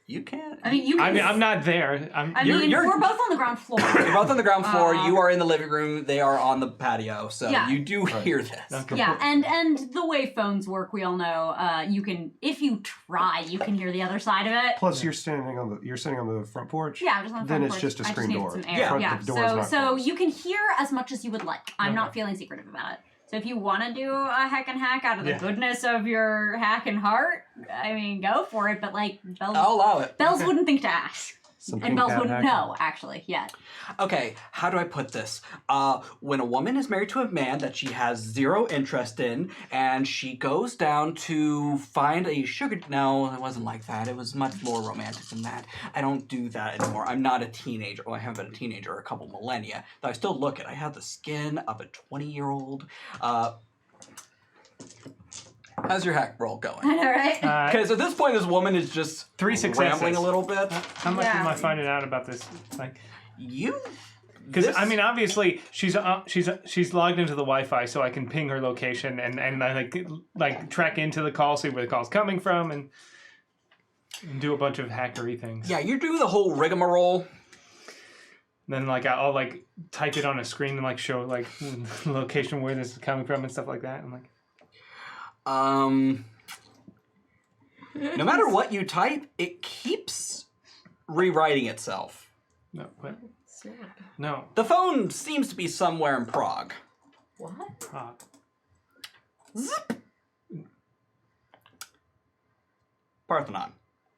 You can't. I mean, I'm not there. we're both on the ground floor. You're both on the ground floor. You are in the living room. They are on the patio. So Yeah. you do hear this. Okay. Yeah, and the way phones work, we all know. You can, if you try, you can hear the other side of it. Plus, you're sitting on the front porch. Yeah, just on the Then front it's porch. just a I screen needed door. some air. Yeah. Yeah, The door's not so closed. you can hear as much as you would like. I'm not feeling secretive about it. So if you want to do a hack and hack out of the goodness of your hack and heart, I mean, go for it. But like, I'll allow it. Bells wouldn't think to ask. Some And Bells pink wouldn't hat know, actually, yet. Okay, how do I put this? When a woman is married to a man that she has zero interest in, and she goes down to find a sugar... No, it wasn't like that. It was much more romantic than that. I don't do that anymore. I'm not a teenager. Well, I haven't been a teenager a couple millennia. Though I still look it. I have the skin of a 20-year-old. How's your hack roll going? I know, right? Because at this point, this woman is just 3 successes. rambling a little bit. How much am I finding out about this? Like, You... because This- I mean, obviously she's logged into the Wi-Fi, so I can ping her location and I like track into the call, see where the call's coming from, and do a bunch of hackery things. Yeah, you do the whole rigmarole. Then like I'll like type it on a screen and like show like the location where this is coming from and stuff like that. I'm like, No matter what you type, it keeps rewriting itself. no, what? No. The phone seems to be somewhere in Prague. What? Prague. Zip. Parthenon.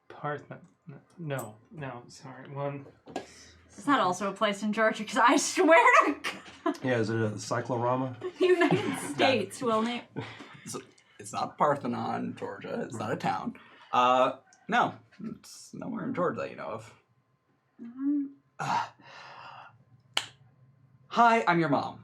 Parthenon. No, sorry. One. Is that also a place in Georgia? Because I swear to God, Yeah, is it a cyclorama? the United States will name. It's not Parthenon, Georgia. It's not a town. No, it's nowhere in Georgia that you know of. Hi, I'm your mom.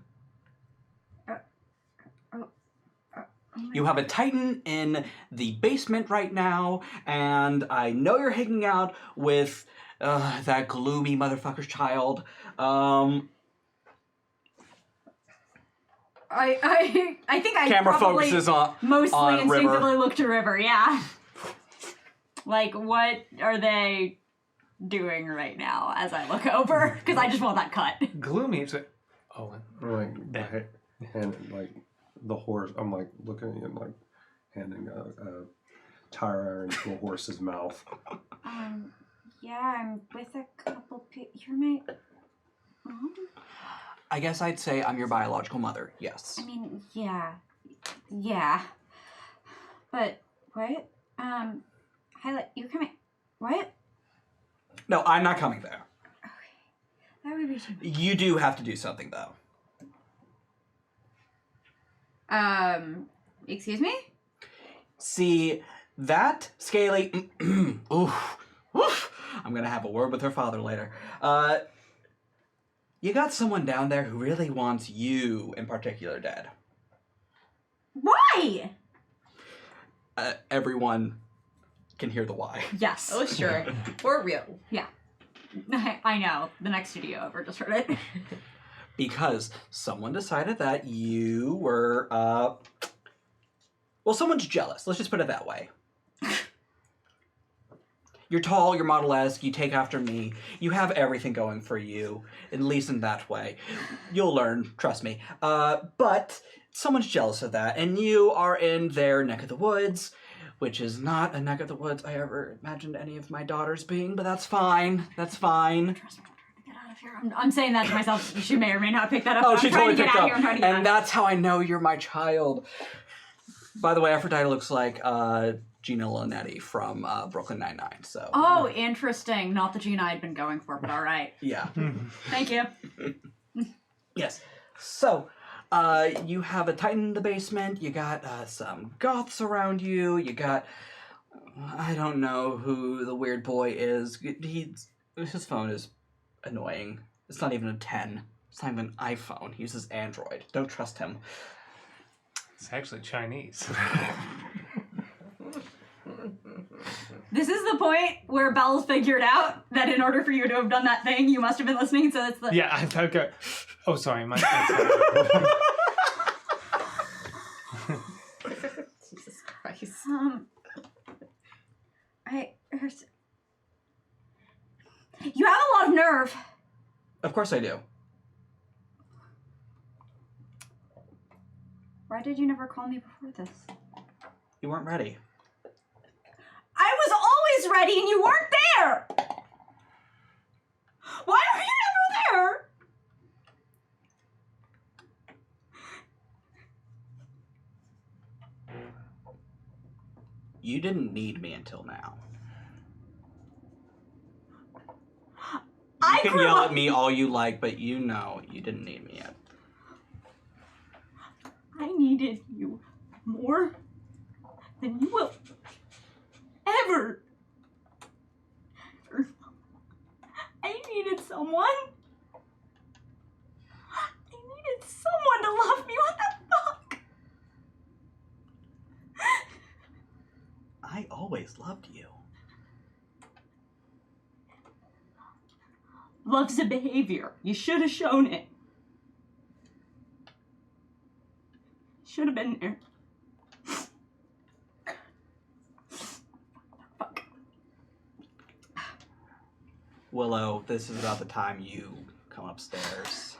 You have a Titan in the basement right now, and I know you're hanging out with that gloomy motherfucker's child. I think I Camera probably focuses on mostly instinctively River. look to River, yeah. Like, what are they doing right now as I look over? Because I just want that cut. Gloomy. It's like, oh, Like, That. and like the horse. I'm like looking and like handing a tire iron to a horse's mouth. Yeah, I'm with a couple people. You're my mom? I guess I'd say I'm your biological mother, yes. I mean, yeah. But, what? Highlight, you're coming. What? No, I'm not coming there. That would be too much. You do have to do something, though. Excuse me? See, that scaly... oof, I'm gonna have a word with her father later. You got someone down there who really wants you, in particular, dead. Why? Everyone can hear the why. Yes. Oh, sure. For real. Yeah. I know. The next studio over just heard it. Because someone decided that you were, well, someone's jealous. Let's just put it that way. You're tall, you're model-esque, you take after me. You have everything going for you, at least in that way. You'll learn, trust me. But someone's jealous of that, and you are in their neck of the woods, which is not a neck of the woods I ever imagined any of my daughters being, but that's fine. That's fine. Trust me, I'm trying to get out of here. I'm saying that to myself. She may or may not pick that up. Oh, I'm she trying totally to get picked out up. of here. I'm trying to get out And of here. that's how I know you're my child. By the way, Aphrodite looks like Gina Linetti from Brooklyn Nine-Nine. So. Oh, interesting. Not the Gene I'd been going for, but all right. Yeah. Thank you. Yes. So, you have a Titan in the basement. You got some goths around you. You got, I don't know who the weird boy is. His phone is annoying. It's not even a 10. It's not even an iPhone. He uses Android. Don't trust him. It's actually Chinese. This is the point where Belle figured out that in order for you to have done that thing, you must have been listening. So that's the... Yeah, I've got... Oh, sorry. Jesus Christ. You have a lot of nerve. Of course I do. Why did you never call me before this? You weren't ready. I was always ready and you weren't there! Why were you never there? You didn't need me until now. You can yell at me all you like, but you know you didn't need me yet. I needed you more than you will ever. I needed someone. I needed someone to love me. What the fuck? I always loved you. Love's a behavior. You should have shown it. Should have been there. Fuck. Willow, this is about the time you come upstairs.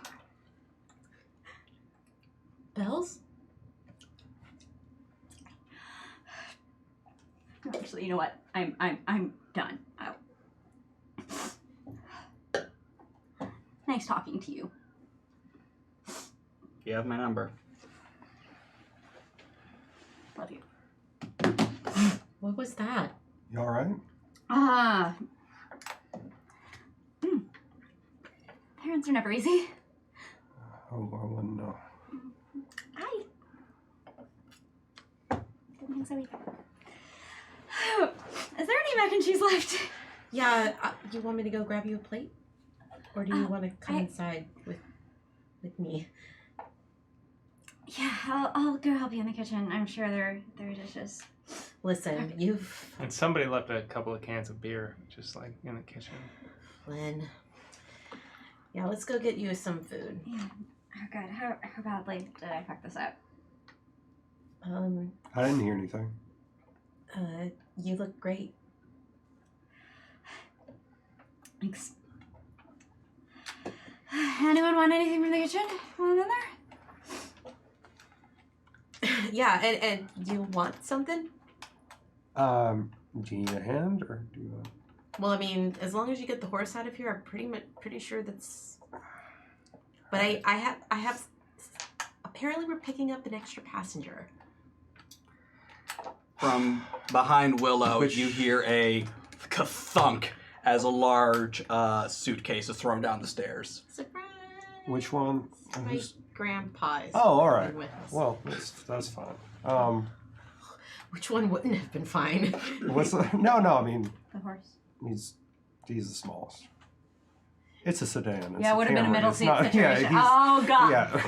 Bells? Actually, you know what? I'm done. Nice talking to you. You have my number. Love you. What was that? You all right? Parents are never easy. Oh, I wouldn't know. I didn't think so either. Is there any mac and cheese left? Yeah, you want me to go grab you a plate? Or do you want to come inside with me? Yeah, I'll go help you in the kitchen. I'm sure there are dishes. Listen, you've... And somebody left a couple of cans of beer just like in the kitchen. Flynn. Yeah, let's go get you some food. Yeah. Oh god, how badly did I fuck this up? I didn't hear anything. You look great. Thanks. Anyone want anything from the kitchen? Want in there? Yeah, and do you want something? Do you need a hand or do you want... Well, I mean, as long as you get the horse out of here, I'm pretty sure that's... But I have... Apparently we're picking up an extra passenger. From behind Willow, you hear a thunk as a large suitcase is thrown down the stairs. Surprise! Which one? My grandpa's. Oh, all right. With us. Well, that's fine. Which one wouldn't have been fine? What's the... No, I mean... The horse. He's the smallest. It's a sedan. Yeah, it would have been a middle seat not, situation. Yeah, oh god. Yeah,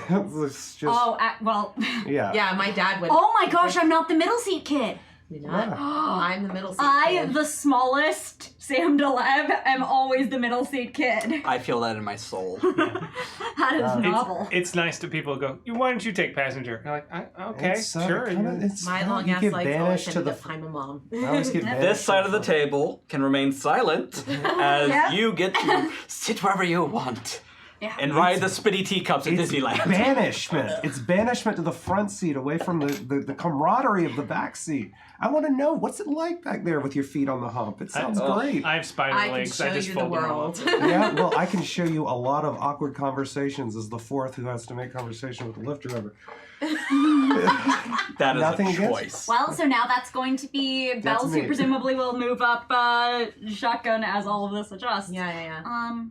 it's just... Oh, well. Yeah. Yeah, my dad would. Oh my gosh, I'm not the middle seat kid. You're not? Yeah. I'm the middle seat kid. The smallest Sam DeLeve, am always the middle seat kid. I feel that in my soul. That is novel. It's nice to people who go, why don't you take passenger? You're like, okay, It's, sure. My long ass life always ended up I'm a mom. I always get banished This side of the to table can remain silent as Yeah. you get to sit wherever you want. Yeah. and ride the spitty teacups at It's Disneyland. banishment. It's banishment to the front seat, away from the camaraderie of the back seat. I want to know, what's it like back there with your feet on the hump? It sounds great. I have spider I can legs. I show just you the fold them all world. up. Yeah, well, I can show you a lot of awkward conversations as the fourth who has to make conversation with the lift driver. That is Nothing a against- choice. Well, so now that's going to be That's Bells, me. who presumably will move up shotgun as all of this adjusts. Yeah.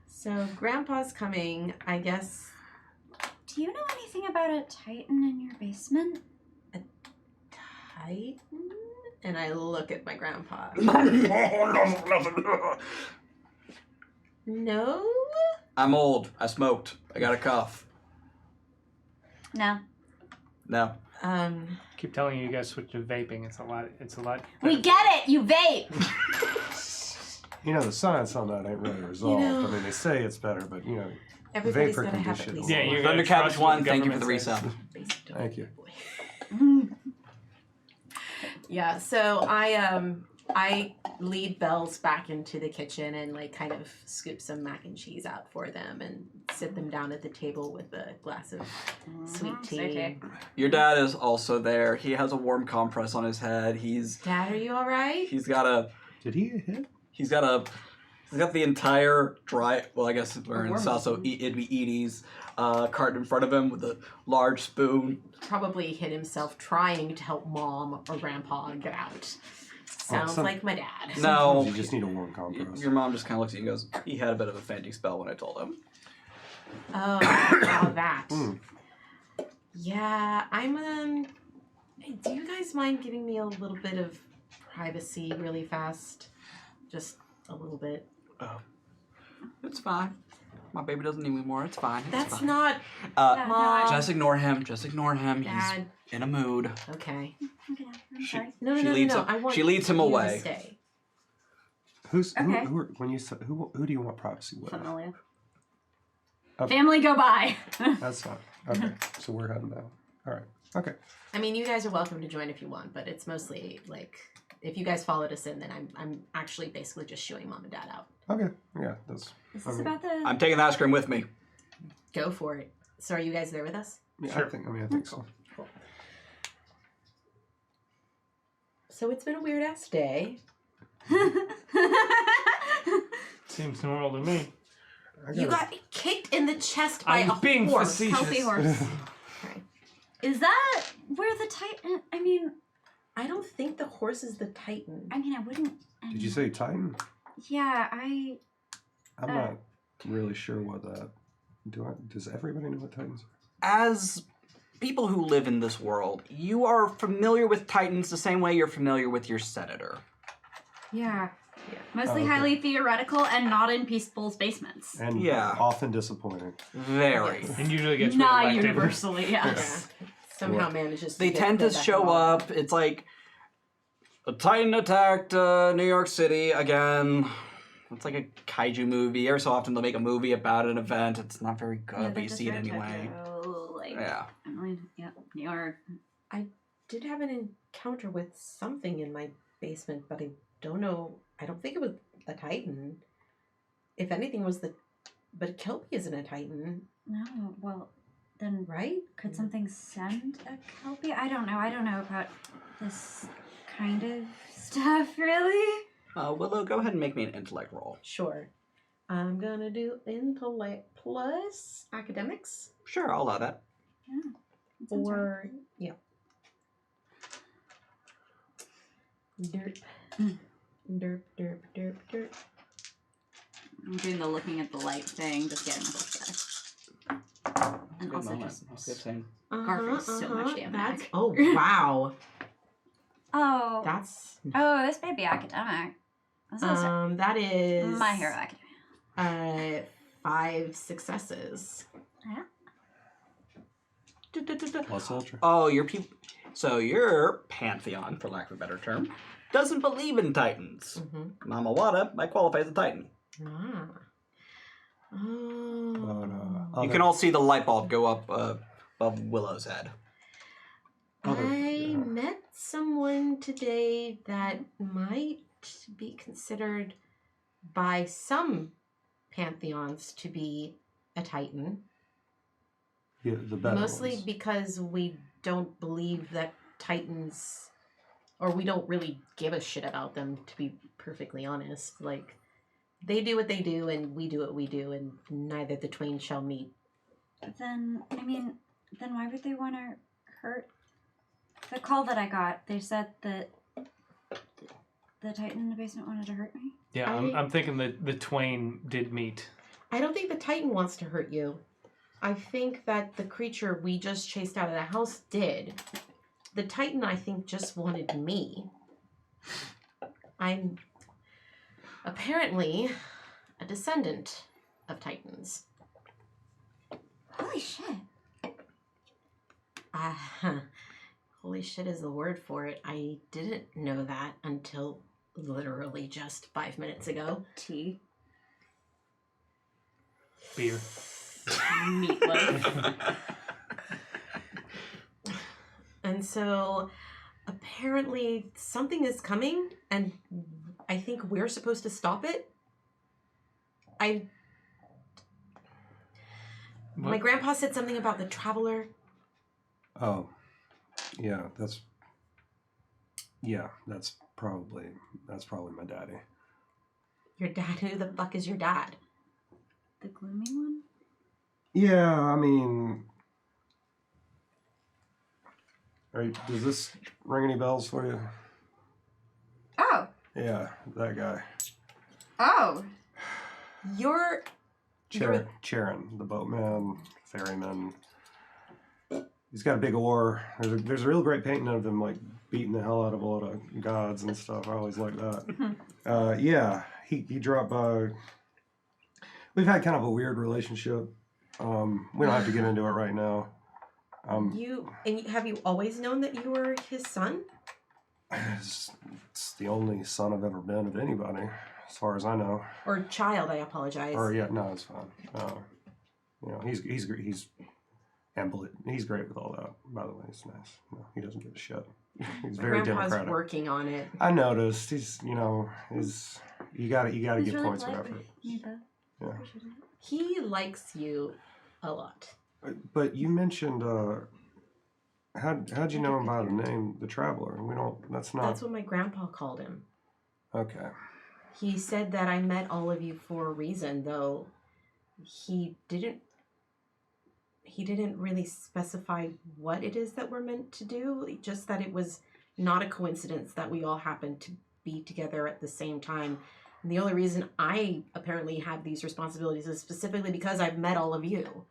So Grandpa's coming, I guess. Do you know anything about a Titan in your basement? Titan? And I look at my grandpa. No? I'm old. I smoked. I got a cough. No. No. Keep telling you guys switch to vaping. It's a lot. We get it. You vape. You know, the science on that ain't really resolved. know- I mean, they say it's better, but, you know, Everybody's vapor gotta can do have shit at a least lot. Yeah, you're one. gonna Thundercabbage trust what 1, the thank you for the government resub. Basic Thank you. Yeah, so I lead Bells back into the kitchen and like kind of scoop some mac and cheese out for them and sit them down at the table with a glass of sweet tea. Your dad is also there. He has a warm compress on his head. Dad, are you all right? He's got Did he hit? the entire dry. Well, I guess we're in also it'd be Edie's cart in front of him with a large spoon. Probably hit himself trying to help Mom or Grandpa get out. Sounds like my dad. No, You just need a warm compress. your mom just kind of looks at you and goes, "He had a bit of a fainting spell when I told him." Oh, that. Mm. Yeah, do you guys mind giving me a little bit of privacy really fast? Just a little bit. It's fine. My baby doesn't need me more. It's fine. It's That's fine. not Mom. Mom. Just ignore him. Just ignore him. Dad. He's in a mood. Okay. Okay, I'm She- sorry. No. I want She leads him you to away. stay. Okay. When you say, who do you want privacy with? Familia. Okay. Family go by. That's fine. Okay, so we're heading down. All right. Okay. I mean, you guys are welcome to join if you want, but it's mostly like if you guys followed us in, then I'm actually basically just shooing Mom and Dad out. Okay. Yeah, that's. Is I this mean, about the... I'm taking the ice cream with me. Go for it. So, are you guys there with us? Yeah, Sure. I think so. So it's been a weird ass day. Seems normal to me. You got kicked in the chest by I'm a being horse. facetious. Healthy horse. Okay. Is that where the Titan... I mean, I don't think the horse is the Titan. I wouldn't... Did you say Titan? Yeah, I'm not really sure what that. Does everybody know what Titans are? As people who live in this world, you are familiar with Titans the same way you're familiar with your senator. Yeah. Mostly Oh, okay. highly theoretical and not in Peaceful's basements. And Yeah. often disappointing. Very. Yes. And usually gets Not reelected. universally, yes. Yeah. Somehow manages to They get tend to the back show wall. up. It's like a Titan attacked New York City again. It's like a kaiju movie. Every so often they'll make a movie about an event. It's not very good, but you see it anyway. Yeah. New York. Did have an encounter with something in my basement, but I don't know. I don't think it was a Titan. If anything, but a kelpie isn't a Titan, No, well, then right? could something send a kelpie? I don't know about this kind of stuff, really. Willow, go ahead and make me an intellect roll. Sure. I'm gonna do intellect plus academics, Sure, I'll allow that. Yeah. that sounds right. or yeah. Derp. Derp, derp, derp, derp. I'm doing the looking at the light thing, just getting myself together. And Good also moment. just... Good thing. Garfield is so much damn That's back. oh wow. Oh. That's Oh, this may be academic. This is that is My Hero Academia. 5 successes. Yeah. Plus Ultra. Oh, your people. So your Pantheon, for lack of a better term, doesn't believe in Titans. Mm-hmm. Mama Wada might qualify as a Titan. Ah. But, You can all see the light bulb go up above Willow's head. I met someone today that might be considered by some pantheons to be a Titan. Yeah, the better Mostly ones. because we don't believe that Titans, or we don't really give a shit about them, to be perfectly honest. Like, they do what they do, and we do what we do, and neither the twain shall meet. Then why would they want to hurt? The call that I got, they said that the Titan in the basement wanted to hurt me. Yeah, I'm thinking that the twain did meet. I don't think the Titan wants to hurt you. I think that the creature we just chased out of the house did. The Titan, I think, just wanted me. I'm apparently a descendant of Titans. Holy shit. Holy shit is the word for it. I didn't know that until literally just 5 minutes ago. Tea. Beer. Meatloaf. And so apparently something is coming, and I think we're supposed to stop it. My grandpa said something about the traveler. Oh, yeah, that's probably my daddy. Your dad? Who the fuck is your dad? The gloomy one? Yeah, I mean, does this ring any bells for you? Oh. Yeah, that guy. Oh. You're Charon, the boatman, ferryman. He's got a big oar. There's a real great painting of him like beating the hell out of a lot of gods and stuff. I always like that. Yeah, he dropped by. We've had kind of a weird relationship. We don't have to get into it right now. Have you always known that you were his son? It's the only son I've ever been of anybody, as far as I know. Or child, I apologize. Or yeah, no, it's fine. He's great with all that. By the way, he's nice. No, he doesn't give a shit. He's very Grandpa's democratic. working on it. I noticed. He's you gotta He's give really points for polite. effort. Yeah. Yeah. He likes you a lot. But you mentioned how'd you know him by the name the Traveler? We don't. That's not. That's what my grandpa called him. Okay. He said that I met all of you for a reason, though he didn't really specify what it is that we're meant to do, just that it was not a coincidence that we all happened to be together at the same time. And the only reason I apparently have these responsibilities is specifically because I've met all of you.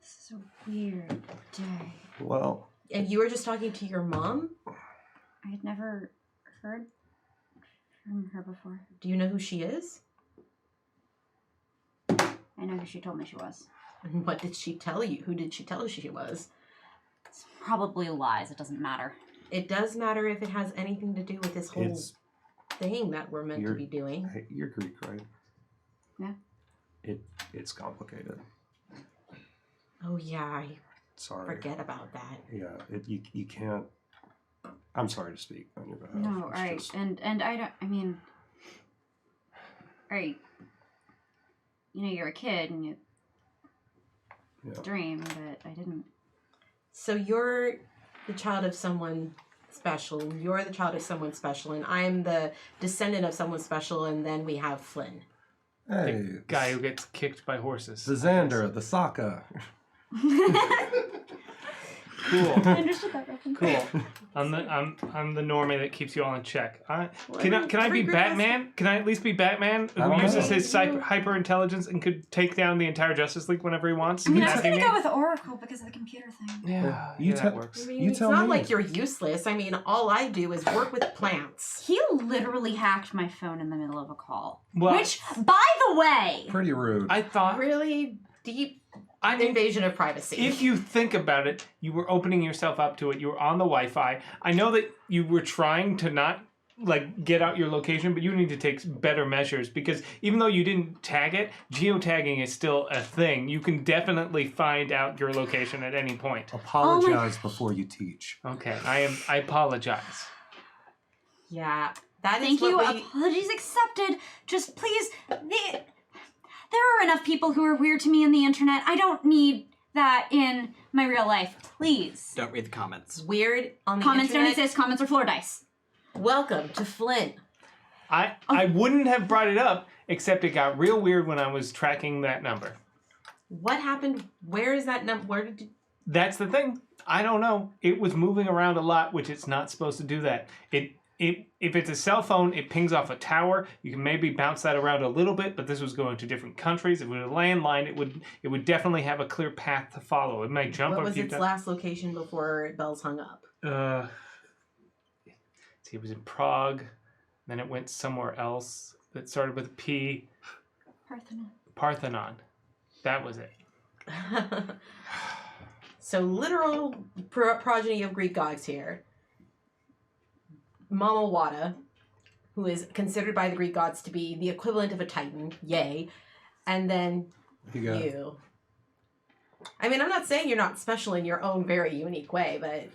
This is a weird day. Well. And you were just talking to your mom? I had never heard from her before. Do you know who she is? I know who she told me she was. And what did she tell you? Who did she tell you she was? It's probably lies. It doesn't matter. It does matter if it has anything to do with this whole thing that we're meant to be doing. Hey, you're Greek, right? Yeah. It's complicated. Oh yeah, I Sorry. forget about that. Yeah, you can't. I'm sorry to speak on your behalf. No, It's right. just- And I don't. I mean, right. You're a kid and you dream, but I didn't. So you're the child of someone special, and you're the child of someone special, and I'm the descendant of someone special, and then we have Flynn. Hey, The guy who gets kicked by horses. the Xander, the Sokka. Cool. I understood that reference. Cool. I'm the normie that keeps you all in check. Can I be Every group has Batman? Can I at least be Batman I don't who uses know. his hyper intelligence and could take down the entire Justice League whenever he wants? I mean, I Is was that gonna me? go with Oracle because of the computer thing. Yeah, You that tell- works. I mean, You it's tell not me. like you're useless. I mean, all I do is work with plants. He literally hacked my phone in the middle of a call. Well, Which, by the way, Pretty rude. I thought. Really deep I mean, invasion of privacy. if you think about it, you were opening yourself up to it. You were on the Wi-Fi. I know that you were trying to not get out your location, but you need to take better measures because even though you didn't tag it, geotagging is still a thing. You can definitely find out your location at any point. Apologize before you teach. Okay, I apologize. Yeah, that is thank you. what we... Apologies accepted. Just please, There are enough people who are weird to me on the internet. I don't need that in my real life. Please. Don't read the comments. Weird on the Comments internet. don't exist. Comments are floor dice. Welcome to Flynn. I wouldn't have brought it up, except it got real weird when I was tracking that number. What happened? Where is that number? Where did you... That's the thing. I don't know. It was moving around a lot, which it's not supposed to do that. If it's a cell phone, it pings off a tower. You can maybe bounce that around a little bit, but this was going to different countries. If it was a landline, it would definitely have a clear path to follow. It might jump. What was its last location before Bells hung up? See, it was in Prague. Then it went somewhere else that started with a P. Parthenon. That was it. So literal progeny of Greek gods here. Mama Wada, who is considered by the Greek gods to be the equivalent of a Titan, yay. And then you. I mean, I'm not saying you're not special in your own very unique way, but...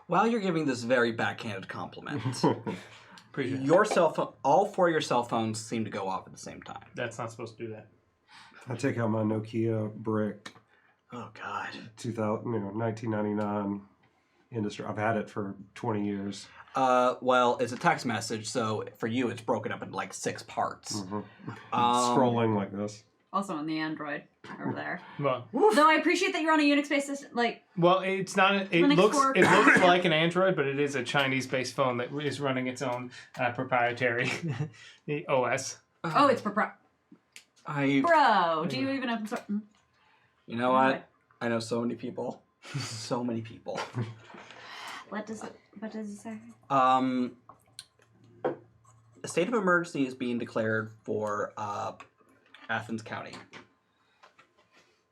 While you're giving this very backhanded compliment, Appreciate your cell phone, all 4 of your cell phones seem to go off at the same time. That's not supposed to do that. I take out my Nokia brick. Oh God. 1999 industry. I've had it for 20 years. Well, it's a text message, so for you, it's broken up into like 6 parts. Scrolling like this. Also on the Android over there. Well, Though I appreciate that you're on a Unix-based system. Like, well, it's not. It Linux looks 4. it looks like an Android, but it is a Chinese-based phone that is running its own proprietary OS. oh, it's Bro, do you even open source? You know what? I know so many people. So many people. What does it say? A state of emergency is being declared for Athens County.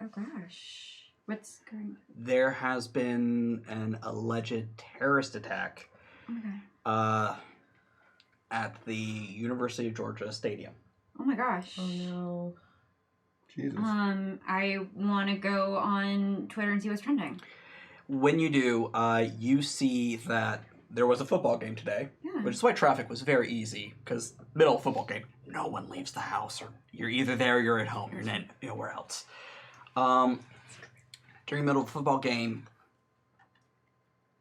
Oh gosh. What's going on? There has been an alleged terrorist attack at the University of Georgia Stadium. Oh my gosh. Oh no. Jesus. I want to go on Twitter and see what's trending. When you do, you see that there was a football game today, which is why traffic was very easy, because middle of football game, no one leaves the house, or you're either there or you're at home, you're nowhere else. During the middle of the football game,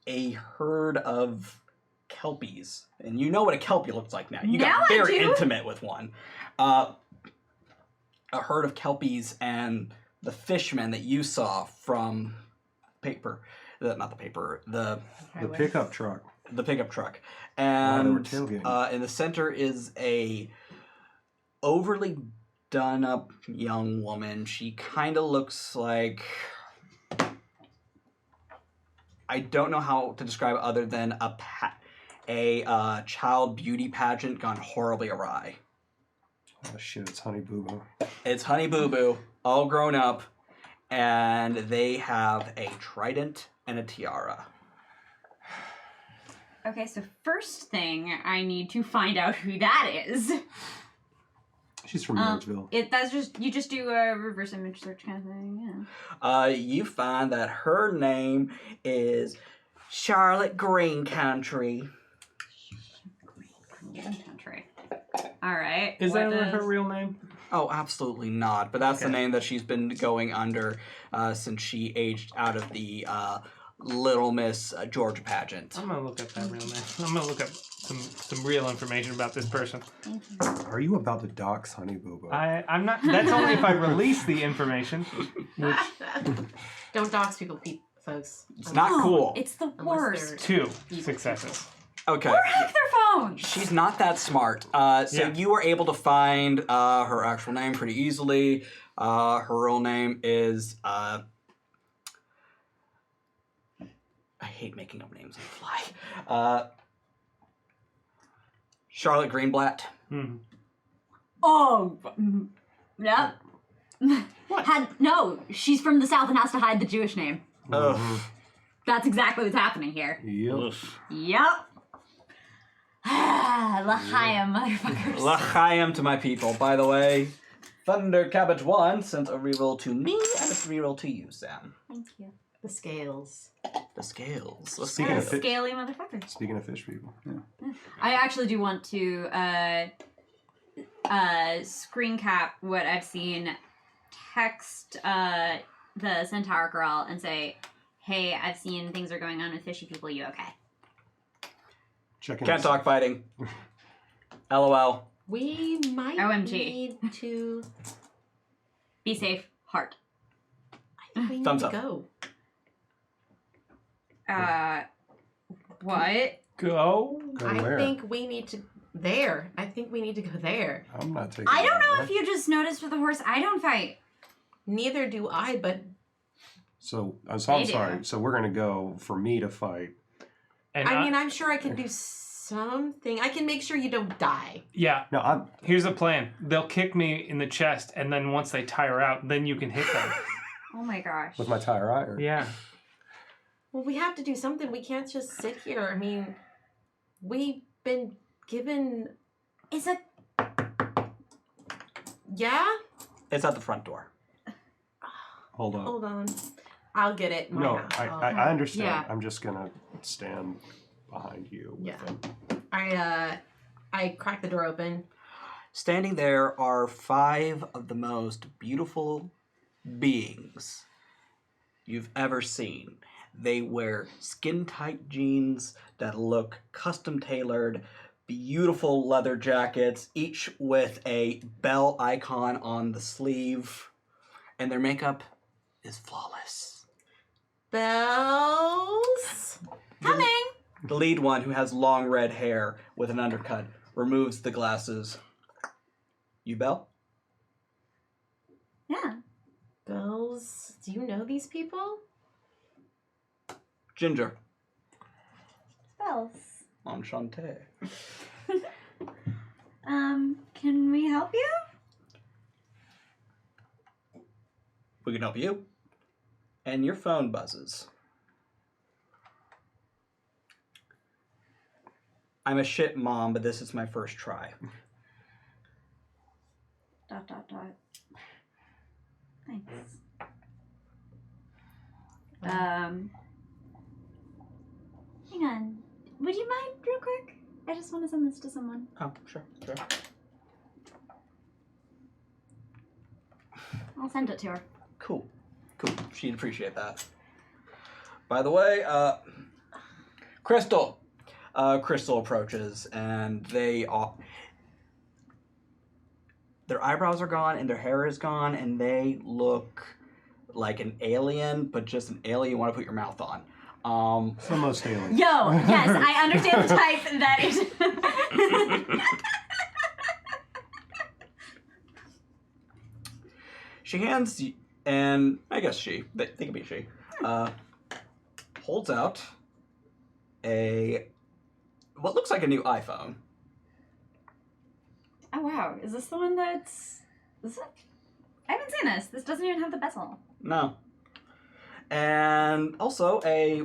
a herd of kelpies, and you know what a kelpie looks like now. You got very intimate with one. A herd of kelpies and the fishmen that you saw from the pickup truck. The pickup truck. And they were tailgating. in the center is a overly done up young woman. She kind of looks like, I don't know how to describe it other than a child beauty pageant gone horribly awry. Oh shit, it's Honey Boo Boo. It's Honey Boo Boo, all grown up, and they have a trident and a tiara. Okay, so first thing, I need to find out who that is. She's from Marksville. You just do a reverse image search kind of thing, You find that her name is Charlotte Green Country. Green Country. All right. Is that her real name? Oh, absolutely not. But that's the name that she's been going under since she aged out of the Little Miss Georgia pageant. I'm gonna look up that real name. I'm gonna look up some real information about this person. Are you about to dox Honey Boo Boo? I'm not. That's only if I release the information. Which Don't dox people, folks. It's not cool. It's the Unless worst. they're- 2 successes. Okay. Or hack their phones. She's not that smart. You were able to find her actual name pretty easily. Her real name is... I hate making up names on the fly. Charlotte Greenblatt. Hmm. Oh, yeah. No, she's from the South and has to hide the Jewish name. Ugh. That's exactly what's happening here. Yep. Yep. L'chaim, motherfuckers. L'chaim to my people. By the way, Thunder Cabbage 1 sent a reroll to me and a reroll to you, Sam. Thank you. The scales. The scales. Speaking of fish, Scaly motherfuckers. speaking of fish people, yeah. I actually do want to screen cap what I've seen, text the centaur girl and say, hey, I've seen things are going on with fishy people. You okay? Checking. Can't talk fighting. LOL. We might OMG. need to. Be safe. Heart. I think we need Thumbs to up. go. What? Go. Go I where? think we need to. There. I think we need to go there. I'm not taking. I don't know that. if you just noticed with the horse, I don't fight. Neither do I, but So I'm They sorry. do. So we're gonna go for me to fight. And I mean, I'm sure I can do something. I can make sure you don't die. yeah. No, I'm. Here's the plan. They'll kick me in the chest, and then once they tire out, then you can hit them. Oh my gosh. With my tire iron. Yeah. Well, we have to do something. We can't just sit here. I mean, we've been given. Is it? Yeah? It's at the front door. Hold on. Hold on. I'll get it. in my No, house. I understand. Yeah. I'm just gonna stand behind you. With Yeah. it. I crack the door open. Standing there are 5 of the most beautiful beings you've ever seen. They wear skin-tight jeans that look custom-tailored, beautiful leather jackets, each with a bell icon on the sleeve, and their makeup is flawless. Bells. Coming! The lead one, who has long red hair with an undercut, removes the glasses. You, Belle? Yeah. Bells. Do you know these people? Ginger. Spells. Enchanté. Can we help you? We can help you. And your phone buzzes. I'm a shit mom, but this is my first try. ... Thanks. Hang on. Would you mind real quick? I just want to send this to someone. Oh, sure. I'll send it to her. Cool. She'd appreciate that. By the way, Crystal. Crystal approaches, and they all... Their eyebrows are gone, and their hair is gone, and they look like an alien, but just an alien you want to put your mouth on. So most alien. Yo, yes, I understand the type that is. She hands you, and I guess she, they can be she, holds out what looks like a new iPhone. Oh wow, is this the one that's... Is it? I haven't seen this. This doesn't even have the bezel. No. And also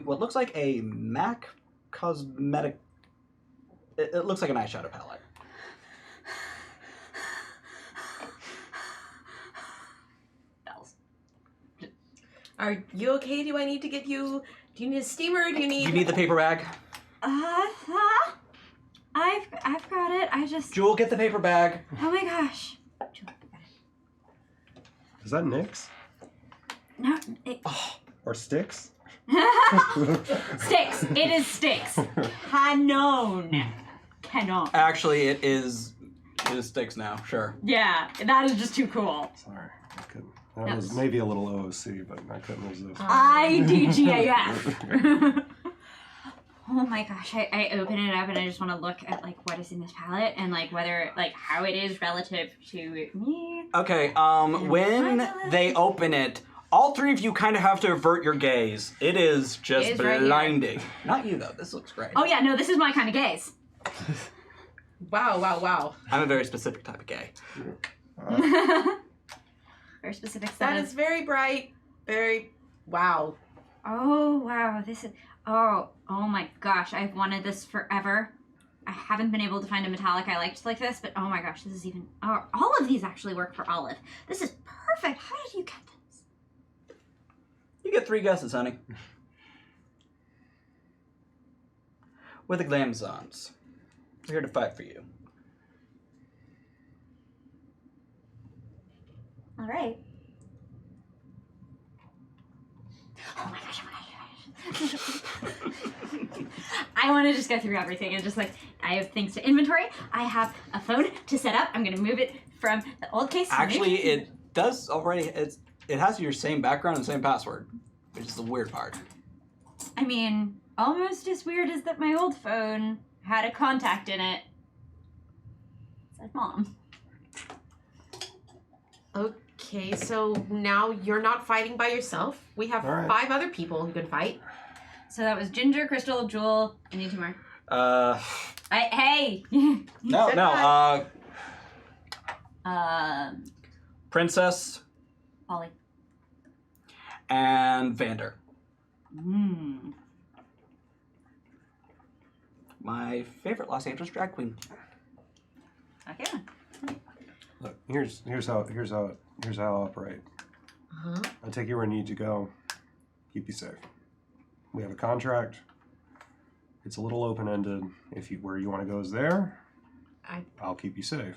what looks like a MAC cosmetic, it looks like an eyeshadow palette. Bells. Are you okay? Do I need to get you? Do you need a steamer? Do you need? You need the paper bag? I've got it. I just... Jewel, get the paper bag. Oh my gosh. Is that Nyx? No, it... Or Sticks? Sticks. It is Sticks. Canon. Actually, it is Sticks now, sure. Yeah, that is just too cool. Sorry, I couldn't. That was maybe a little OOC, but I couldn't resist. IDGAF. Oh my gosh, I open it up and I just want to look at like what is in this palette and like whether like how it is relative to me. Okay, when they open it, all 3 of you kind of have to avert your gaze. It is just It is right blinding. Not you though. This looks great. Oh yeah, no, this is my kind of gaze. Wow. I'm a very specific type of gay. Very specific That set is very bright. Very. Wow. Oh wow, this is oh my gosh, I've wanted this forever. I haven't been able to find a metallic I liked like this, but oh my gosh, this is even all of these actually work for Olive. This is perfect. How did you get this? You get 3 guesses, honey. We're the Glamazons. We're here to fight for you. All right. Oh my gosh, I want to just go through everything and just like, I have things to inventory. I have a phone to set up. I'm going to move it from the old case to the new Actually, case. it does already. It has your same background and same password, which is the weird part. I mean, almost as weird as that my old phone had a contact in it. It said Mom. Okay, so now you're not fighting by yourself. We have All right. 5 other people who can fight. So that was Ginger, Crystal, Jewel. I need 2 more. Hey! No. Um, Princess Polly. and Vander. My favorite Los Angeles drag queen. Okay. Look, here's how I operate. Uh-huh. I take you where I need to go. Keep you safe. We have a contract. It's a little open-ended. Where you want to go is there. I'll keep you safe.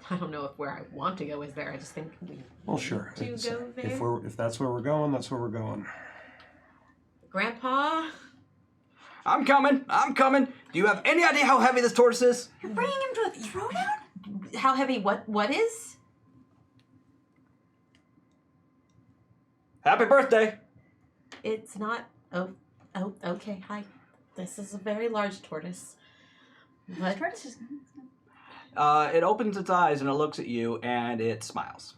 I don't know if where I want to go is there. I just think we Well, sure. to It's- go there. If that's where we're going, that's where we're going. Grandpa? I'm coming. Do you have any idea how heavy this tortoise is? You're bringing him to a throwdown? How heavy? What is? Happy birthday. It's not. Oh, okay. Hi. This is a very large tortoise. But Tortoise is It opens its eyes and it looks at you and it smiles.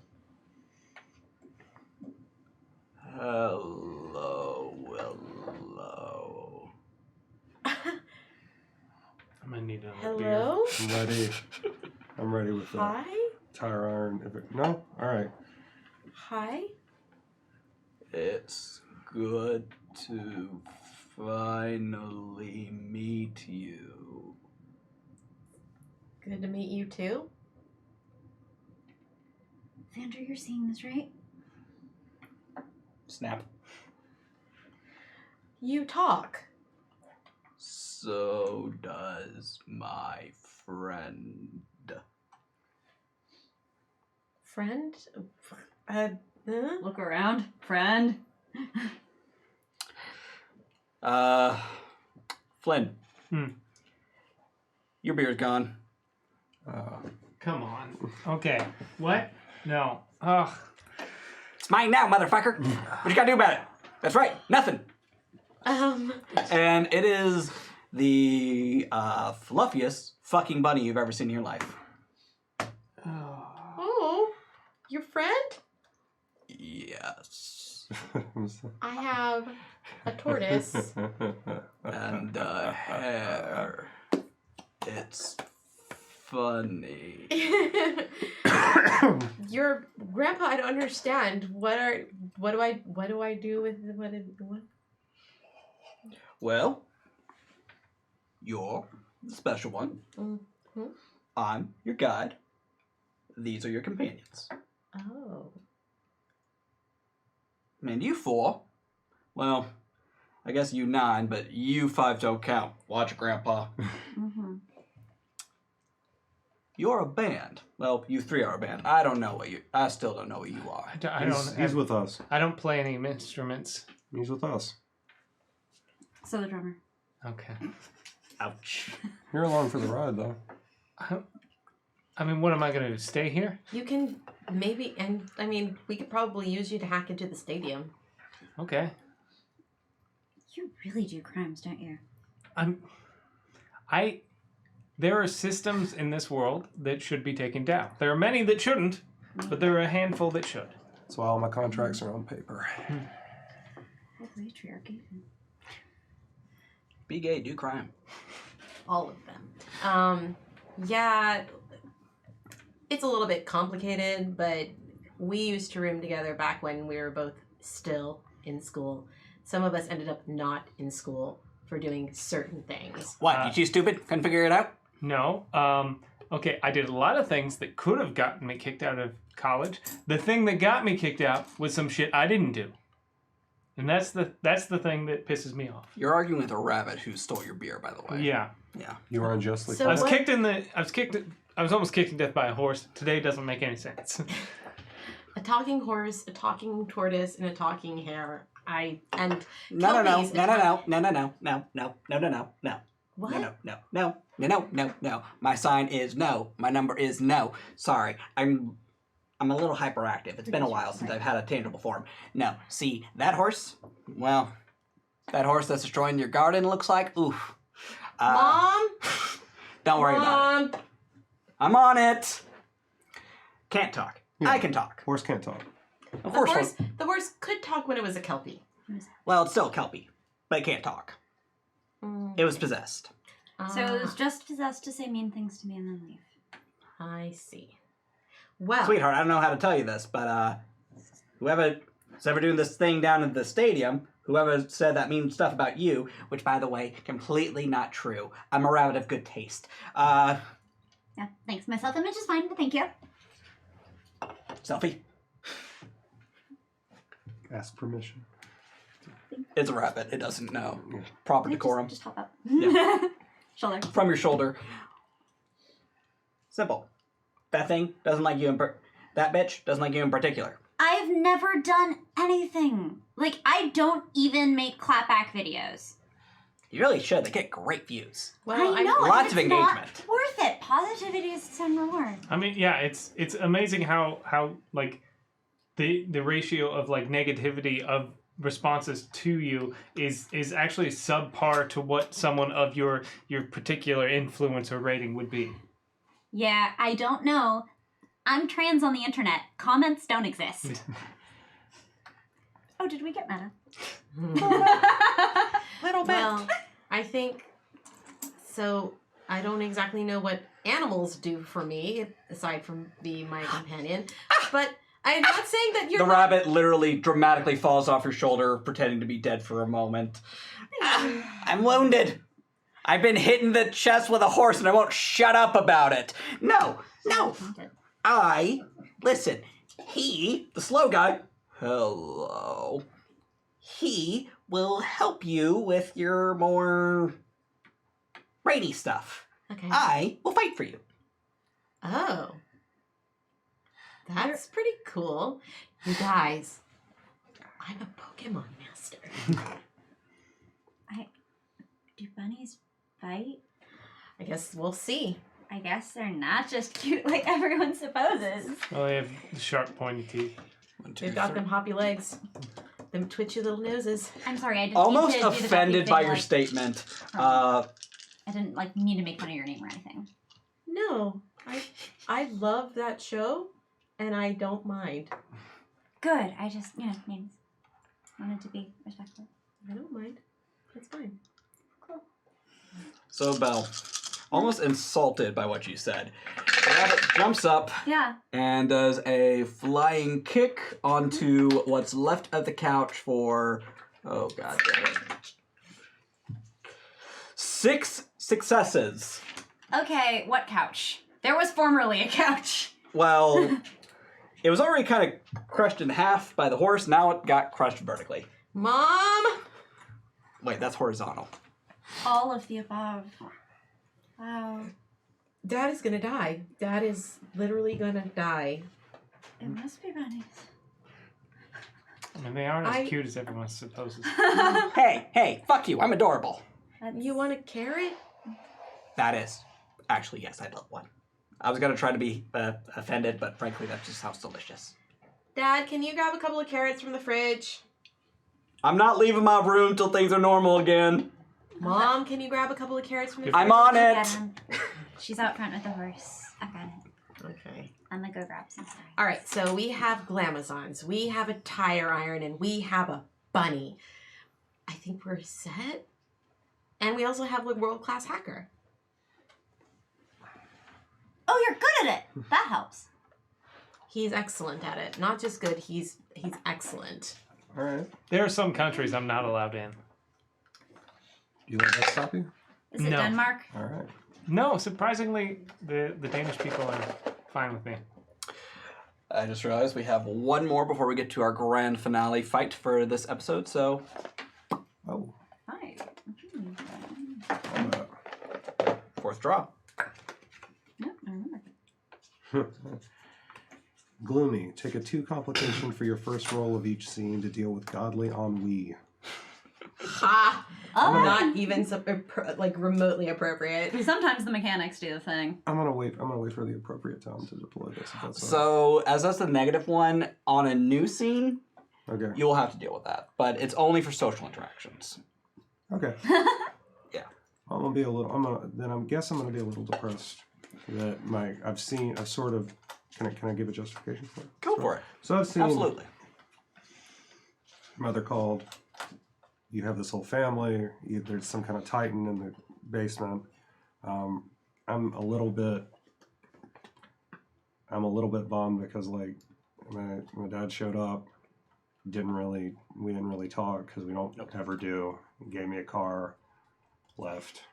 Hello, Willow. I'm gonna need another beer. hello. I'm ready. I'm ready with that. Hi. Tire iron. No? All right. Hi. It's good to finally meet you. Good to meet you too. Vander, you're seeing this, right? Snap. You talk. So does my friend. Friend? Look around, friend. Flynn. Hmm. Your beer's gone. Come on. Okay. What? No. Ugh. It's mine now, motherfucker. What you gotta do about it? That's right, nothing. And it is the fluffiest fucking bunny you've ever seen in your life. Oh, your friend? Yes. I have a tortoise. And hair. It's funny. Your grandpa, I don't understand. What do I do with what? Well, you're the special one. Mm-hmm. I'm your guide. These are your companions. Oh. And you 4. Well, I guess you 9, but you 5 don't count. Watch it, Grandpa. Mm-hmm. You're a band. Well, you 3 are a band. I still don't know what you are. He's with us. I don't play any instruments. He's with us. So the drummer. Okay. Ouch. You're along for the ride, though. I mean, what am I gonna do? Stay here? You can maybe, and I mean, we could probably use you to hack into the stadium. Okay. You really do crimes, don't you? There are systems in this world that should be taken down. There are many that shouldn't, but there are a handful that should. That's why all my contracts are on paper. Patriarchy. Be gay, do crime. All of them. Yeah, it's a little bit complicated, but we used to room together back when we were both still in school. Some of us ended up not in school for doing certain things. What, you too stupid? Couldn't figure it out? No. Okay, I did a lot of things that could have gotten me kicked out of college. The thing that got me kicked out was some shit I didn't do. And that's the thing that pisses me off. You're arguing with a rabbit who stole your beer, by the way. Yeah. Yeah. You were unjustly. So I was what- I was almost kicked to death by a horse. Today doesn't make any sense. A talking horse, a talking tortoise, and a talking hare. No. What? No. My sign is no. My number is no. Sorry, I'm a little hyperactive. It's been a while since I've had a tangible form. No, see that horse? Well, that horse that's destroying your garden looks like. Oof. Mom. Don't worry about it. I'm on it. Can't talk. Yeah. I can talk. Horse can't talk. Of course. The horse could talk when it was a kelpie. Well, it's still a kelpie, but it can't talk. It was possessed. So it was just possessed to say mean things to me and then leave. I see. Well, Sweetheart, I don't know how to tell you this, but whoever's ever doing this thing down at the stadium, whoever said that mean stuff about you, which, by the way, completely not true. I'm a rabbit of good taste. Yeah, thanks. My self-image is fine, but thank you. Selfie. Ask permission. It's a rabbit. It doesn't know. Proper decorum. Just hop up. Yeah. Shoulder. From your shoulder. Simple. That thing doesn't like you that bitch doesn't like you in particular. I've never done anything. Like, I don't even make clapback videos. You really should. They get great views. well, I know. Lots and of it's not engagement. worth it. Positivity is its own reward. I mean, yeah, it's amazing how like the ratio of like negativity of responses to you is actually subpar to what someone of your particular influence or rating would be. Yeah, I don't know. I'm trans on the internet. Comments don't exist. Oh, did we get meta? Little bit. Well, I think so. I don't exactly know what animals do for me, aside from being my companion. But I'm not saying that you're. The rabbit literally dramatically falls off your shoulder, pretending to be dead for a moment. I'm wounded. I've been hit in the chest with a horse and I won't shut up about it. No. Listen, he, the slow guy, hello, he will help you with your more rainy stuff. Okay. I will fight for you. Oh. That's pretty cool. You guys, I'm a Pokemon master. Do bunnies fight? I guess we'll see. I guess they're not just cute like everyone supposes. Well, they have sharp, pointy teeth. They've got them hoppy legs, them twitchy little noses. I'm sorry, I didn't Almost mean to do the offended Duffy by thing, your like, statement. I didn't like mean to make fun of your name or anything. No, I love that show, and I don't mind. Good. I just, names. Wanted to be respectful. I don't mind. It's fine. Cool. So, Belle, almost insulted by what you said, the rabbit jumps up Yeah. and does a flying kick onto what's left of the couch for, oh god damn it, 6 successes. Okay, what couch? There was formerly a couch. Well, it was already kind of crushed in half by the horse, now it got crushed vertically. Mom! Wait, that's horizontal. All of the above. Wow. Dad is gonna die. Dad is literally gonna die. It must be bunnies. I mean, they aren't as cute as everyone supposes. Hey, fuck you, I'm adorable. You want a carrot? That is. Actually, yes, I'd love one. I was gonna try to be offended, but frankly, that just sounds delicious. Dad, can you grab a couple of carrots from the fridge? I'm not leaving my room till things are normal again. Mom, can you grab a couple of carrots from the fridge? I'm on I it. got him. She's out front with the horse. I got it. Okay. I'm gonna go grab some stuff. All right, so we have glamazons, we have a tire iron, and we have a bunny. I think we're set. And we also have a world-class hacker. Oh, you're good at it. That helps. He's excellent at it. Not just good, he's excellent. All right. There are some countries I'm not allowed in. You let that stop you? Is it No. Denmark? All right. No, surprisingly, the Danish people are fine with me. I just realized we have one more before we get to our grand finale fight for this episode, so Oh. Hi. fourth draw. No, I remember. Gloomy. Take a 2 complication for your first roll of each scene to deal with godly ennui. Ha! Oh. Not even remotely appropriate. Sometimes the mechanics do the thing. I'm gonna wait for the appropriate time to deploy this. If that's So, as that's the negative one, on a new scene, okay. you'll have to deal with that. But it's only for social interactions. Okay. Yeah. I'm gonna be a little. I'm gonna be a little depressed that I've sort of. Can I give a justification for it? Go for it. So I've seen. Absolutely. Mother called. You have this whole family. There's some kind of titan in the basement. I'm a little bit bummed because like my dad showed up. We didn't really talk because we don't ever do. He gave me a car, left,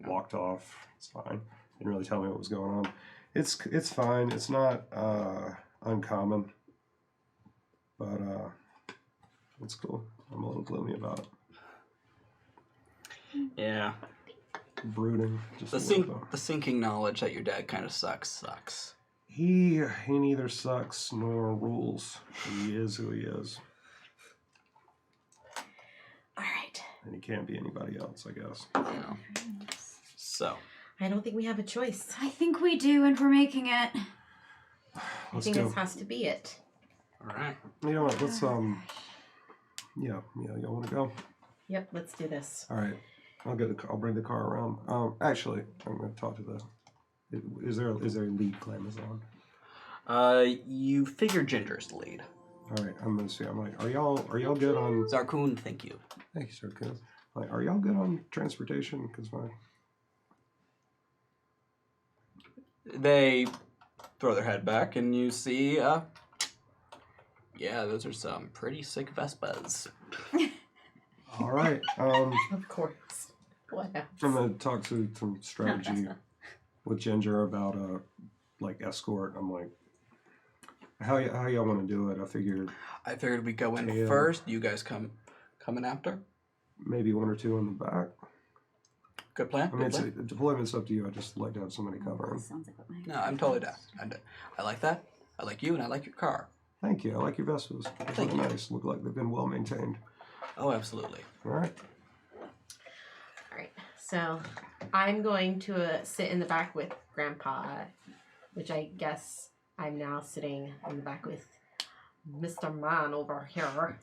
walked off. It's fine. Didn't really tell me what was going on. It's fine. It's not uncommon, but it's cool. I'm a little gloomy about it. Yeah. Brooding. Just The sinking knowledge that your dad kind of sucks. He neither sucks nor rules. He is who he is. All right. And he can't be anybody else, I guess. Yeah. So. I don't think we have a choice. I think we do, and we're making it. I think this has to be it. All right. You know what? Let's yeah, y'all want to go? Yep, let's do this. All right. I'll bring the car around. Actually, I'm going to talk to the. Is there a lead claim is on? You figure Ginger's the lead. All right. I'm going to see. I'm like, are y'all good on? Zarkoon, thank you. Thank you, sir. Like, are y'all good on transportation? Because They throw their head back, and you see, yeah, those are some pretty sick Vespas. all right. Of course. What else? I'm gonna talk to some strategy with Ginger about like escort. I'm like, how y'all want to do it? I figured we go in Yeah. first. You guys coming after. maybe 1 or 2 in the back. Good plan. I mean, Good plan. deployment's up to you. I just like to have somebody covering. Sounds like what my No, I'm totally down. I like that. I like you, and I like your car. Thank you. I like your Vespas. They Thank look you. nice. Look like they've been well maintained. Oh, absolutely. All right. All right. So I'm going to sit in the back with Grandpa, which I guess I'm now sitting in the back with Mr. Man over here.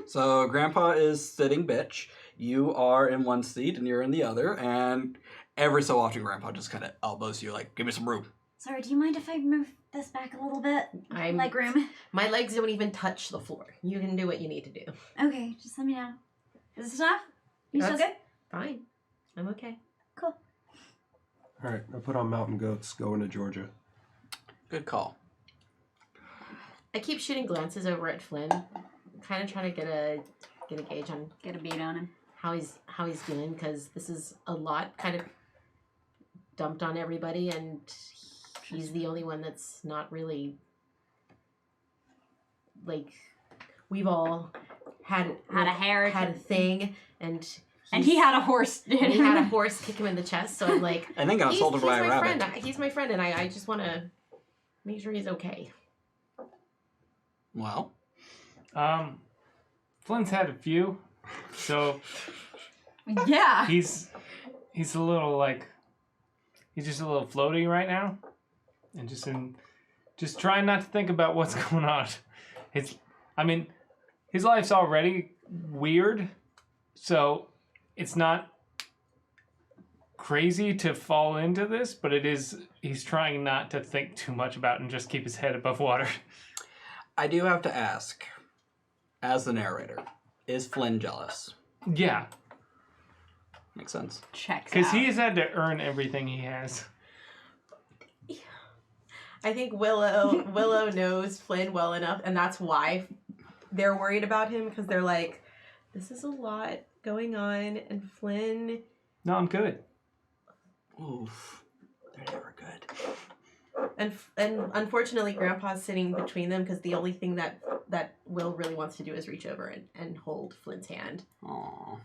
So Grandpa is sitting bitch. You are in one seat, and you're in the other. And every so often, Grandpa just kind of elbows you, like, "Give me some room." Sorry, do you mind if I move this back a little bit? Leg room. My legs don't even touch the floor. You can do what you need to do. Okay, just let me know. Is this enough? You still good? Fine. I'm okay. Cool. All right. I put on Mountain Goats. Going to Georgia. Good call. I keep shooting glances over at Flynn, kind of trying to get a gauge on Get a beat on him. how he's doing, because this is a lot kind of dumped on everybody, and he's the only one that's not really, like, we've all had a thing, and he had a horse. he had a horse kick him in the chest. So I'm like, And then got assaulted by a my rabbit. friend. He's my friend, and I just want to make sure he's okay. Well, Flynn's had a few, so Yeah. he's a little like he's just a little floaty right now, and just trying not to think about what's going on. His life's already weird, so it's not crazy to fall into this, but he's trying not to think too much about it and just keep his head above water. I do have to ask, as the narrator, is Flynn jealous? Yeah, Makes sense. Checks because out. he has had to earn everything he has. I think Willow knows Flynn well enough, and that's why they're worried about him, because they're like, this is a lot going on, and Flynn... No, I'm good. Oof. They're never good. And unfortunately, Grandpa's sitting between them, because the only thing that Will really wants to do is reach over and hold Flynn's hand. Aww.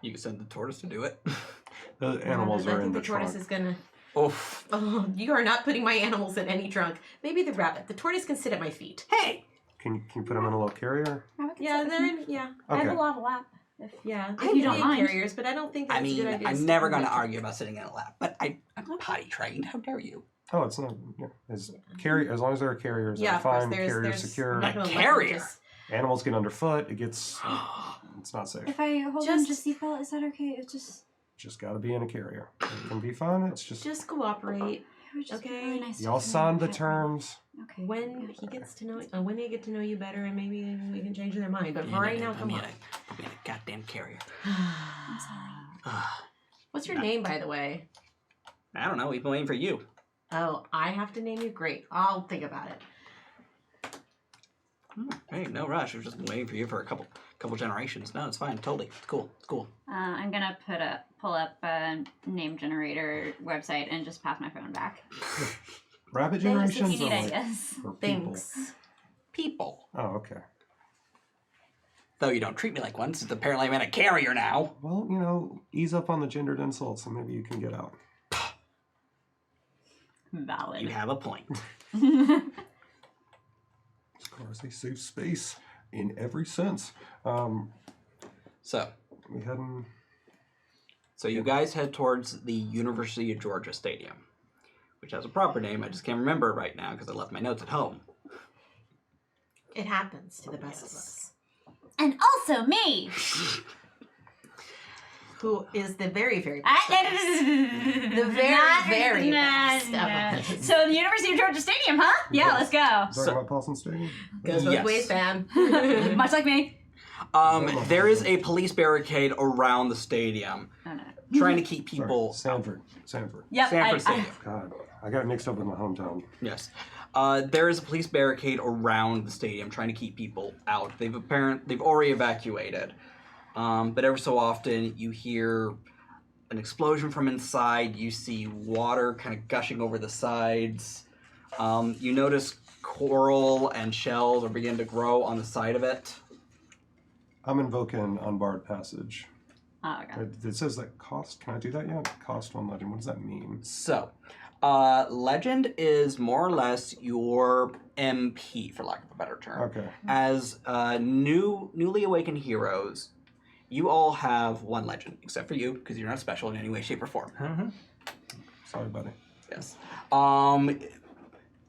You can send the tortoise to do it. The animals I are think in the the tortoise trunk. is gonna... Oof. Oh, you are not putting my animals in any trunk. Maybe the rabbit. The tortoise can sit at my feet. Hey! Can you put them in a little carrier? Yeah, they're in, yeah. I have Okay. a lava lap. Yeah, If you don't mind. carriers, but I don't think that's I a good mean, idea. I'm never going to argue about sitting in a lap, but I'm potty trained. How dare you? Oh, it's not. Yeah, as long as there are carriers, Yeah, they're of course, fine. there's Carriers secure. I'm not gonna let them Carrier? just- Animals get underfoot. It gets. It's not safe. If I hold Just- him to seatbelt, is that okay? It Just got to be in a carrier. It can be fun. It's Just cooperate. would just be Okay. really nice. to y'all have him signed the pet me. terms. Okay. When he gets to know, when they get to know you better, and maybe we can change their mind. But for right now, come on. Put me in a goddamn carrier. I'm sorry. What's your name, by the way? I don't know. We've been waiting for you. Oh, I have to name you. Great. I'll think about it. Hey, no rush. We've just been waiting for you for a couple generations. No, it's fine. Totally. It's cool. It's cool. I'm gonna pull up a name generator website and just pass my phone back. Rabbit Thanks, if generations you or need like ideas. or people? Thanks. People. Oh, okay. Though you don't treat me like one, since apparently I'm in a carrier now. Well, ease up on the gendered insults, and maybe you can get out. Valid. You have a point. This car is a safe space in every sense. So We hadn't. So you guys head towards the University of Georgia Stadium, which has a proper name. I just can't remember it right now because I left my notes at home. It happens to the best of us. And also me. Who is the very, very best of us. The very best of us. So the University of Georgia Stadium, huh? Yeah, let's go. Talking about Paulson Stadium? Goes both Yes. ways, fam. Much like me. There is a police barricade around the stadium, Oh no. trying to keep people. Sanford. Yep. Sanford Stadium. God, I got it mixed up with my hometown. Yes. There is a police barricade around the stadium trying to keep people out. They've already evacuated. But every so often you hear an explosion from inside. You see water kind of gushing over the sides. You notice coral and shells are beginning to grow on the side of it. I'm invoking unbarred passage. Oh, okay. It says that cost. Can I do that yet? Cost 1 legend. What does that mean? So, legend is more or less your MP, for lack of a better term. Okay. As newly awakened heroes, you all have 1 legend, except for you, because you're not special in any way, shape, or form. Mm-hmm. Sorry, buddy. Yes.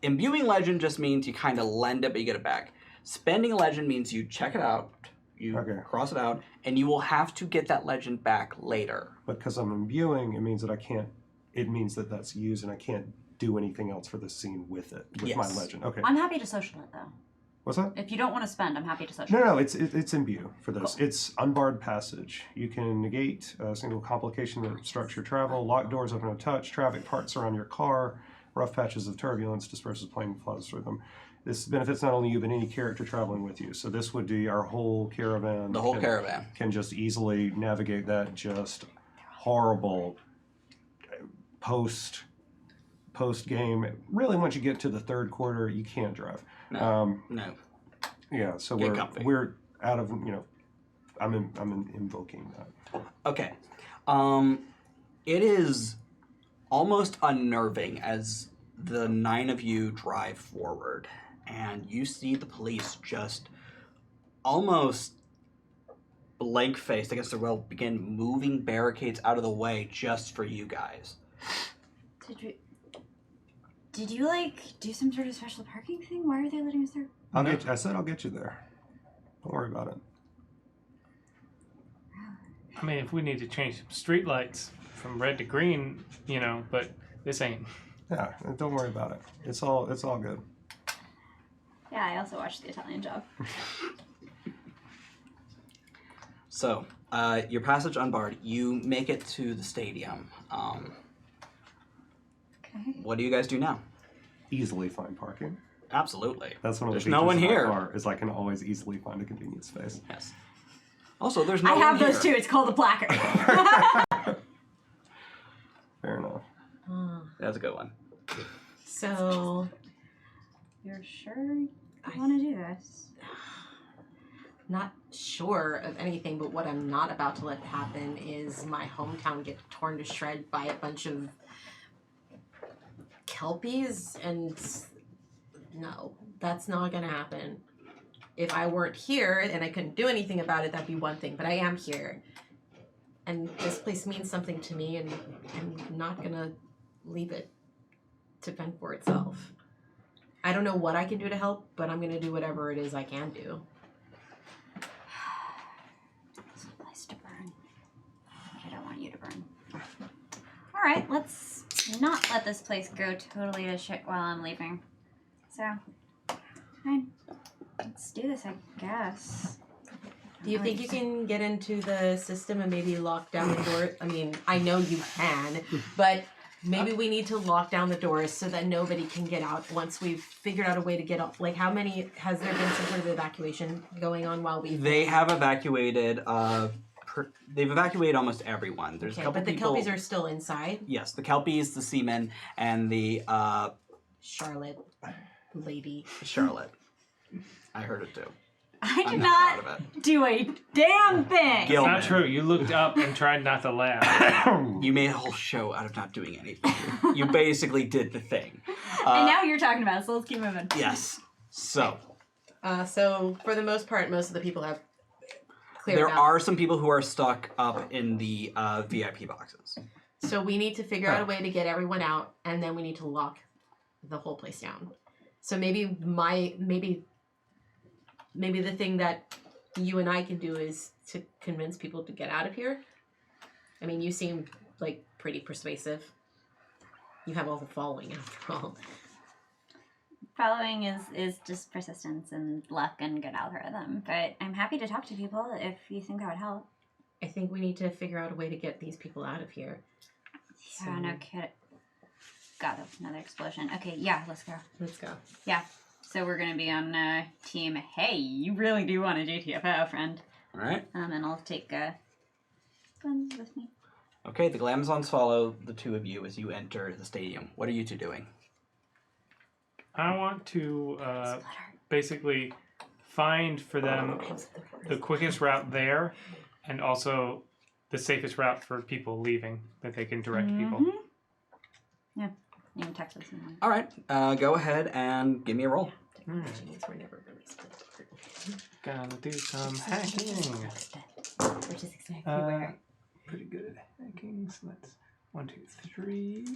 Imbuing legend just means you kind of lend it, but you get it back. Spending a legend means you check it out, you Okay. cross it out, and you will have to get that legend back later. But because I'm imbuing, it means that I can't. It means that that's used, and I can't do anything else for the scene with it with my Yes. legend. Okay. I'm happy to social it though. What's that? If you don't want to spend, I'm happy to social. No, it's imbue for this. It's unbarred passage. You can negate a single complication that obstructs your travel, lock doors with no touch, traffic parts around your car, rough patches of turbulence, disperses plane flies through them. This benefits not only you, but any character traveling with you. So this would be our whole caravan. The whole caravan. Can just easily navigate that just horrible post game. Really, once you get to the third quarter, you can't drive. No. Yeah, so Get comfy. we're out of I'm invoking that. Okay. It is almost unnerving as the 9 of you drive forward, and you see the police just almost blank-faced against the road begin moving barricades out of the way just for you guys. Did you do some sort of special parking thing? Why are they letting us through? I said I'll get you there. Don't worry about it. I mean, if we need to change some street lights from red to green, but this ain't. Yeah, don't worry about it. It's all good. Yeah, I also watched The Italian Job. So, your passage unbarred, you make it to the stadium. Okay. What do you guys do now? Easily find parking. Absolutely. That's one of the There's features no one of my here. car, is I can always easily find a convenient space. Yes. Also, there's no I one have those here. too. It's called a placard. Fair enough. That's a good one. So, You're sure you want to do this? not sure of anything, but what I'm not about to let happen is my hometown get torn to shreds by a bunch of kelpies, and no, that's not gonna happen. If I weren't here and I couldn't do anything about it, that'd be one thing. But I am here, and this place means something to me, and I'm not gonna leave it to fend for itself. I don't know what I can do to help, but I'm gonna do whatever it is I can do. It's a place to burn. I don't want you to burn. All right, let's not let this place go totally to shit while I'm leaving. So, fine. Let's do this, I guess. Do you think you can get into the system and maybe lock down the door? I mean, I know you can, but maybe we need to lock down the doors so that nobody can get out once we've figured out a way to get off. Like, how many, has there been some sort of evacuation going on while we... They have evacuated, they've evacuated almost everyone. There's a couple but the people... kelpies are still inside? Yes, the kelpies, the seamen, and the, Charlotte lady. Charlotte. I heard it too. I I'm did not proud of not do a damn thing. It's Gilman. not true. You looked up and tried not to laugh. You made a whole show out of not doing anything. You basically did the thing. And now you're talking about it, so let's keep moving. Yes. So, So, for the most part, most of the people have cleared there out. are some people who are stuck up in the VIP boxes. So we need to figure out a way to get everyone out, and then we need to lock the whole place down. So maybe the thing that you and I can do is to convince people to get out of here. I mean, you seem like pretty persuasive. You have all the following after all. Following is just persistence and luck and good algorithm. But I'm happy to talk to people if you think that would help. I think we need to figure out a way to get these people out of here. Yeah, no kid. God, that's another explosion. Okay, yeah, let's go. Let's go. Yeah. So we're gonna be on team. Hey, you really do want a GTFO, friend. All right. And I'll take Flynn with me. Okay, the Glamazons follow the two of you as you enter the stadium. What are you two doing? I want to basically find for them the quickest route there, and also the safest route for people leaving that they can direct people. Yeah, you can text us. All right. Go ahead and give me a roll. We're never really split. Gonna do some hacking. Which is exactly where. Pretty good at hacking. So that's 1, 2, 3.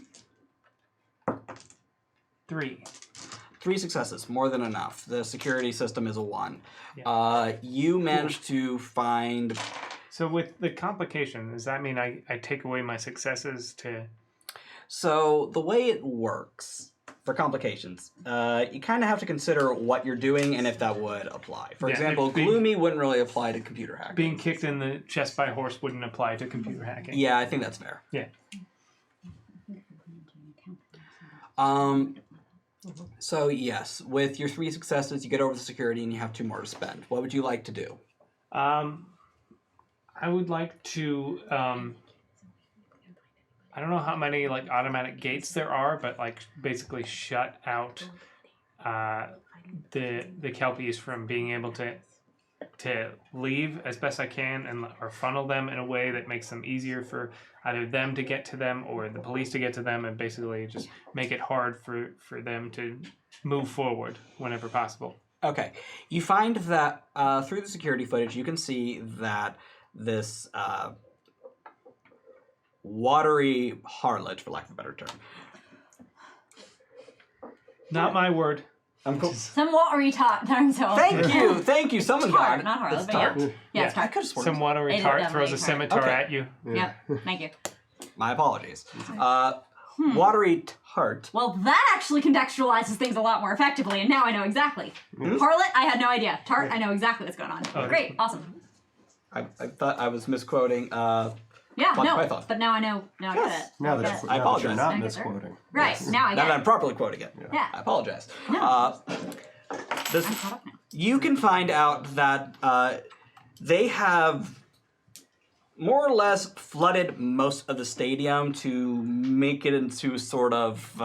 3. 3 successes, more than enough. The security system is a 1. Yeah. You managed to find... So with the complication, does that mean I take away my successes to... So the way it works for complications, you kind of have to consider what you're doing and if that would apply. For example, Gloomy wouldn't really apply to computer hacking. Being kicked in the chest by a horse wouldn't apply to computer hacking. Yeah, I think that's fair. Yeah. So yes, with your 3 successes, you get over the security and you have 2 more to spend. What would you like to do? I would like to, I don't know how many like automatic gates there are, but like basically shut out the kelpies from being able to leave as best I can, and or funnel them in a way that makes them easier for either them to get to them or the police to get to them, and basically just make it hard for them to move forward whenever possible. Okay. You find that through the security footage, you can see that this watery harlot, for lack of a better term. Not my word. I'm cool. Some watery tart turns out. Thank you. Someone got Tart, it. not harlot, It's but tart. yeah, it's I tart. could have sworn. Some watery It is tart definitely throws a tart. scimitar Okay. at you. Yep, thank you. My apologies. Watery tart. Well, that actually contextualizes things a lot more effectively, and now I know exactly. Harlot, I had no idea. Tart, I know exactly what's going on. Oh, Great, awesome. I thought I was misquoting. Yeah, Monty no, Python. but now I know. Now I get it. Now that, Yes. you're, I now that apologize. you're not Thank you, sir. misquoting. Right, now I Now get that I'm it. properly quoting it. Yeah. I apologize. No. This, I'm caught up now. you can find out that they have more or less flooded most of the stadium to make it into sort of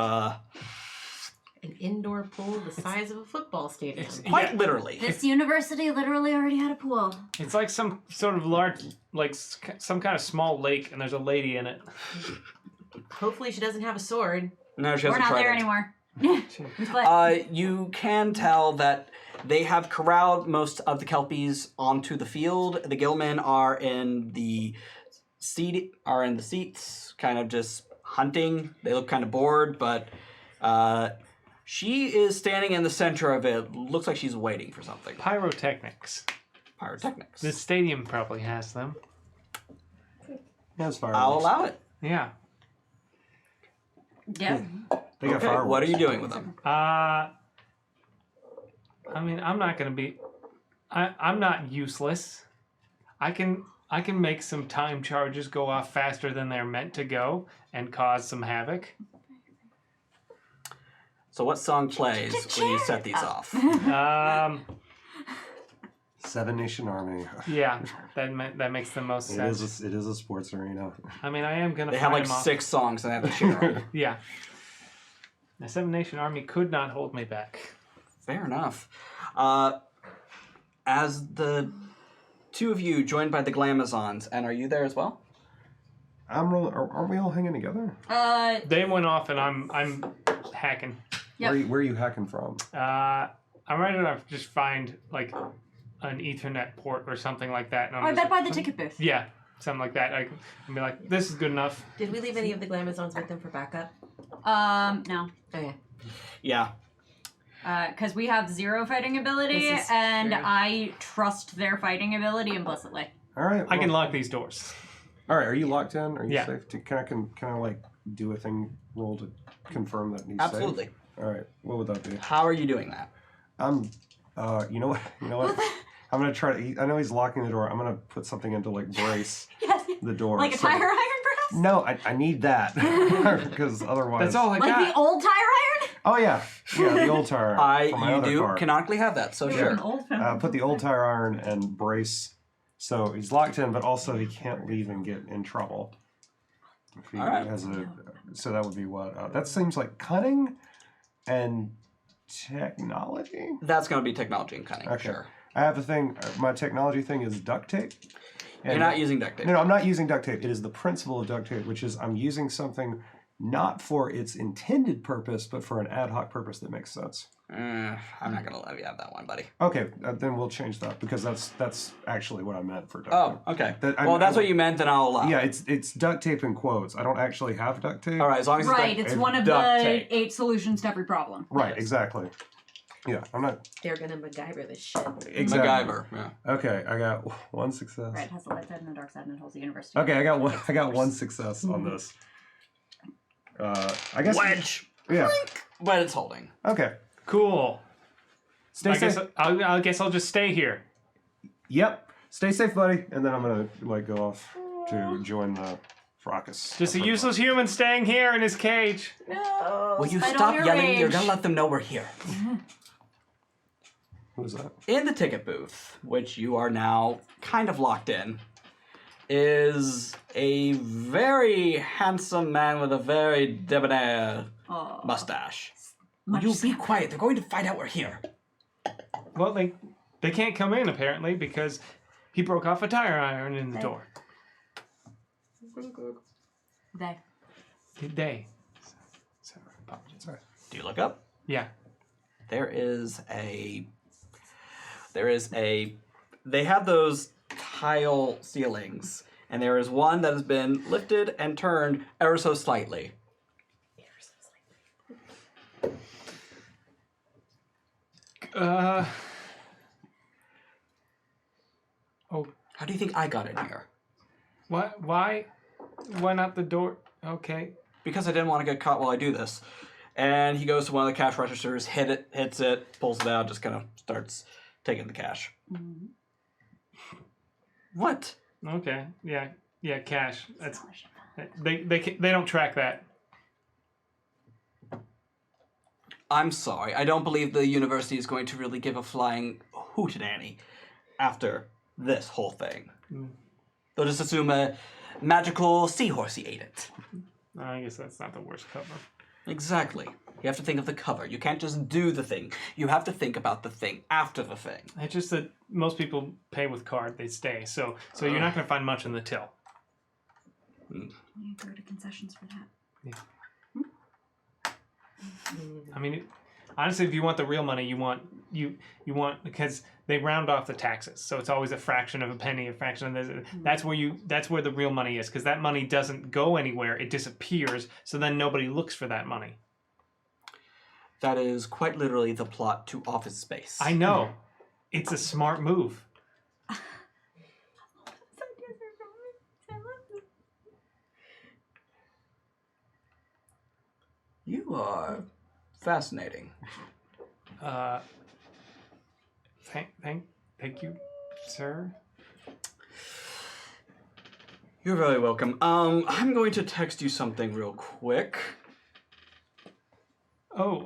An indoor pool the size of a football stadium. quite literally. This university literally already had a pool. It's like some sort of large, like some kind of small lake, and there's a lady in it. Hopefully she doesn't have a sword. No, she We're hasn't not tried there it. anymore. We split. You can tell that they have corralled most of the kelpies onto the field. The gillmen are in the seats, kind of just hunting. They look kind of bored, but she is standing in the center of it. Looks like she's waiting for something. Pyrotechnics. Pyrotechnics. The stadium probably has them. That's fireworks. I'll allow it. Yeah. Yep. They got Okay, fireworks. what are you doing with them? I mean, I'm not gonna be. I'm not useless. I can make some time charges go off faster than they're meant to go and cause some havoc. So what song plays when you set these off? Seven Nation Army. Yeah, that makes the most sense. It is a sports arena. I mean, I am gonna. They fight have like them off. 6 songs and they have to share them. Yeah. The Seven Nation Army could not hold me back. Fair enough. As the two of you joined by the Glamazons, and are you there as well? I'm rolling. Aren't we all hanging together? They went off, and I'm hacking. Yep. Where are you hacking from? I'm ready to just find like an Ethernet port or something like that. And I bet by the ticket booth. Yeah, something like that. I can be like, this is good enough. Did we leave any of the Glamazons with them for backup? No. Okay. Yeah. Because we have 0 fighting ability, This is and true. I trust their fighting ability implicitly. All right. I can well- lock these doors. All right. Are you locked in? Are you Yeah. safe? Can I like do a thing roll to confirm that he's Absolutely. safe? All right. What would that be? How are you doing that? I'm. You know what? You know what? I'm gonna try to. I know he's locking the door. I'm gonna put something in to like brace Yes. the door. Like a so- tire iron, perhaps? No, I need that because otherwise. That's all I Like got. the old tire iron? Oh yeah, the old tire. from my You other do car. canonically have that, so sure. An old film. Put the old tire iron and brace, so he's locked in, but also he can't leave and get in trouble. If he All right. has a, so that would be what? That seems like cunning and technology. That's going to be technology and cunning, Okay. sure. I have a thing. My technology thing is duct tape. You're not using duct tape. No, I'm not using duct tape. It is the principle of duct tape, which is I'm using something not for its intended purpose, but for an ad hoc purpose that makes sense. I'm not going to let you have that one, buddy. Okay, then we'll change that because that's actually what I meant for duct tape. Oh, okay. That- That's what you meant, then I'll allow. Yeah, it's duct tape in quotes. I don't actually have duct tape. All right, as long as it's Right, duct it's it's one of duct the tape. 8 solutions to every problem. Right, exactly. Yeah, I'm not They're gonna MacGyver this shit. exactly. MacGyver. Yeah. Okay, I got one success. Right, it has the light side and the dark side, and it holds the universe. Okay, I got one success on this. I guess. Wedge. Yeah. But it's holding. Okay. Cool. Stay I safe. guess I guess I'll just stay here. Yep. Stay safe, buddy. And then I'm gonna like go off to join the fracas. Just a useless human staying here in his cage. No. Will you spite stop all your yelling? You're rage. going to let them know we're here. Who's that? In the ticket booth, which you are now kind of locked in, is a very handsome man with a very debonair Oh, mustache. much Will you be sad. quiet? They're going to find out we're here. Well, they can't come in apparently because he broke off a tire iron in the door. They. They. So, apologies. Sorry. Do you look up? Yeah. There is a. They have those tile ceilings, and there is one that has been lifted and turned ever so slightly. Oh, How do you think I got in here? what? Why? Why not the door? Okay. Because I didn't want to get caught while I do this. And he goes to one of the cash registers, hits it, pulls it out, just kind of starts taking the cash. Mm-hmm. What? Okay. Yeah. Yeah. Cash. That's they don't track that. I'm sorry. I don't believe the university is going to really give a flying hootenanny after this whole thing. They'll just assume a magical seahorsey ate it. I guess that's not the worst cover. Exactly. You have to think of the cover. You can't just do the thing. You have to think about the thing after the thing. It's just that most people pay with card; they stay. So you're not going to find much in the till. You go to concessions for that. Yeah. I mean, honestly, if you want the real money, you want because they round off the taxes, so it's always a fraction of a penny, a fraction of this. That's where the real money is, because that money doesn't go anywhere; it disappears. So then nobody looks for that money. That is quite literally the plot to Office Space. I know, it's a smart move. You are fascinating. Thank you, sir. You're very welcome. I'm going to text you something real quick. Oh,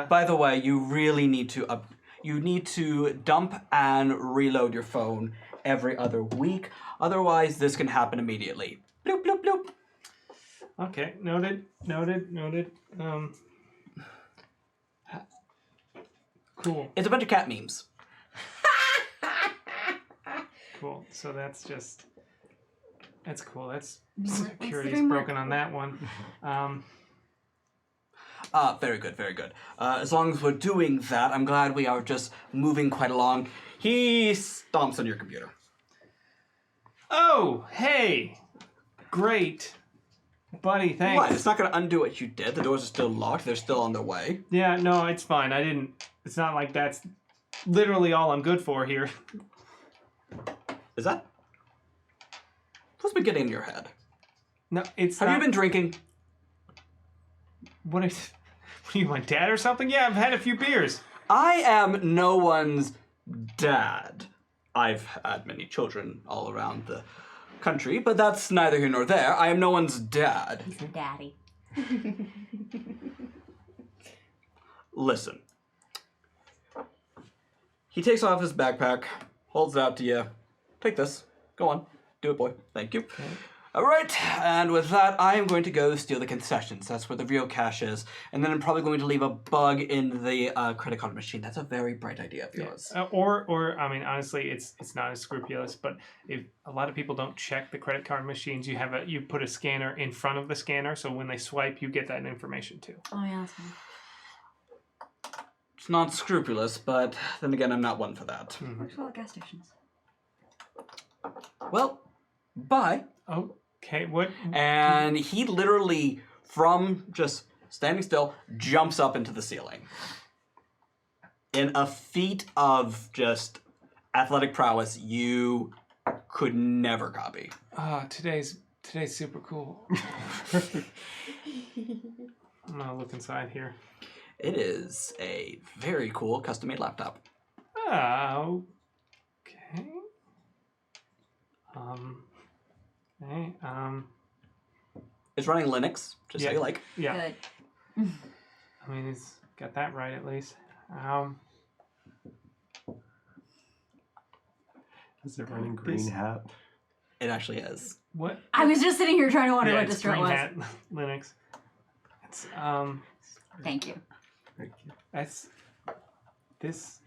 By the way, you really need to dump and reload your phone every other week. Otherwise, this can happen immediately. Bloop, bloop, bloop. okay, noted. Cool. It's a bunch of cat memes. Cool. So that's cool. That's What's the security's dream broken work? on that one. Very good, very good. As long as we're doing that, I'm glad we are just moving quite along. He stomps on your computer. Oh, hey, great, buddy. Thanks. What? It's not going to undo what you did. The doors are still locked. They're still on their way. Yeah, no, it's fine. I didn't. It's not like that's literally all I'm good for here. Is that? What's been getting in your head? No, it's. Have not, you been drinking? What are you, my dad or something? Yeah, I've had a few beers. I am no one's dad. I've had many children all around the country, but that's neither here nor there. I am no one's dad. He's a daddy. Listen. He takes off his backpack, holds it out to you. Take this. Go on. Do it, boy. Thank you. Okay. All right, and with that, I am going to go steal the concessions. That's where the real cash is. And then I'm probably going to leave a bug in the credit card machine. That's a very bright idea of yours. Or I mean, honestly, it's not as scrupulous. But if a lot of people don't check the credit card machines, you put a scanner in front of the scanner, so when they swipe, you get that information too. Oh yeah, that's fine. It's not scrupulous, but then again, I'm not one for that. Works well at gas stations. Well, bye. Okay, what? And he literally, from just standing still, jumps up into the ceiling. In a feat of just athletic prowess you could never copy. Today's super cool. I'm gonna look inside here. It is a very cool custom-made laptop. Okay. Okay. It's running Linux, just Yeah. so you like. Yeah. Good. I mean, he's got that right at least. Is it running Green Hat? It actually is. What? I was just sitting here trying to wonder Yeah, what it's distro it Green was. Hat Linux. It's Thank you. Thank you. that's this.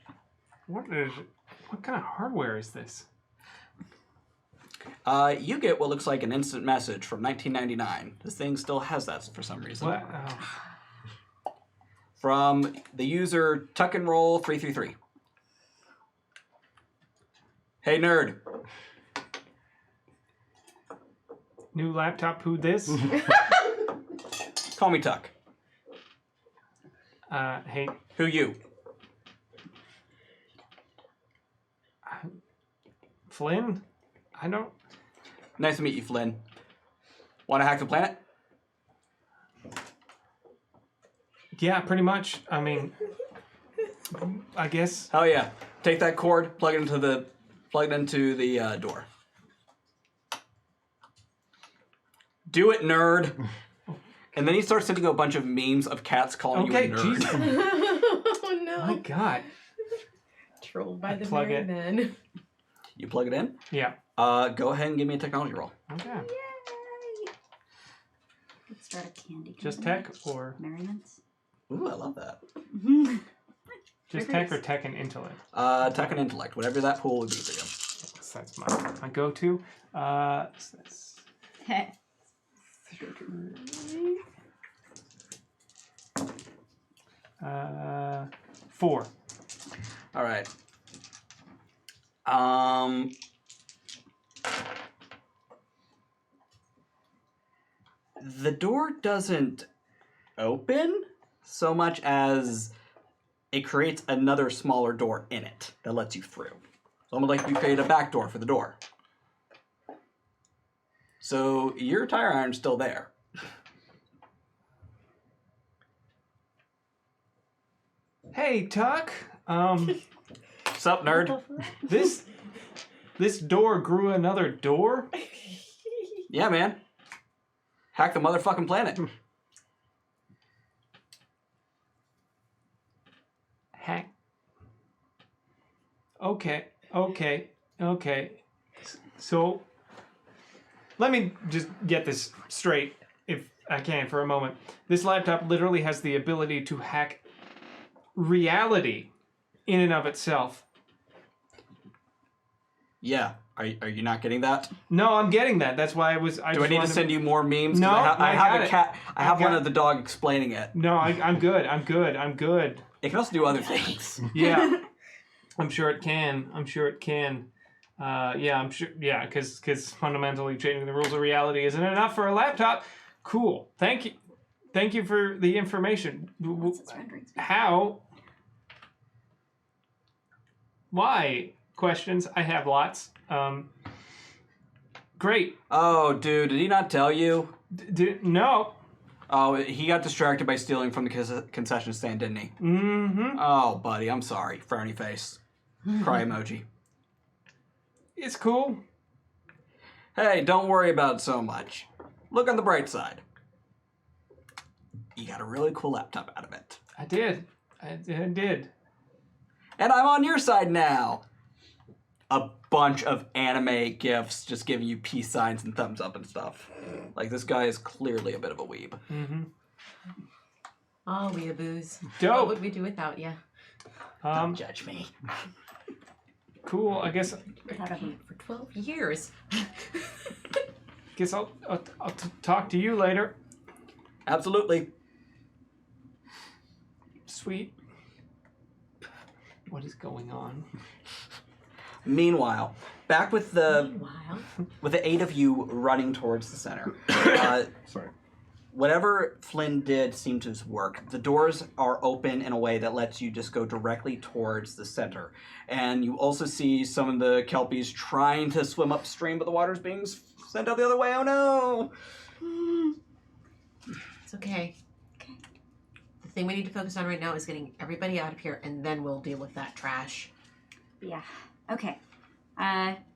What kind of hardware is this? You get what looks like an instant message from 1999. This thing still has that for some reason. What? From the user Tuck and Roll 333. Hey nerd. New laptop? Who this? Call me Tuck. Hey, Who you? Flynn? I don't. Nice to meet you, Flynn. Want to hack the planet? Yeah, pretty much. I mean, I guess. Hell yeah. Take that cord, plug it into the door. Do it, nerd. And then he starts sending a bunch of memes of cats calling Okay, you a nerd. Jesus. Oh no. My God. Trolled by the Plug merry it. men. You plug it in. Yeah. Go ahead and give me a technology roll. Okay. Yay! Let's start a candy. Just company. tech or Merriments. Ooh, I love that. just tech or tech and intellect? Tech and intellect, whatever that pool would be for you. So that's my go-to. So that's 4. All right. The door doesn't open so much as it creates another smaller door in it that lets you through. So almost like you create a back door for the door. So your tire iron's still there. Hey, Tuck. What's up, nerd? This door grew another door? Yeah, man. Hack the motherfucking planet. Hack. Okay. So, let me just get this straight, if I can, for a moment. This laptop literally has the ability to hack reality in and of itself. Yeah. Are you not getting that? No, I'm getting that. That's why Do I need to send you more memes? 'Cause No, I have got a it. cat. I have got one it. of the dog explaining it. No, I'm good. It can also do other things. Yeah. I'm sure it can. Yeah, I'm sure. Yeah, because fundamentally changing the rules of reality isn't enough for a laptop. Cool. Thank you for the information. How? Why? Questions? I have lots. Great. Oh, dude, did he not tell you? No. Oh, he got distracted by stealing from the concession stand, didn't he? Mm-hmm. Oh, buddy, I'm sorry. Frowny face. Cry emoji. It's cool. Hey, don't worry about it so much. Look on the bright side. You got a really cool laptop out of it. I did. And I'm on your side now. A bunch of anime gifs just giving you peace signs and thumbs up and stuff. Like, this guy is clearly a bit of a weeb. Mm-hmm. Oh, weeaboos. Dope. What would we do without you? Don't judge me. Cool. I guess For 12 years. I'll talk to you later. Absolutely. Sweet. What is going on? Meanwhile, back with the Wow. 8 of you running towards the center. Sorry. Whatever Flynn did seemed to work. The doors are open in a way that lets you just go directly towards the center. And you also see some of the kelpies trying to swim upstream, but the water's being sent out the other way. Oh no! It's okay. The thing we need to focus on right now is getting everybody out of here, and then we'll deal with that trash. Yeah. Okay.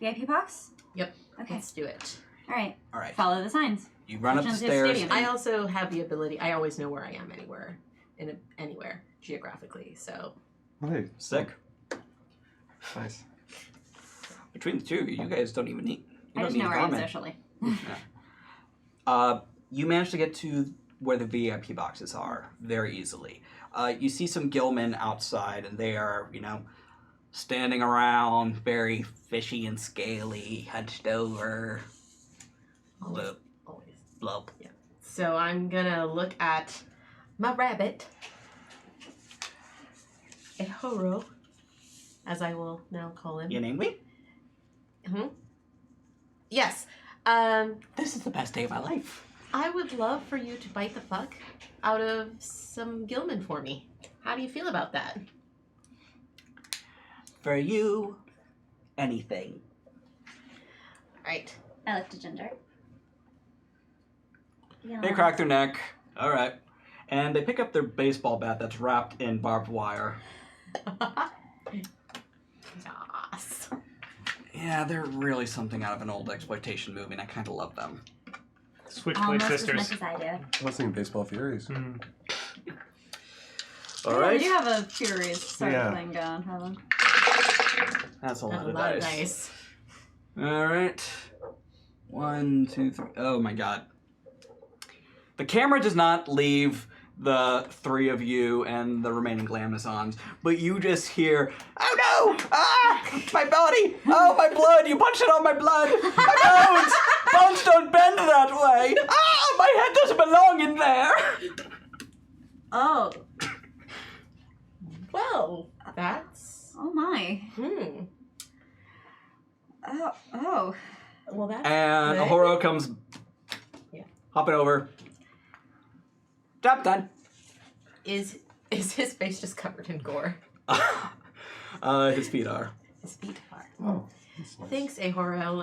VIP box? Yep. Okay. Let's do it. All right. All right. Follow the signs. You run up the Which one's the stairs. stadium? I also have the ability. I always know where I am anywhere geographically. So Hey, Sick. nice. Between the two of you, you guys don't even need. You I don't just need know to where I am comment. socially. You managed to get to where the VIP boxes are very easily. You see some gillmen outside, and they are, standing around, very fishy and scaly, hunched over. Blub, always. blub. Yeah. So I'm gonna look at my rabbit, Ehoro, as I will now call him. You name me? Yes. This is the best day of my life. I would love for you to bite the fuck out of some Gilman for me. How do you feel about that? For you, anything. Right. I looked to Ginger. Yeah. They crack their neck. All right. And they pick up their baseball bat that's wrapped in barbed wire. Yes. Yeah, they're really something out of an old exploitation movie, and I kind of love them. Switchblade Almost Sisters. as much as I do. I was thinking Baseball Furies. Mm. All right. You have a furious Yeah. thing going, Helen. That's a lot That's a of lot of dice. dice. All right. 1, 2, 3. Oh my god. The camera does not leave the 3 of you and the remaining Glamazons, but you just hear, oh no! Ah! My body! Oh, my blood! You punched it on my blood! My bones! Bones don't bend that way! Ah! My head doesn't belong in there! Oh. Well, that's... Oh my. Oh. Well, that's And good. Ahoro comes hopping over. Job done. Is his face just covered in gore? His feet are. His feet are. Oh, that's nice. Thanks, Ahoro.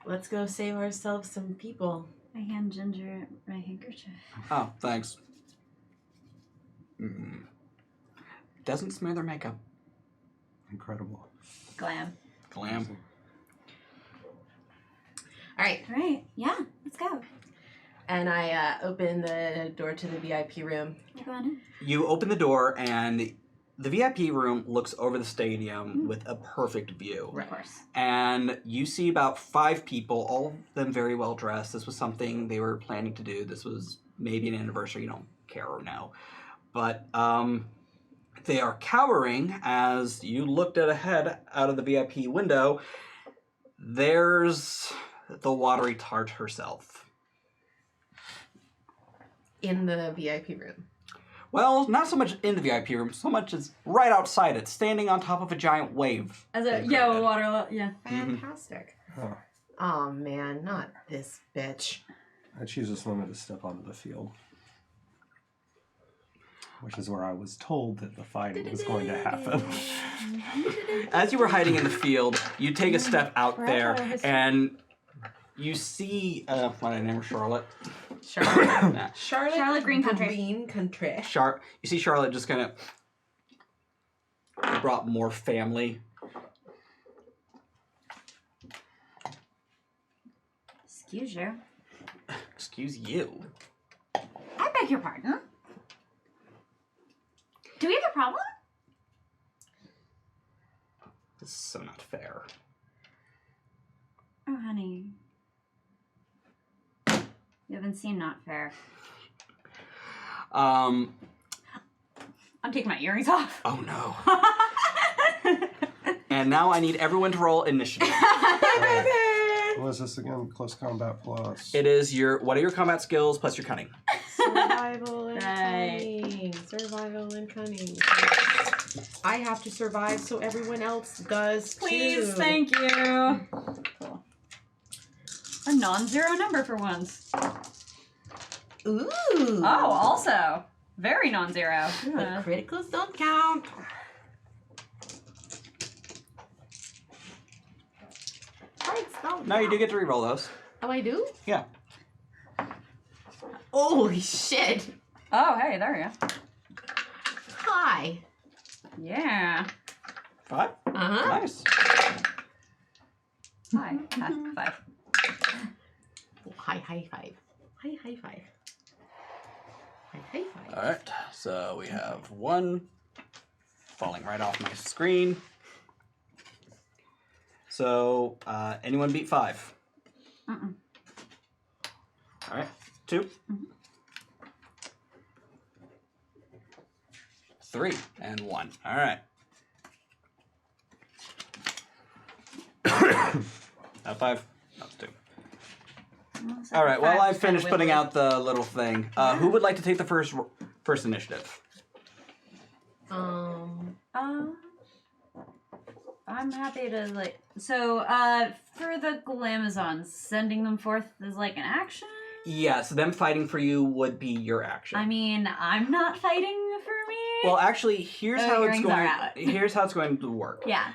Let's go save ourselves some people. I hand Ginger my handkerchief. Oh, thanks. Doesn't smear their makeup. Incredible. Glam. Glam. All right. All right. Yeah. Let's go. And I open the door to the VIP room. Go on in. You open the door, and the VIP room looks over the stadium with a perfect view. Of course. And you see about 5 people, all of them very well dressed. This was something they were planning to do. This was maybe an anniversary, you don't care or know. But they are cowering as you looked at ahead out of the VIP window. There's the watery tart herself. In the VIP room. Well, not so much in the VIP room, so much as right outside it, standing on top of a giant wave. As a water. Yeah. Fantastic. Huh. Oh man, not this bitch. I choose this woman to step onto the field. Which is where I was told that the fighting was going to happen. As you were hiding in the field, you take a step out there, and you see, what did I name her? Charlotte? Charlotte. Nah. Charlotte Green Country. Green Country. You see Charlotte just kind of brought more family. Excuse you. Excuse you. I beg your pardon. Do we have a problem? This is so not fair. Oh, honey. You haven't seen Not Fair. Um. I'm taking my earrings off. Oh no. And now I need everyone to roll initiative. What is this again? Close combat plus. It is what are your combat skills plus your cunning? Survival and Right. cunning. Survival and cunning. I have to survive so everyone else does Please, too. thank you. Cool. A non-zero number for once. Ooh. Oh, also very non-zero. But criticals don't count. Cards don't No, you do count. get to reroll those. Oh, I do? Yeah. Holy shit. Oh, hey, there we go. Hi. Yeah. 5? Uh-huh. Nice. Hi. Hi. 5. High five. High five. High five. All right. So we have 1 falling right off my screen. So anyone beat 5? Mm-mm. All right. 2. 3 and 1. All right. Not 5. That's 2. All right. Well, I've finished putting out the little thing. Who would like to take the first initiative? I'm happy to So, for the Glamazons, sending them forth is like an action. Yeah. So them fighting for you would be your action. I mean, I'm not fighting for me. Well, actually, here's how it's earrings going. are out. Here's how it's going to work. Yeah.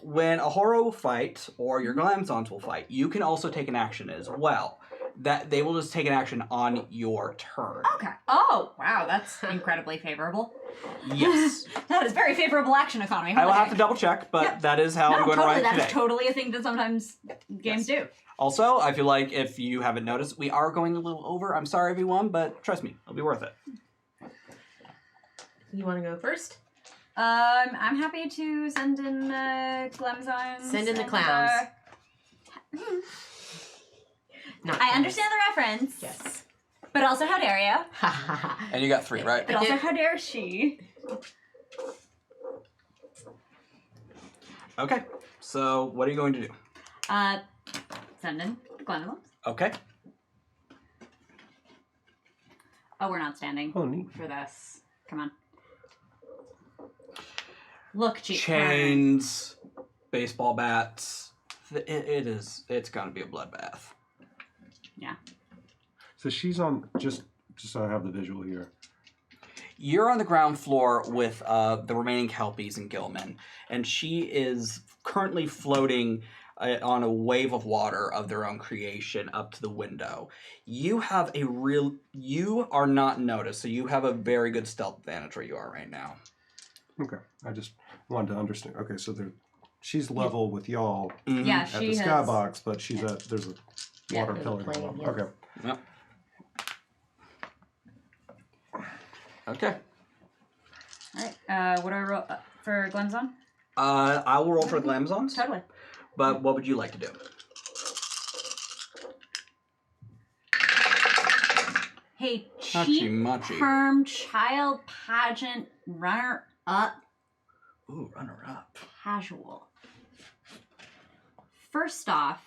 When a Horo will fight or your Glamazons will fight, you can also take an action as well. That they will just take an action on your turn. Okay. Oh, wow, that's incredibly favorable. Yes. That is very favorable action economy. I will have to double check, but that is how I'm going to run it That's today. totally a thing that sometimes games do. Also, I feel like if you haven't noticed, we are going a little over. I'm sorry, everyone, but trust me, it'll be worth it. You want to go first? I'm happy to send in Glamazons. Send in the and, clowns. Not I understand the reference. Yes. But also, how dare you? And you got 3, right? But also, how dare she? Okay. So, what are you going to do? Send in Glamazons. Okay. Oh, we're not standing Oh, neat. for this. Come on. Look, Chief. chains, baseball bats. It's gonna be a bloodbath. Yeah. So she's on, just so I have the visual here. You're on the ground floor with the remaining kelpies and Gilman, and she is currently floating on a wave of water of their own creation up to the window. You are not noticed, so you have a very good stealth advantage where you are right now. Okay, I just wanted to understand. Okay, so she's level with y'all Mhm. Yeah, at she the has. skybox, but she's there's a water there's a pillar plane, going yeah. on. Okay. Yep. Okay. Alright, what do I roll for Glamazon? I will roll for the Glamazons. Totally. But what would you like to do? Hey, Hachi cheap machi. perm child pageant runner up Ooh, runner up. casual. First off,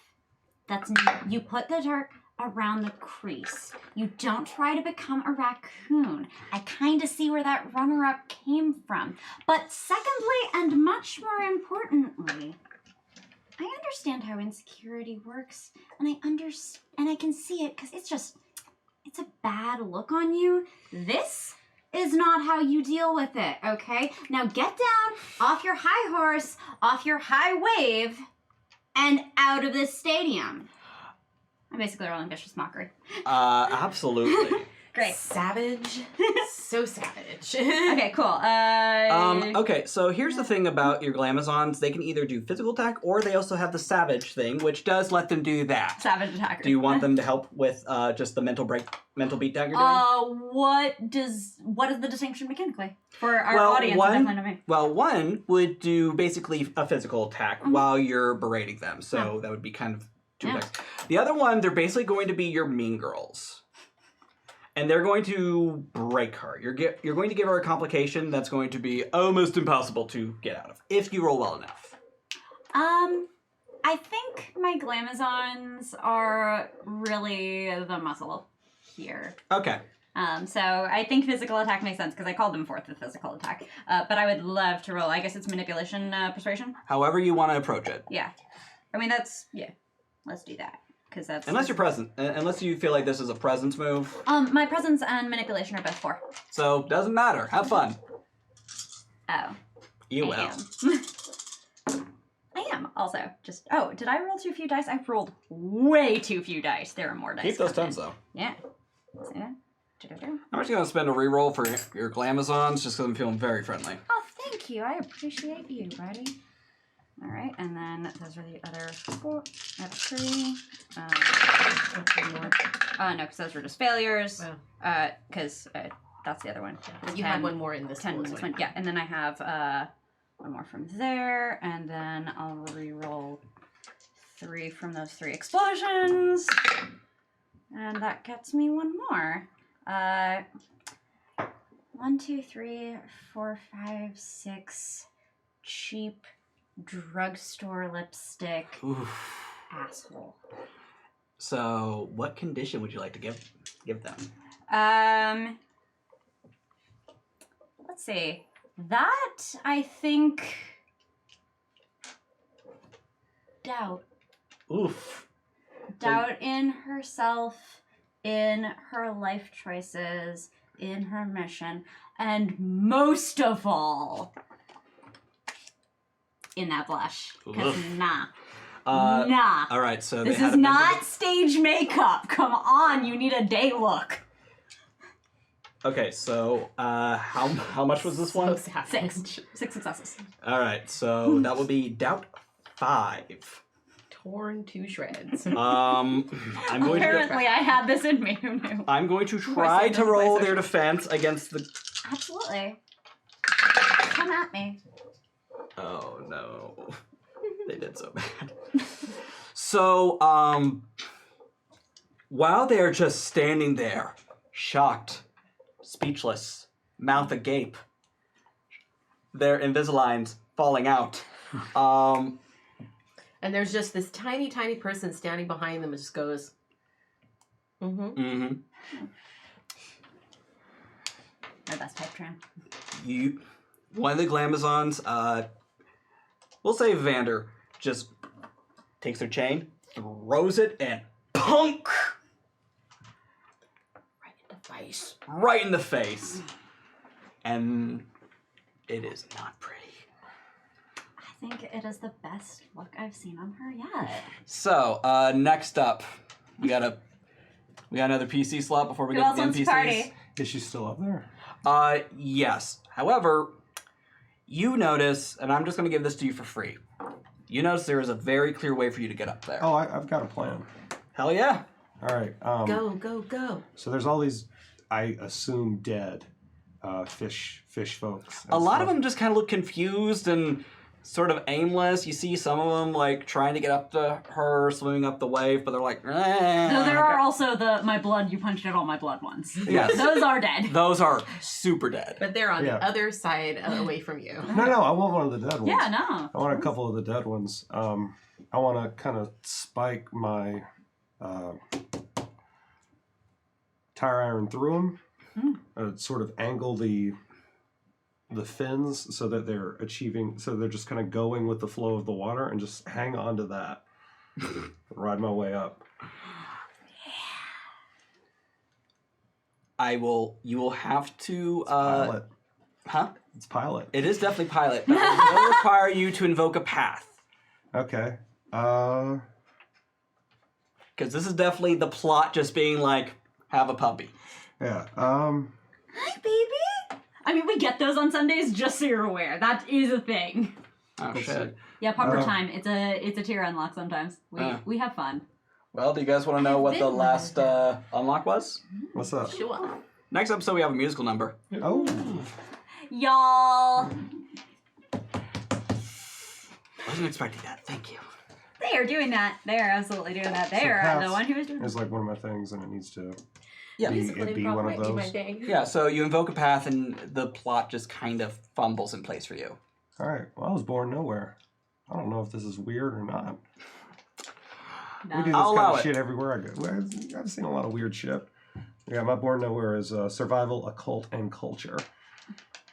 you put the dark around the crease. You don't try to become a raccoon. I kind of see where that runner-up came from. But secondly, and much more importantly, I understand how insecurity works, and I can see it because it's a bad look on you. This is not how you deal with it, okay? Now get down off your high horse, off your high wave, and out of this stadium. I'm basically rolling vicious mockery. Absolutely. Great. Savage. So savage. Okay, cool. Okay, so here's the thing about your Glamazons. They can either do physical attack, or they also have the Savage thing, which does let them do that. Savage attacker. Do you want them to help with just the mental beat down you're doing? What is the distinction mechanically? For our audience, definitely not me. Well, one would do basically a physical attack while you're berating them, so that would be kind of two attacks. The other one, they're basically going to be your mean girls. And they're going to break her. You're going to give her a complication that's going to be almost impossible to get out of, if you roll well enough. I think my Glamazons are really the muscle here. Okay. So I think physical attack makes sense because I called them forth with physical attack. But I would love to roll. I guess it's manipulation, persuasion. However you want to approach it. Yeah. I mean, let's do that. Because that's... Unless you feel like this is a presence move. My presence and manipulation are both 4. So, doesn't matter. Have fun. Oh. You I will. am. I am also. Did I roll too few dice? I rolled way too few dice. There are more dice. Keep those coming 10s, though. in. Yeah. See that? I'm actually going to spend a reroll for your Glamazons, just because I'm feeling very friendly. Oh, thank you. I appreciate you, buddy. All right, and then those are the other 4. I have 3. No, because those were just failures. Because that's the other one. You had one more in this 10 one. this one. Yeah, and then I have one more from there, and then I'll re-roll 3 from those 3 explosions, and that gets me one more. 1, 2, 3, 4, 5, 6. Cheap drugstore lipstick. Oof. Asshole. So, what condition would you like to give them? Let's see. That, I think... doubt. Oof. Doubt in herself, in her life choices, in her mission, and most of all, in that blush. Because nah. All right, so This is not stage makeup. Come on, you need a day look. Okay, so how much was this one? 6 successes. All right, so that would be doubt 5. Torn to shreds. I'm going Apparently, I had this in me. Who knew? I'm going to try to roll their defense against the. Absolutely. Come at me. Oh no, they did so bad. So while they're just standing there, shocked, speechless, mouth agape, their Invisaligns falling out. And there's just this tiny, tiny person standing behind them and just goes, My best type tram. one of the Glamazons, we'll say Vander, just takes their chain, throws it, and punk! Right in the face. And it is not pretty. I think it is the best look I've seen on her yet. So, next up, we got another PC slot before we Who get else to the wants to NPCs. party? Is she still up there? Yes. However, you notice, and I'm just going to give this to you for free. You notice there is a very clear way for you to get up there. Oh, I've got a plan. Hell yeah. All right. Go. So there's all these, I assume, dead fish folks. and A lot of stuff. them just kind of look confused and sort of aimless. You see some of them like trying to get up to her, swimming up the wave, but they're like, eh. Though there are also the my blood, you punched out all my blood ones. Yes. Those are dead. Those are super dead. But they're on Yeah. the other side away from you. No, I want one of the dead ones. Yeah, no. I want a couple of the dead ones. I want to kind of spike my tire iron through them, sort of angle the fins so that they're they're just kind of going with the flow of the water and just hang on to that. Ride my way up. You will have to, Pilot. huh? It's pilot. It is definitely pilot, but it will require you to invoke a path. Okay. Because this is definitely the plot just being like, have a puppy. Yeah. Hi, baby. I mean, we get those on Sundays, just so you're aware. That is a thing. Oh, shit. Yeah, pupper time. It's a tier unlock sometimes. We have fun. Well, do you guys want to know what the last unlock was? What's up? Sure. Next episode, we have a musical number. Oh. Y'all. Wasn't expecting that. Thank you. They are doing that. They are absolutely doing that. They are paths the one who is doing It's like one of my things, and it needs to Yeah. be one of those. Yeah, so you invoke a path, and the plot just kind of fumbles in place for you. All right. Well, I was born nowhere. I don't know if this is weird or not. We do this I'll kind allow of it. shit everywhere I go. Well, I've seen a lot of weird shit. Yeah, my born nowhere is survival, occult, and culture.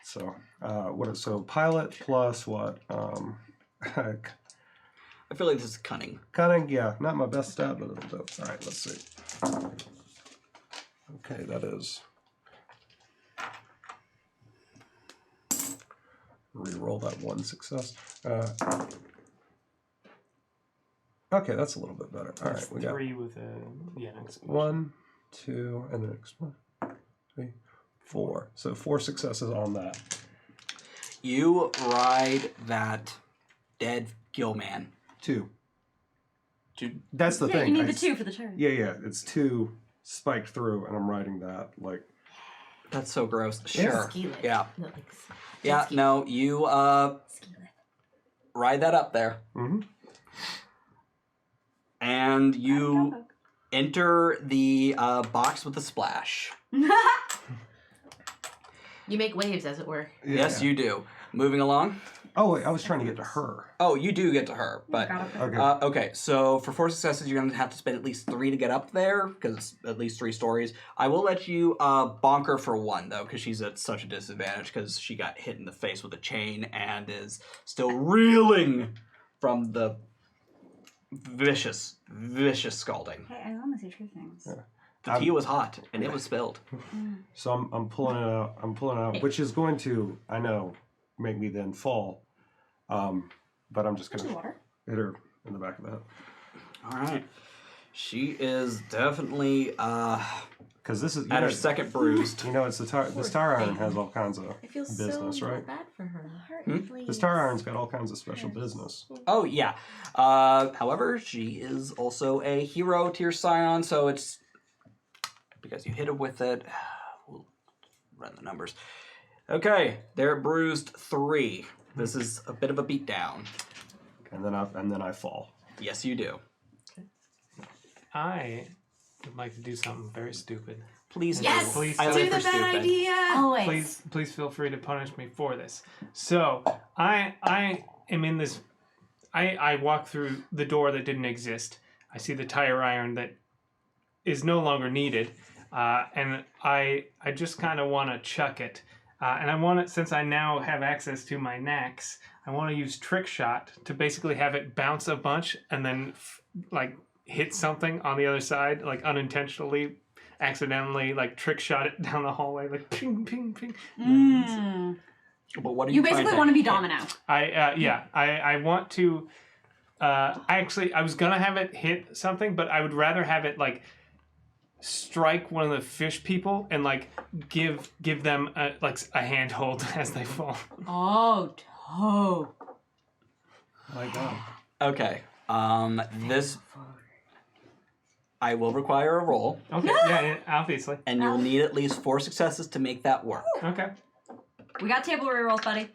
So, so pilot plus what? I feel like this is cunning. Cunning, yeah, not my best stat, but it'll do. All right, let's see. Okay, that is. Reroll that one success. Okay, that's a little bit better. All right, we got 3 with a next 1, 2, and then explode. 3, 4. So 4 successes on that. You ride that dead gill man. 2. To That's the Yeah, thing. you need I- the 2 for the turn. Yeah, it's 2 spiked through, and I'm riding that like. That's so gross. Sure. Skelet. Yeah. No, like, Yeah, no, you ride that up there. Mm-hmm. And you enter the box with a splash. you make waves, as it were. Yes, you do. Moving along. Oh wait, I was trying to get to her. Oh, you do get to her, but Okay. okay. So for 4 successes, you're gonna have to spend at least 3 to get up there, because at least 3 stories. I will let you bonk her for 1 though, because she's at such a disadvantage because she got hit in the face with a chain and is still reeling from the vicious scalding. Hey, I want to see true things. Yeah. The tea was hot and it was spilled. So I'm pulling it out. I'm pulling it out, which is going to, I know, make me then fall. But I'm just gonna hit her in the back of the head. All right. She is definitely Because this is at her second bruised. You know, it's this tire iron has all kinds of I feel business, so right? bad for her. This tire iron's got all kinds of special business. Oh yeah. However, she is also a hero tier Scion, so it's because you hit her with it. We'll run the numbers. Okay, they're bruised 3. This is a bit of a beatdown. And then I fall. Yes, you do. I would like to do something very stupid. Please Yes! do. Please I do live Do for the bad stupid. idea! Always. Please feel free to punish me for this. So I am in this. I walk through the door that didn't exist. I see the tire iron that is no longer needed, and I just kind of want to chuck it And I want to, since I now have access to my knacks, I want to use Trick Shot to basically have it bounce a bunch and then like hit something on the other side, like unintentionally, accidentally, like Trick Shot it down the hallway, like ping, ping, ping. But what are You you trying basically to want to be Domino. I want to. I was gonna have it hit something, but I would rather have it like strike one of the fish people and like give them a handhold as they fall. Oh. My God. Okay. This I will require a roll, Okay, yeah, obviously. and you'll need at least 4 successes to make that work. Okay. We got table rerolls, buddy.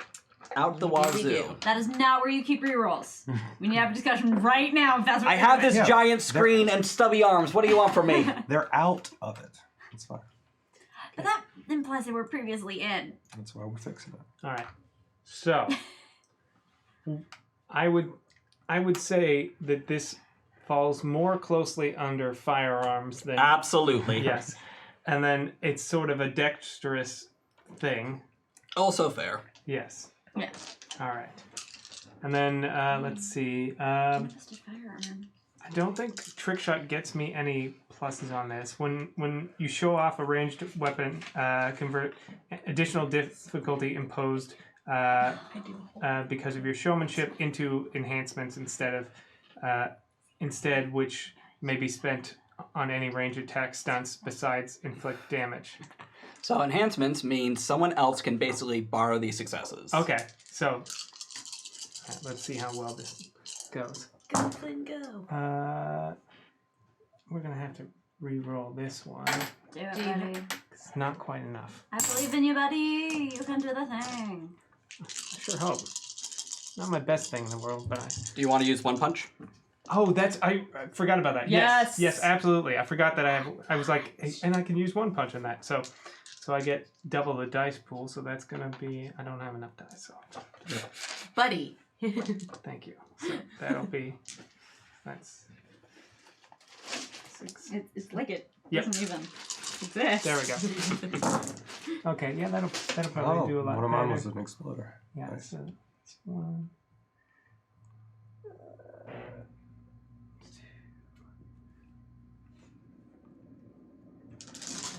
Out the We wazoo. do. That is not where you keep rerolls. We need to have a discussion right now if that's what I you're have doing. this giant screen and stubby arms. What do you want from me? They're out of it. It's fine. But that implies they were previously in. That's why we're fixing it. All right. So, I would say that this falls more closely under firearms than Absolutely. yes, and then it's sort of a dexterous thing. Also fair. Yes. Yeah. All right. And then let's see. Manifested firearm. I don't think Trick Shot gets me any pluses on this. When you show off a ranged weapon, convert additional difficulty imposed because of your showmanship into enhancements instead which may be spent on any range attack stunts besides inflict damage. So enhancements means someone else can basically borrow these successes. Okay, so let's see how well this goes. Go, Flynn, go. We're gonna have to re-roll this one. Do it, buddy. It's not quite enough. I believe in you, buddy. You can do the thing. I sure hope. Not my best thing in the world, but Do you want to use one punch? Oh, I forgot about that. Yes. Yes, absolutely. I forgot that I was like, hey, and I can use one punch on that. So I get double the dice pool. So that's gonna be. I don't have enough dice. So Buddy. thank you. So that'll be. That's 6. It's like it Yep. doesn't even exist. There we go. Okay, yeah, that'll probably do a lot one of better. mine was an exploder. Yeah, Nice. so it's 1.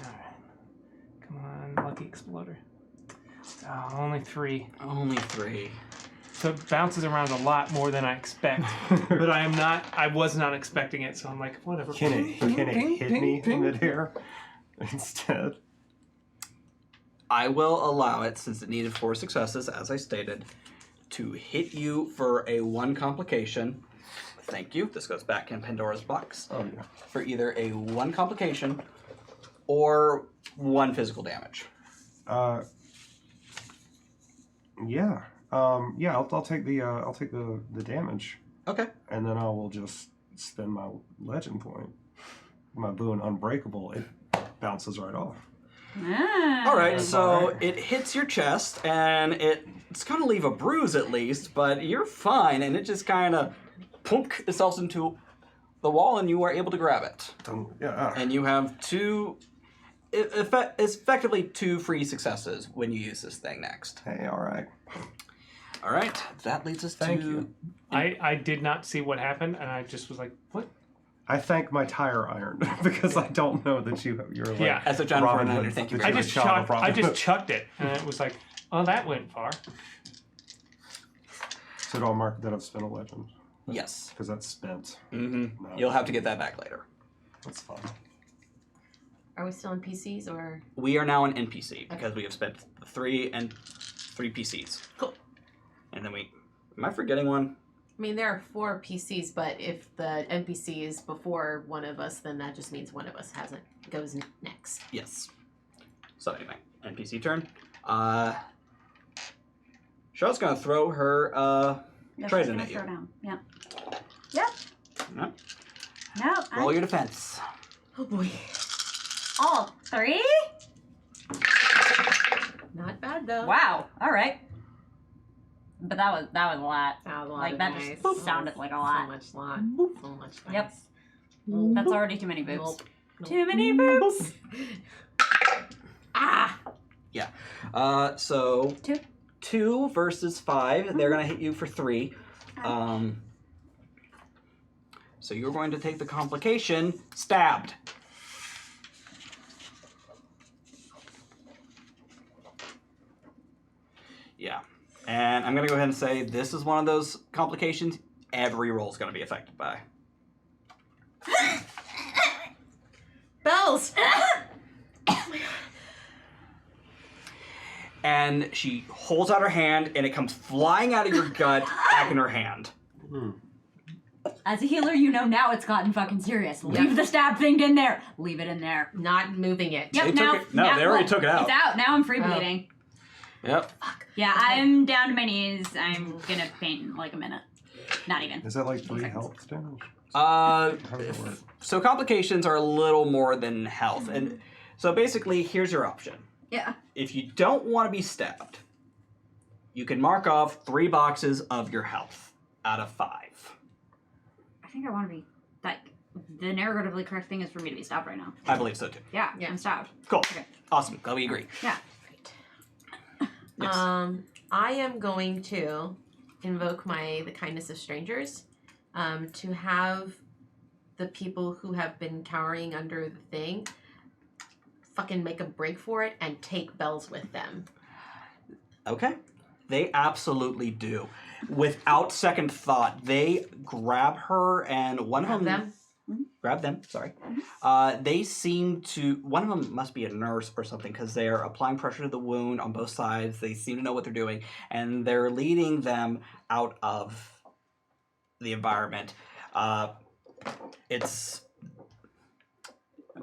Alright. Come on, lucky exploder. Oh, only 3. Only 3. So it bounces around a lot more than I expect. But I was not expecting it, so I'm like, whatever. Can it hit me in midair instead? I will allow it, since it needed 4 successes, as I stated, to hit you for a 1 complication. Thank you. This goes back in Pandora's box. Oh yeah. For either a 1 complication or 1 physical damage. Yeah. Yeah. I'll take the damage, Okay. and then I will just spend my legend point. My boon unbreakable. It bounces right off. All right, That's so all right. it hits your chest, and it's going to leave a bruise at least, but you're fine, and it just kind of punk itself into the wall, and you are able to grab it. Yeah. And you have 2, it's effectively 2 free successes when you use this thing next. Hey. All right. All right, that leads us Thank to... you. I did not see what happened, and I just was like, what? I thank my tire iron because I don't know that you're like Yeah. As a general Robin reminder, Hood. thank you That very I much. just child of chucked. Robin I just Hood. chucked it, and it was like, oh, that went far. So do I mark that I've spent a legend? Yes. Because that's spent. Mm-hmm. No. You'll have to get that back later. That's fine. Are we still in PCs or? We are now an NPC because we have spent 3 PCs. Cool. And then am I forgetting one? I mean, there are 4 PCs, but if the NPC is before one of us, then that just means one of us goes next. Yes. So anyway, NPC turn. Charlotte's gonna throw her trident at you. Throw down. Yeah. Yep. No. No. Roll your defense. Oh boy. All 3? Not bad though. Wow. All right. But that was a lot. A lot Like, of that dice. just sounded like a lot. So much lot. So much dice. Yep. That's already too many boobs. Nope. Too many boobs. Ah! Yeah. So 2 versus 5. They're gonna hit you for 3. So you're going to take the complication. Stabbed. Yeah. And I'm gonna go ahead and say this is one of those complications every roll is gonna be affected by. Bells! And she holds out her hand, and it comes flying out of your gut back in her hand. As a healer, you know now it's gotten fucking serious. Leave the stab thing in there. Leave it in there. Not moving it. Yep, They now, took it- no, they already took it out. It's out. Now I'm free bleeding. Yep. Yeah, I'm down to my knees. I'm gonna faint in like a minute. Not even. Is that like 3 health damage? Uh, How does it work? so complications are a little more than health. And so basically, here's your option. Yeah. If you don't want to be stabbed, you can mark off 3 boxes of your health out of 5. I think I want to be, like, the narratively correct thing is for me to be stopped right now. I believe so too. Yeah, I'm stopped. Cool. Okay. Awesome. Glad we agree. Yeah. Yes. I am going to invoke the kindness of strangers to have the people who have been cowering under the thing fucking make a break for it and take Bells with them. Okay. They absolutely do. Without second thought, they grab her, and one of them... Grab them, sorry. They seem to... One of them must be a nurse or something, because they're applying pressure to the wound on both sides. They seem to know what they're doing, and they're leading them out of the environment. It's...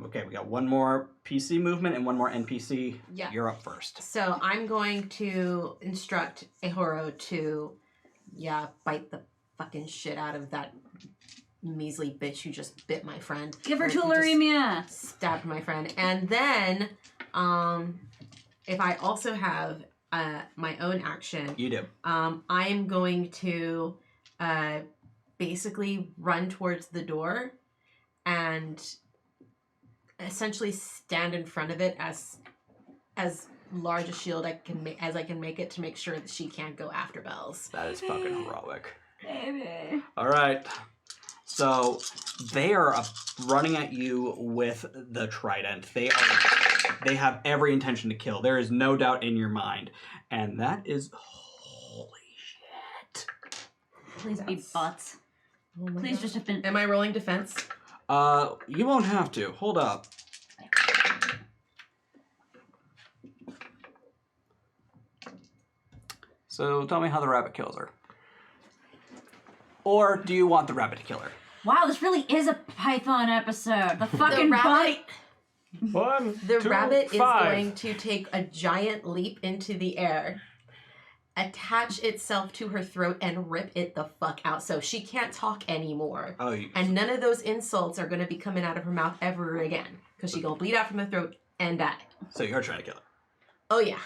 Okay, we got one more PC movement and one more NPC. Yeah. You're up first. So I'm going to instruct Ehoro to, bite the fucking shit out of that measly bitch who just bit my friend. Give her Or who just tularemia. Stabbed my friend. And then, if I also have my own action, You do. I am going to basically run towards the door and essentially stand in front of it as large a shield as I can make it to make sure that she can't go after Bells. That is fucking heroic. Baby. All right. So they are running at you with the trident. They have every intention to kill. There is no doubt in your mind. And that is holy shit. Please be butts. Oh my Please God. just have been. Am I rolling defense? You won't have to. Hold up. So tell me how the rabbit kills her. Or do you want the rabbit to kill her? Wow, this really is a Python episode. The fucking rabbit- bite. 1, The 2, rabbit 5. is going to take a giant leap into the air, attach itself to her throat, and rip it the fuck out. So she can't talk anymore. Oh, And none of those insults are going to be coming out of her mouth ever again. Because she's going to bleed out from the throat and die. so you're trying to kill her. Oh, yeah.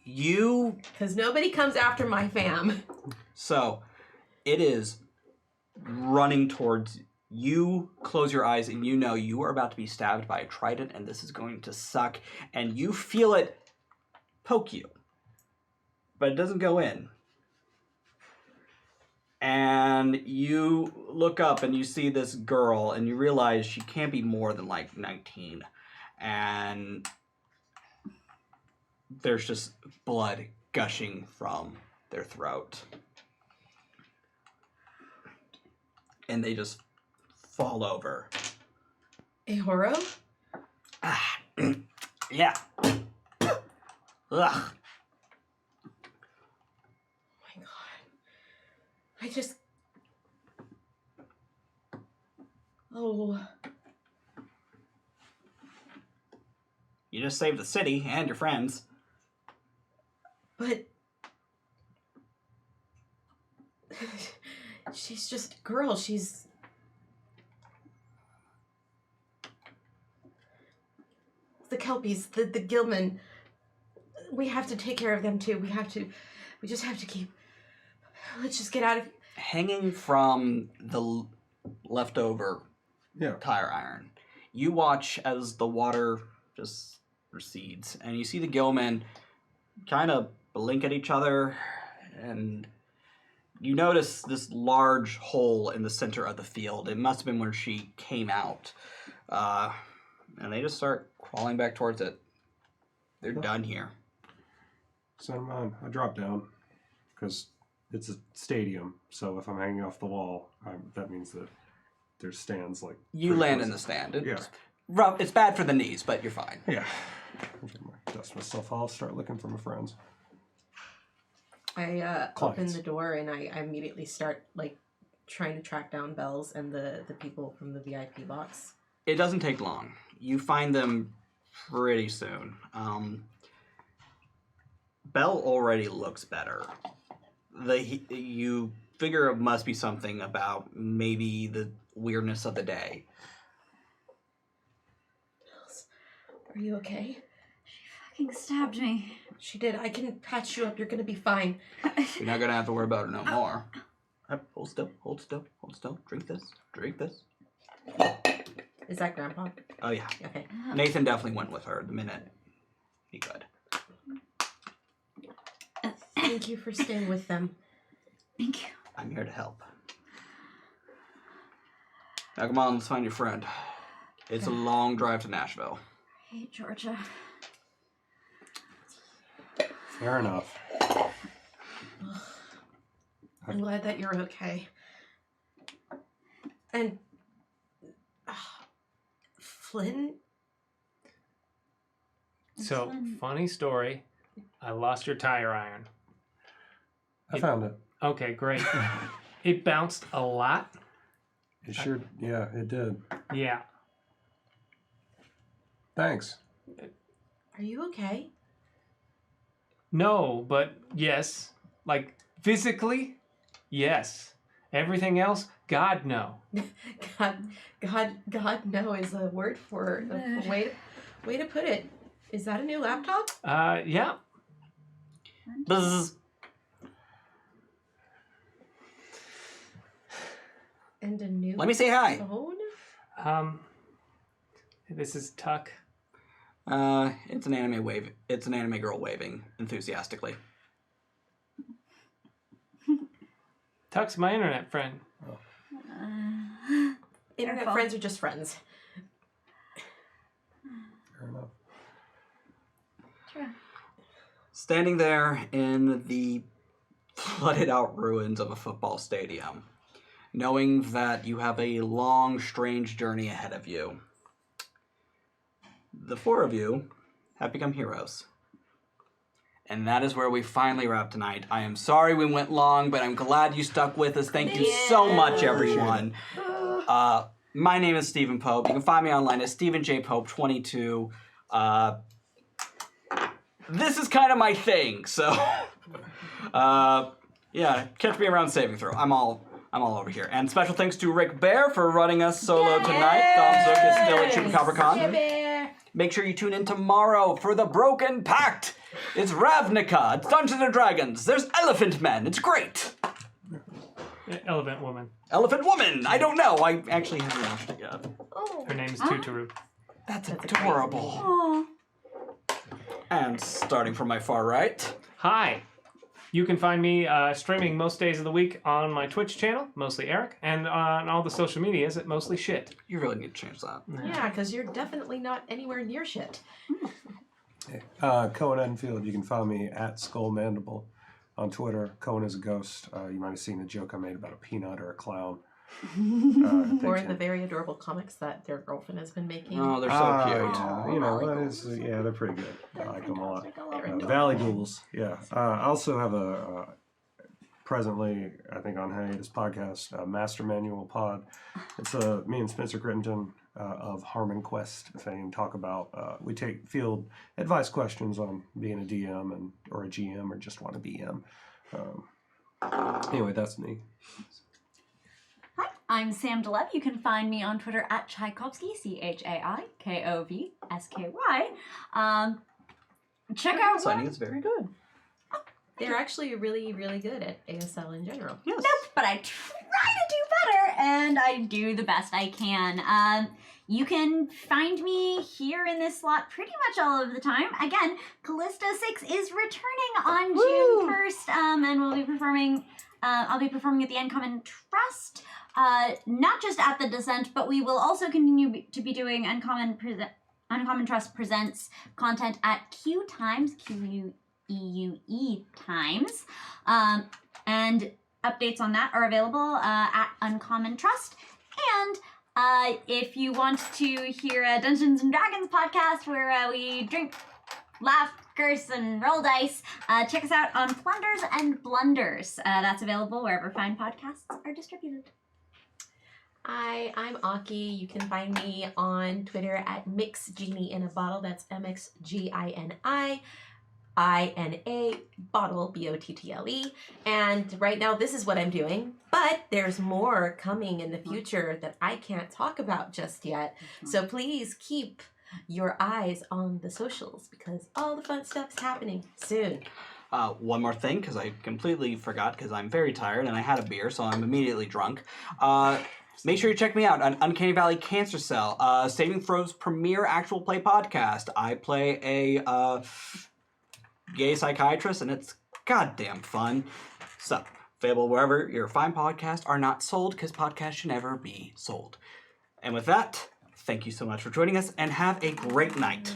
You... Because nobody comes after my fam. So, it is running towards you. Close your eyes and you know you are about to be stabbed by a trident and this is going to suck. And you feel it poke you. But it doesn't go in. And you look up and you see this girl and you realize she can't be more than like 19. And there's just blood gushing from their throat. And they just fall over. Ehoro? Ah, yeah. Ugh. Oh my God. I just... Oh... You just saved the city and your friends. But... she's just a girl. She's... The kelpies, the gilman. We have to take care of them too. We just have to keep... Let's just get out of... Hanging from the leftover Yeah. tire iron, you watch as the water just recedes. And you see the gillmen kind of blink at each other, and you notice this large hole in the center of the field. It must have been where she came out. And they just start crawling back towards it. They're done here. So I drop down because it's a stadium. So if I'm hanging off the wall, that means that there's stands like. You land in the stand. It's Yeah. rough. It's bad for the knees, but you're fine. Yeah. Dust myself off. Start looking for my friends. I open Clients. the door and I immediately start like trying to track down Bells and the people from the VIP box. It doesn't take long. You find them pretty soon. Belle already looks better. You figure it must be something about maybe the weirdness of the day. Bells, are you okay? Fucking stabbed me. She did. I can patch you up. You're gonna be fine. You're not gonna have to worry about it no more. Hold still, hold still, hold still. Drink this, drink this. Is that Grandpa? Oh yeah. Okay. Nathan definitely went with her the minute he could. Thank you for staying with them. Thank you. I'm here to help. Now come on, let's find your friend. It's a long drive to Nashville. I hate Georgia. Fair enough. I'm glad that you're okay. And Flynn? So, funny story. I lost your tire iron. I found it. Okay, great. It bounced a lot. It sure, yeah, it did. Yeah. Thanks. Are you okay? No, but yes. Like, physically, yes. Everything else, God, no. God, no is a word for a way to put it. Is that a new laptop? Yeah. Buzz. And a new Let me say hi. phone? This is Tuck. It's an anime wave. It's an anime girl waving enthusiastically. Tuck's my internet friend. Internet Careful. friends are just friends. Fair enough. True. Standing there in the flooded out ruins of a football stadium, knowing that you have a long, strange journey ahead of you, the four of you have become heroes. And that is where we finally wrap tonight. I am sorry we went long, but I'm glad you stuck with us. Thank you so much, everyone. My name is Stephen Pope. You can find me online at StephenJPope22. This is kind of my thing, so yeah, catch me around saving throw. I'm all over here. And special thanks to Rick Bear for running us solo tonight. Dom Zook is still at Chupacabra Yeah, bear. Make sure you tune in tomorrow for the Broken Pact. It's Ravnica. It's Dungeons and Dragons. There's Elephant Men. It's great. Elephant woman. Elephant Woman. I don't know. I actually haven't watched it yet. Oh. Her name is Tutaru. That's That's adorable. Aw. And starting from my far right. Hi. You can find me streaming most days of the week on my Twitch channel, mostly Eric, and on all the social medias at mostly shit. You really need to change that. Yeah, because you're definitely not anywhere near shit. Cohen Edenfield, you can find me at Skull Mandible on Twitter. Cohen is a ghost. You might have seen the joke I made about a peanut or a clown. Or in the very adorable comics that their girlfriend has been making. Oh, they're so cute. Yeah, you know, yeah, they're pretty good. I like them a lot. They're adorable. Valley Ghouls, yeah. I also have a presently, I think on hiatus podcast, Master Manual Pod. It's me and Spencer Crittenden of Harmon Quest fame talk about. We take field advice questions on being a DM or a GM or just want to BM. Anyway, that's me. Hi, I'm Sam DeLev. You can find me on Twitter at Tchaikovsky, ChaiKovsky. Check out Signing is very good. They're actually really, really good at ASL in general. Yes. Nope, but I try to do better, and I do the best I can. You can find me here in this slot pretty much all of the time. Again, Callisto 6 is returning on June 1st, and we'll be performing. I'll be performing at the Uncommon Trust, not just at the Descent, but we will also continue to be doing Uncommon Trust Presents content at Q Times, QUEUE Times, and updates on that are available at Uncommon Trust. And if you want to hear a Dungeons and Dragons podcast where we drink, laugh, curse, and roll dice, check us out on Plunders and Blunders. That's available wherever fine podcasts are distributed. Hi, I'm Aki. You can find me on Twitter at MixGenieInABottle. That's MixGINI. Bottle, BOTTLE. And right now, this is what I'm doing. But there's more coming in the future that I can't talk about just yet. So please keep your eyes on the socials because all the fun stuff's happening soon. One more thing, because I completely forgot, because I'm very tired and I had a beer, so I'm immediately drunk. Make sure you check me out on Uncanny Valley Cancer Cell, Saving Throws premier actual play podcast. I play a gay psychiatrist, and it's goddamn fun. So, available wherever your fine podcasts are not sold, because podcasts should never be sold. And with that, thank you so much for joining us, and have a great night.